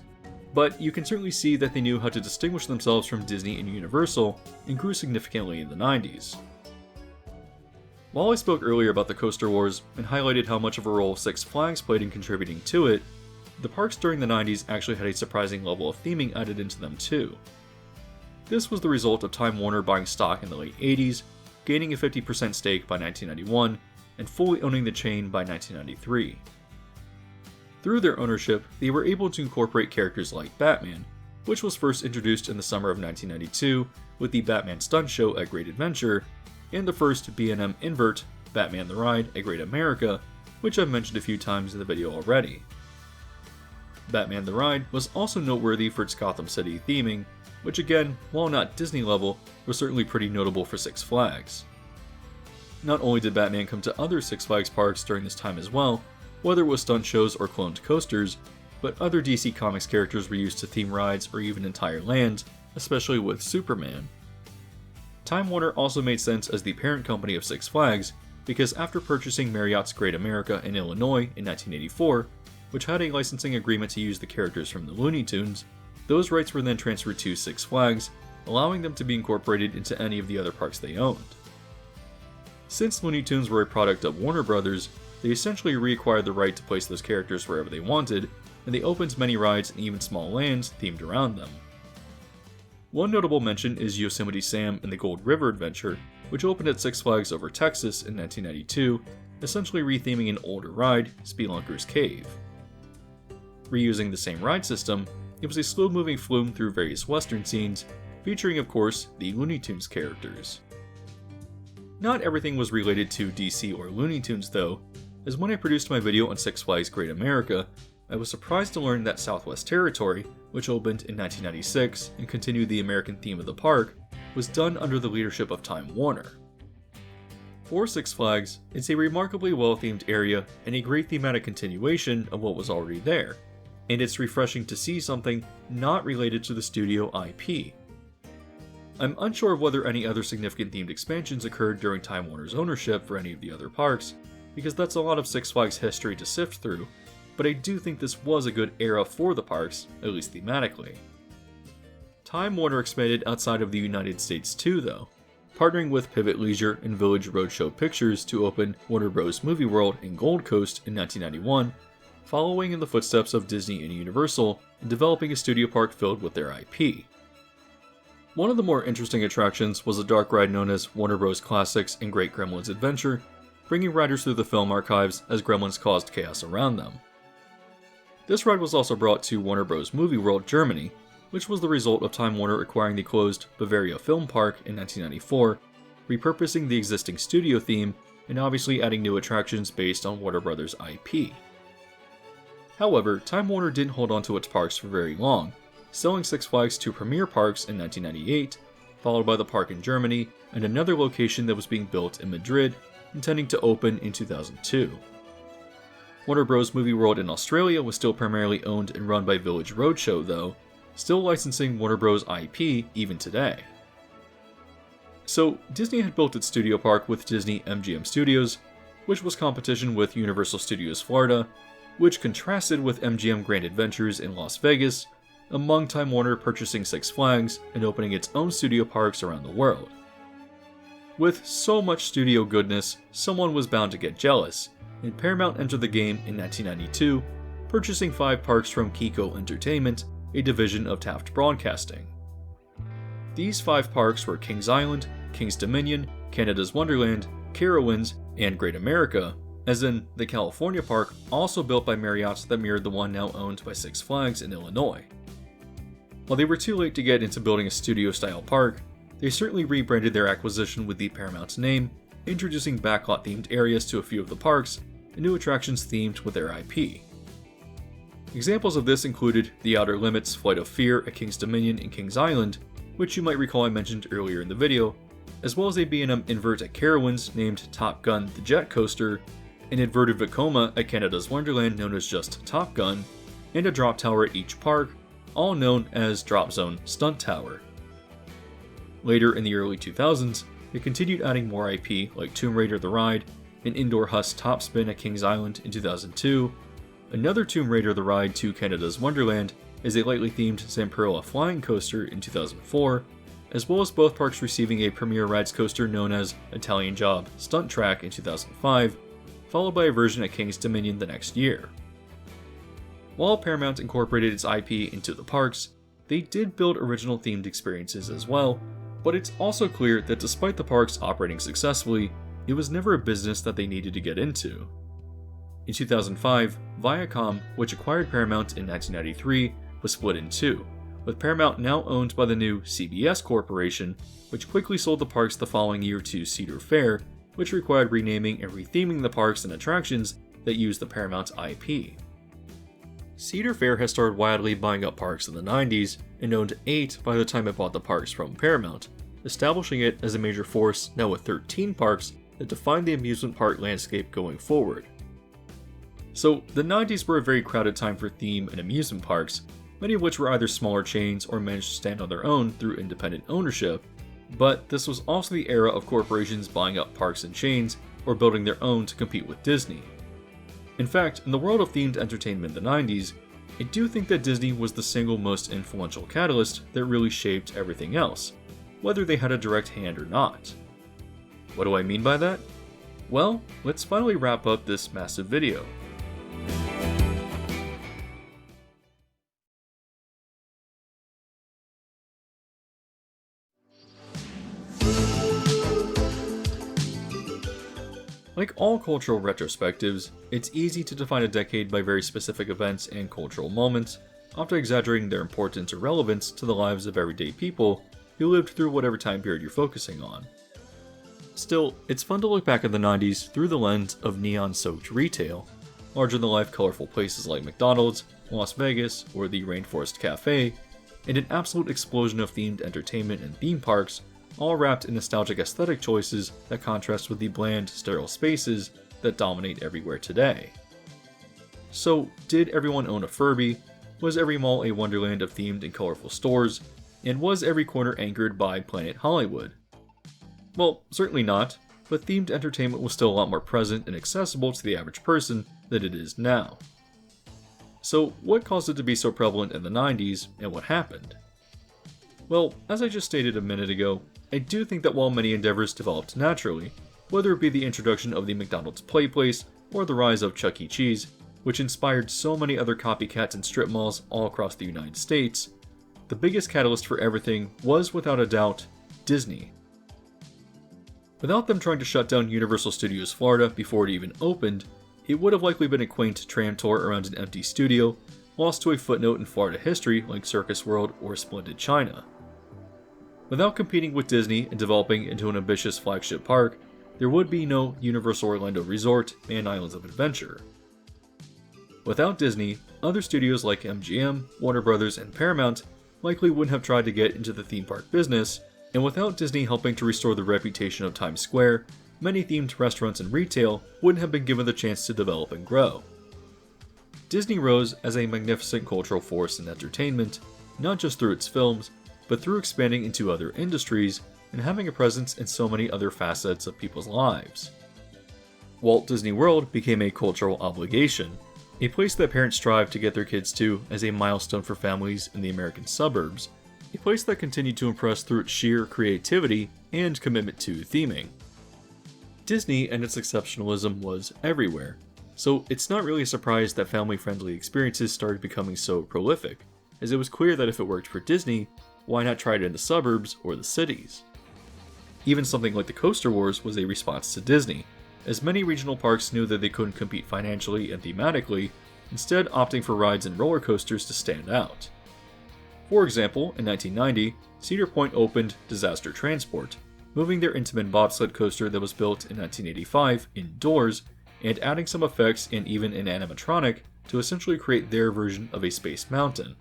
but you can certainly see that they knew how to distinguish themselves from Disney and Universal and grew significantly in the 90s. While I spoke earlier about the Coaster Wars and highlighted how much of a role Six Flags played in contributing to it, the parks during the 90s actually had a surprising level of theming added into them too. This was the result of Time Warner buying stock in the late 80s, gaining a 50% stake by 1991, and fully owning the chain by 1993. Through their ownership, they were able to incorporate characters like Batman, which was first introduced in the summer of 1992 with the Batman Stunt Show at Great Adventure, and the first B&M invert, Batman the Ride at Great America, which I've mentioned a few times in the video already. Batman the Ride was also noteworthy for its Gotham City theming, which again, while not Disney level, was certainly pretty notable for Six Flags. Not only did Batman come to other Six Flags parks during this time as well, whether it was stunt shows or cloned coasters, but other DC Comics characters were used to theme rides or even entire lands, especially with Superman. Time Warner also made sense as the parent company of Six Flags, because after purchasing Marriott's Great America in Illinois in 1984, which had a licensing agreement to use the characters from the Looney Tunes, those rights were then transferred to Six Flags, allowing them to be incorporated into any of the other parks they owned. Since Looney Tunes were a product of Warner Brothers, they essentially reacquired the right to place those characters wherever they wanted, and they opened many rides and even small lands themed around them. One notable mention is Yosemite Sam and the Gold River Adventure, which opened at Six Flags Over Texas in 1992, essentially retheming an older ride, Spelunker's Cave. Reusing the same ride system, it was a slow-moving flume through various western scenes, featuring of course the Looney Tunes characters. Not everything was related to DC or Looney Tunes though, as when I produced my video on Six Flags Great America, I was surprised to learn that Southwest Territory, which opened in 1996 and continued the American theme of the park, was done under the leadership of Time Warner. For Six Flags, it's a remarkably well-themed area and a great thematic continuation of what was already there, and it's refreshing to see something not related to the studio IP. I'm unsure of whether any other significant themed expansions occurred during Time Warner's ownership for any of the other parks, because that's a lot of Six Flags history to sift through, but I do think this was a good era for the parks, at least thematically. Time Warner expanded outside of the United States too though, partnering with Pivot Leisure and Village Roadshow Pictures to open Warner Bros. Movie World in Gold Coast in 1991, following in the footsteps of Disney and Universal and developing a studio park filled with their IP. One of the more interesting attractions was a dark ride known as Warner Bros. Classics and Great Gremlins Adventure, bringing riders through the film archives as gremlins caused chaos around them. This ride was also brought to Warner Bros. Movie World Germany, which was the result of Time Warner acquiring the closed Bavaria Film Park in 1994, repurposing the existing studio theme, and obviously adding new attractions based on Warner Bros. IP. However, Time Warner didn't hold on to its parks for very long, selling Six Flags to Premier Parks in 1998, followed by the park in Germany, and another location that was being built in Madrid, intending to open in 2002. Warner Bros. Movie World in Australia was still primarily owned and run by Village Roadshow though, still licensing Warner Bros. IP even today. So Disney had built its studio park with Disney MGM Studios, which was competition with Universal Studios Florida, which contrasted with MGM Grand Adventures in Las Vegas, among Time Warner purchasing Six Flags and opening its own studio parks around the world. With so much studio goodness, someone was bound to get jealous, and Paramount entered the game in 1992, purchasing 5 parks from Kiko Entertainment, a division of Taft Broadcasting. These 5 parks were Kings Island, Kings Dominion, Canada's Wonderland, Carowinds, and Great America, as in the California park also built by Marriott that mirrored the one now owned by Six Flags in Illinois. While they were too late to get into building a studio-style park, they certainly rebranded their acquisition with the Paramount name, introducing backlot-themed areas to a few of the parks, and new attractions themed with their IP. Examples of this included the Outer Limits Flight of Fear at King's Dominion and King's Island, which you might recall I mentioned earlier in the video, as well as a B&M invert at Carowinds named Top Gun the Jet Coaster, an inverted Vekoma at Canada's Wonderland known as just Top Gun, and a drop tower at each park, all known as Drop Zone Stunt Tower. Later in the early 2000s, they continued adding more IP like Tomb Raider the Ride, an indoor Huss top spin at King's Island in 2002, another Tomb Raider the Ride to Canada's Wonderland is a lightly themed Zamperla flying coaster in 2004, as well as both parks receiving a premier rides coaster known as Italian Job Stunt Track in 2005, followed by a version at King's Dominion the next year. While Paramount incorporated its IP into the parks, they did build original themed experiences as well, but it's also clear that despite the parks operating successfully, it was never a business that they needed to get into. In 2005, Viacom, which acquired Paramount in 1993, was split in two, with Paramount now owned by the new CBS Corporation, which quickly sold the parks the following year to Cedar Fair, which required renaming and retheming the parks and attractions that use the Paramount IP. Cedar Fair has started wildly buying up parks in the 90s, and owned 8 by the time it bought the parks from Paramount, establishing it as a major force now with 13 parks that define the amusement park landscape going forward. So the 90s were a very crowded time for theme and amusement parks, many of which were either smaller chains or managed to stand on their own through independent ownership, but this was also the era of corporations buying up parks and chains or building their own to compete with Disney. In fact, in the world of themed entertainment in the 90s, I do think that Disney was the single most influential catalyst that really shaped everything else, whether they had a direct hand or not. What do I mean by that? Well, let's finally wrap up this massive video. Like all cultural retrospectives, it's easy to define a decade by very specific events and cultural moments, often exaggerating their importance or relevance to the lives of everyday people who lived through whatever time period you're focusing on. Still, it's fun to look back at the 90s through the lens of neon-soaked retail, larger-than-life colorful places like McDonald's, Las Vegas, or the Rainforest Cafe, and an absolute explosion of themed entertainment and theme parks, all wrapped in nostalgic aesthetic choices that contrast with the bland, sterile spaces that dominate everywhere today. So, did everyone own a Furby? Was every mall a wonderland of themed and colorful stores? And was every corner anchored by Planet Hollywood? Well, certainly not, but themed entertainment was still a lot more present and accessible to the average person than it is now. So, what caused it to be so prevalent in the 90s, and what happened? Well, as I just stated a minute ago, I do think that while many endeavors developed naturally, whether it be the introduction of the McDonald's PlayPlace or the rise of Chuck E. Cheese, which inspired so many other copycats and strip malls all across the United States, the biggest catalyst for everything was, without a doubt, Disney. Without them trying to shut down Universal Studios Florida before it even opened, it would have likely been a quaint tram tour around an empty studio, lost to a footnote in Florida history like Circus World or Splendid China. Without competing with Disney and developing into an ambitious flagship park, there would be no Universal Orlando Resort and Islands of Adventure. Without Disney, other studios like MGM, Warner Brothers, and Paramount likely wouldn't have tried to get into the theme park business, and without Disney helping to restore the reputation of Times Square, many themed restaurants and retail wouldn't have been given the chance to develop and grow. Disney rose as a magnificent cultural force in entertainment, not just through its films, but through expanding into other industries and having a presence in so many other facets of people's lives. Walt Disney World became a cultural obligation, a place that parents strive to get their kids to as a milestone for families in the American suburbs, a place that continued to impress through its sheer creativity and commitment to theming. Disney and its exceptionalism was everywhere, so it's not really a surprise that family-friendly experiences started becoming so prolific, as it was clear that if it worked for Disney, why not try it in the suburbs or the cities? Even something like the Coaster Wars was a response to Disney, as many regional parks knew that they couldn't compete financially and thematically, instead opting for rides and roller coasters to stand out. For example, in 1990, Cedar Point opened Disaster Transport, moving their Intamin bobsled coaster that was built in 1985 indoors and adding some effects and even an animatronic to essentially create their version of a space mountain.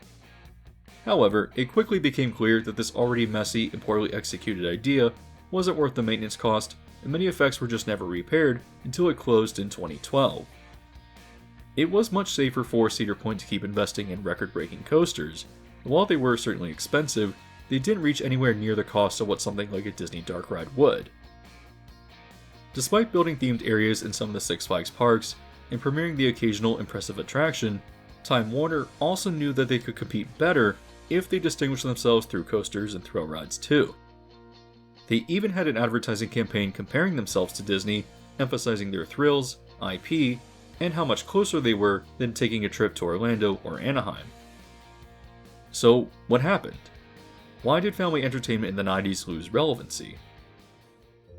However, it quickly became clear that this already messy and poorly executed idea wasn't worth the maintenance cost, and many effects were just never repaired until it closed in 2012. It was much safer for Cedar Point to keep investing in record-breaking coasters, and while they were certainly expensive, they didn't reach anywhere near the cost of what something like a Disney dark ride would. Despite building themed areas in some of the Six Flags parks and premiering the occasional impressive attraction, Time Warner also knew that they could compete better if they distinguished themselves through coasters and thrill rides too. They even had an advertising campaign comparing themselves to Disney, emphasizing their thrills, IP, and how much closer they were than taking a trip to Orlando or Anaheim. So, what happened? Why did family entertainment in the 90s lose relevancy?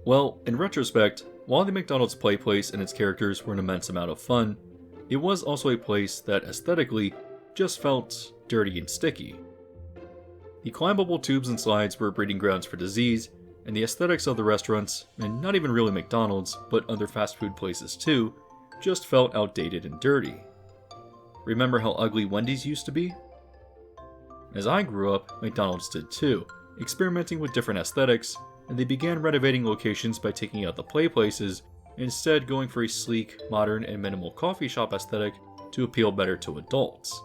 Well, in retrospect, while the McDonald's PlayPlace and its characters were an immense amount of fun, it was also a place that aesthetically just felt dirty and sticky. The climbable tubes and slides were breeding grounds for disease, and the aesthetics of the restaurants, and not even really McDonald's, but other fast food places too, just felt outdated and dirty. Remember how ugly Wendy's used to be? As I grew up, McDonald's did too, experimenting with different aesthetics, and they began renovating locations by taking out the play places, and instead going for a sleek, modern, and minimal coffee shop aesthetic to appeal better to adults.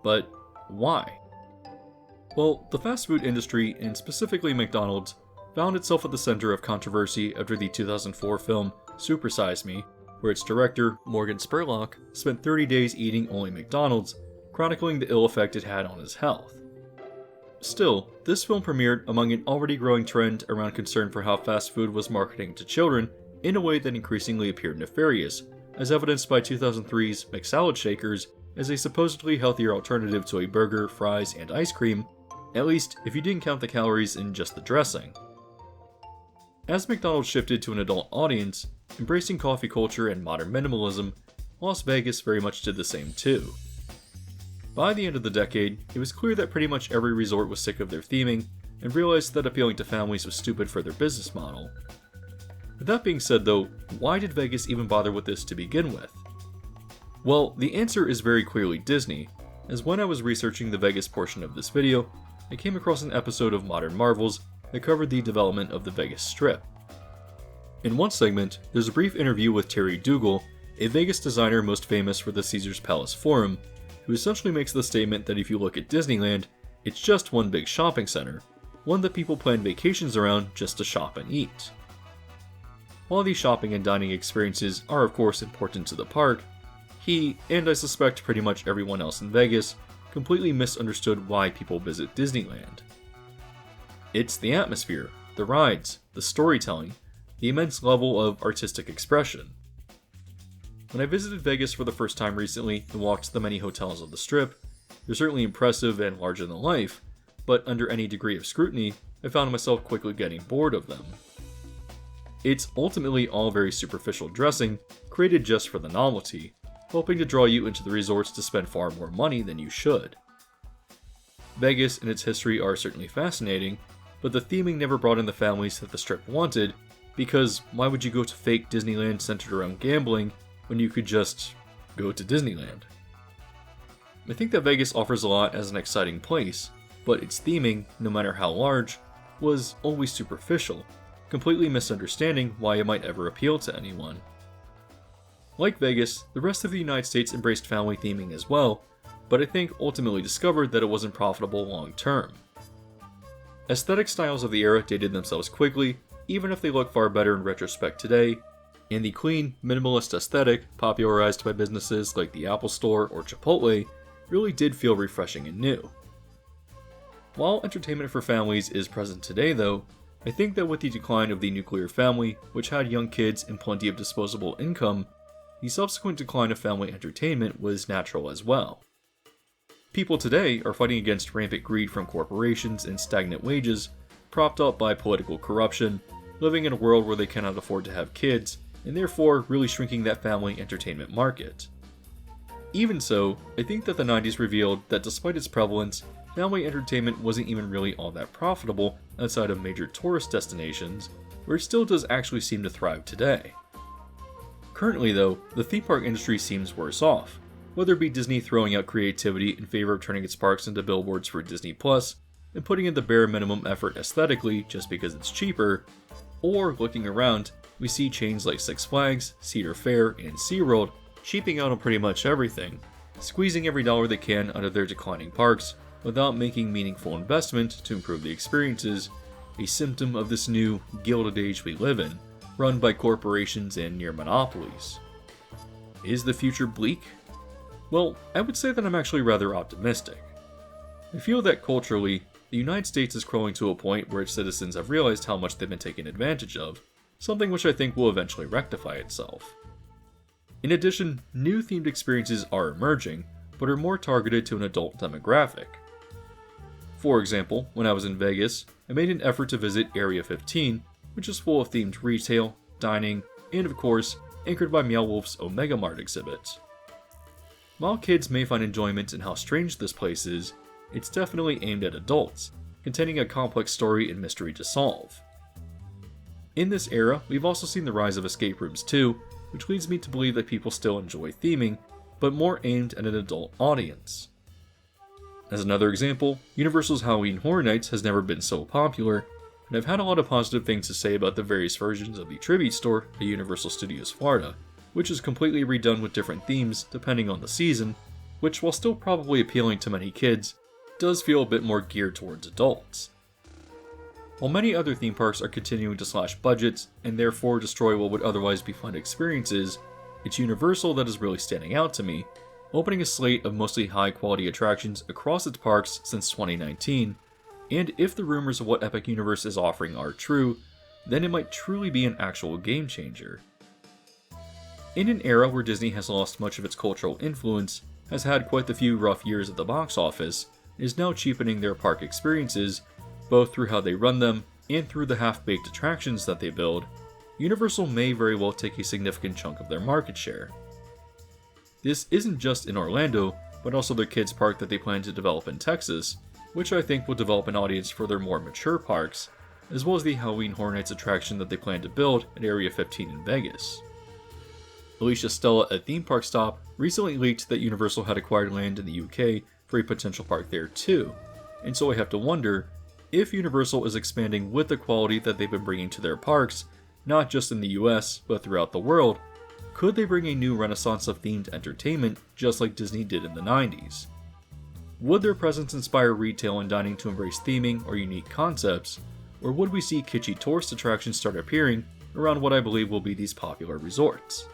But why? Well, the fast food industry, and specifically McDonald's, found itself at the center of controversy after the 2004 film Super Size Me, where its director, Morgan Spurlock, spent 30 days eating only McDonald's, chronicling the ill effect it had on his health. Still, this film premiered among an already growing trend around concern for how fast food was marketing to children in a way that increasingly appeared nefarious, as evidenced by 2003's McSalad Shakers as a supposedly healthier alternative to a burger, fries, and ice cream, at least if you didn't count the calories in just the dressing. As McDonald's shifted to an adult audience, embracing coffee culture and modern minimalism, Las Vegas very much did the same too. By the end of the decade, it was clear that pretty much every resort was sick of their theming and realized that appealing to families was stupid for their business model. With that being said though, why did Vegas even bother with this to begin with? Well, the answer is very clearly Disney, as when I was researching the Vegas portion of this video, I came across an episode of Modern Marvels that covered the development of the Vegas Strip. In one segment, there's a brief interview with Terry Dougal, a Vegas designer most famous for the Caesars Palace Forum, who essentially makes the statement that if you look at Disneyland, it's just one big shopping center, one that people plan vacations around just to shop and eat. While these shopping and dining experiences are of course important to the park, he, and I suspect pretty much everyone else in Vegas, completely misunderstood why people visit Disneyland. It's the atmosphere, the rides, the storytelling, the immense level of artistic expression. When I visited Vegas for the first time recently and walked the many hotels on the Strip, they're certainly impressive and larger than life, but under any degree of scrutiny, I found myself quickly getting bored of them. It's ultimately all very superficial dressing, created just for the novelty, hoping to draw you into the resorts to spend far more money than you should. Vegas and its history are certainly fascinating, but the theming never brought in the families that the Strip wanted, because why would you go to fake Disneyland centered around gambling when you could just go to Disneyland? I think that Vegas offers a lot as an exciting place, but its theming, no matter how large, was always superficial, completely misunderstanding why it might ever appeal to anyone. Like Vegas, the rest of the United States embraced family theming as well, but I think ultimately discovered that it wasn't profitable long term. Aesthetic styles of the era dated themselves quickly, even if they look far better in retrospect today, and the clean, minimalist aesthetic popularized by businesses like the Apple Store or Chipotle really did feel refreshing and new. While entertainment for families is present today though, I think that with the decline of the nuclear family, which had young kids and plenty of disposable income, the subsequent decline of family entertainment was natural as well. People today are fighting against rampant greed from corporations and stagnant wages, propped up by political corruption, living in a world where they cannot afford to have kids, and therefore really shrinking that family entertainment market. Even so, I think that the 90s revealed that despite its prevalence, family entertainment wasn't even really all that profitable outside of major tourist destinations, where it still does actually seem to thrive today. Currently though, the theme park industry seems worse off, whether it be Disney throwing out creativity in favor of turning its parks into billboards for Disney Plus and putting in the bare minimum effort aesthetically just because it's cheaper, or looking around, we see chains like Six Flags, Cedar Fair, and SeaWorld cheaping out on pretty much everything, squeezing every dollar they can out of their declining parks without making meaningful investment to improve the experiences, a symptom of this new Gilded Age we live in, run by corporations and near monopolies. Is the future bleak? Well, I would say that I'm actually rather optimistic. I feel that culturally, the United States is crawling to a point where its citizens have realized how much they've been taken advantage of, something which I think will eventually rectify itself. In addition, new themed experiences are emerging, but are more targeted to an adult demographic. For example, when I was in Vegas, I made an effort to visit Area 15, which is full of themed retail, dining, and of course, anchored by Meow Wolf's Omega Mart exhibit. While kids may find enjoyment in how strange this place is, it's definitely aimed at adults, containing a complex story and mystery to solve. In this era, we've also seen the rise of escape rooms too, which leads me to believe that people still enjoy theming, but more aimed at an adult audience. As another example, Universal's Halloween Horror Nights has never been so popular, and I've had a lot of positive things to say about the various versions of the Tribute Store at Universal Studios Florida, which is completely redone with different themes depending on the season, which, while still probably appealing to many kids, does feel a bit more geared towards adults. While many other theme parks are continuing to slash budgets and therefore destroy what would otherwise be fun experiences, it's Universal that is really standing out to me, opening a slate of mostly high-quality attractions across its parks since 2019, and if the rumors of what Epic Universe is offering are true, then it might truly be an actual game changer. In an era where Disney has lost much of its cultural influence, has had quite a few rough years at the box office, and is now cheapening their park experiences, both through how they run them and through the half-baked attractions that they build, Universal may very well take a significant chunk of their market share. This isn't just in Orlando, but also their kids' park that they plan to develop in Texas, which I think will develop an audience for their more mature parks, as well as the Halloween Horror Nights attraction that they plan to build at Area 15 in Vegas. Alicia Stella at Theme Park Stop recently leaked that Universal had acquired land in the UK for a potential park there too, and so I have to wonder, if Universal is expanding with the quality that they've been bringing to their parks, not just in the US, but throughout the world, could they bring a new renaissance of themed entertainment just like Disney did in the 90s? Would their presence inspire retail and dining to embrace theming or unique concepts, or would we see kitschy tourist attractions start appearing around what I believe will be these popular resorts?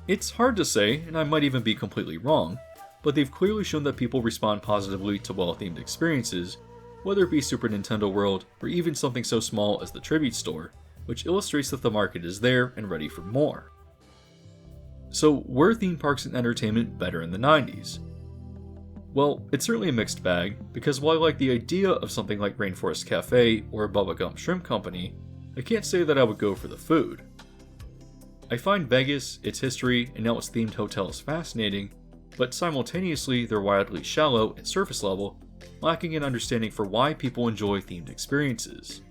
It's hard to say, and I might even be completely wrong, but they've clearly shown that people respond positively to well-themed experiences, whether it be Super Nintendo World or even something so small as the Tribute Store, which illustrates that the market is there and ready for more. So, were theme parks and entertainment better in the 90s? Well, it's certainly a mixed bag, because while I like the idea of something like Rainforest Cafe or Bubba Gump Shrimp Company, I can't say that I would go for the food. I find Vegas, its history, and now its themed hotels fascinating, but simultaneously they're wildly shallow and surface level, lacking an understanding for why people enjoy themed experiences.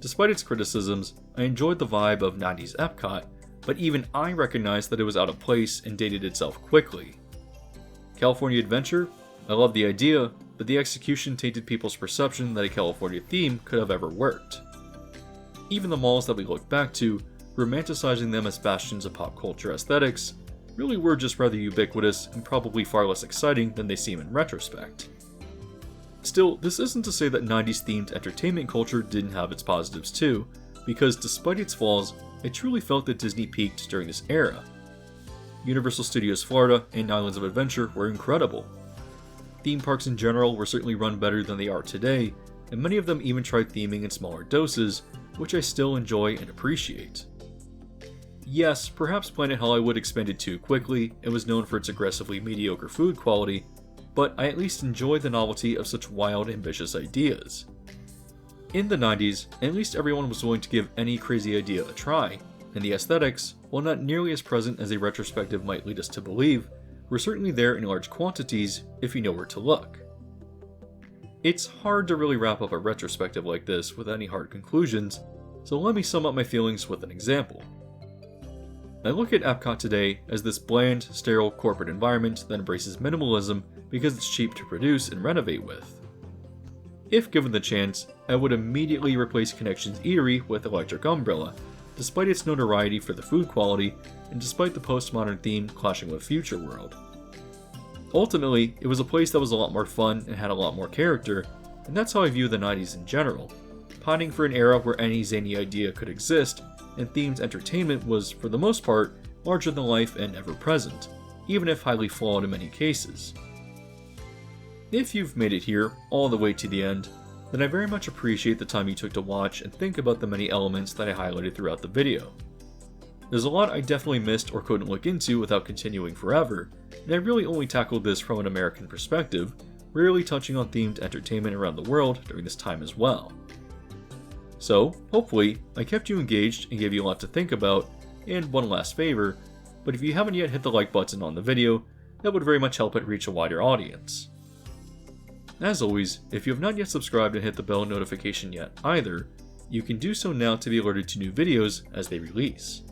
Despite its criticisms, I enjoyed the vibe of 90s Epcot, but even I recognized that it was out of place and dated itself quickly. California Adventure? I love the idea, but the execution tainted people's perception that a California theme could have ever worked. Even the malls that we look back to, romanticizing them as bastions of pop culture aesthetics, really were just rather ubiquitous and probably far less exciting than they seem in retrospect. Still, this isn't to say that 90s themed entertainment culture didn't have its positives too, because despite its flaws, I truly felt that Disney peaked during this era. Universal Studios Florida and Islands of Adventure were incredible. Theme parks in general were certainly run better than they are today, and many of them even tried theming in smaller doses, which I still enjoy and appreciate. Yes, perhaps Planet Hollywood expanded too quickly and was known for its aggressively mediocre food quality, but I at least enjoyed the novelty of such wild, ambitious ideas. In the 90s, at least everyone was willing to give any crazy idea a try, and the aesthetics, while not nearly as present as a retrospective might lead us to believe, were certainly there in large quantities if you know where to look. It's hard to really wrap up a retrospective like this with any hard conclusions, so let me sum up my feelings with an example. I look at Epcot today as this bland, sterile corporate environment that embraces minimalism because it's cheap to produce and renovate with. If given the chance, I would immediately replace Connections Eatery with Electric Umbrella, despite its notoriety for the food quality and despite the postmodern theme clashing with Future World. Ultimately, it was a place that was a lot more fun and had a lot more character, and that's how I view the 90s in general, pining for an era where any zany idea could exist, and themed entertainment was, for the most part, larger than life and ever present, even if highly flawed in many cases. If you've made it here, all the way to the end, then I very much appreciate the time you took to watch and think about the many elements that I highlighted throughout the video. There's a lot I definitely missed or couldn't look into without continuing forever, and I really only tackled this from an American perspective, rarely touching on themed entertainment around the world during this time as well. So, hopefully, I kept you engaged and gave you a lot to think about, and one last favor, but if you haven't yet hit the like button on the video, that would very much help it reach a wider audience. As always, if you have not yet subscribed and hit the bell notification yet either, you can do so now to be alerted to new videos as they release.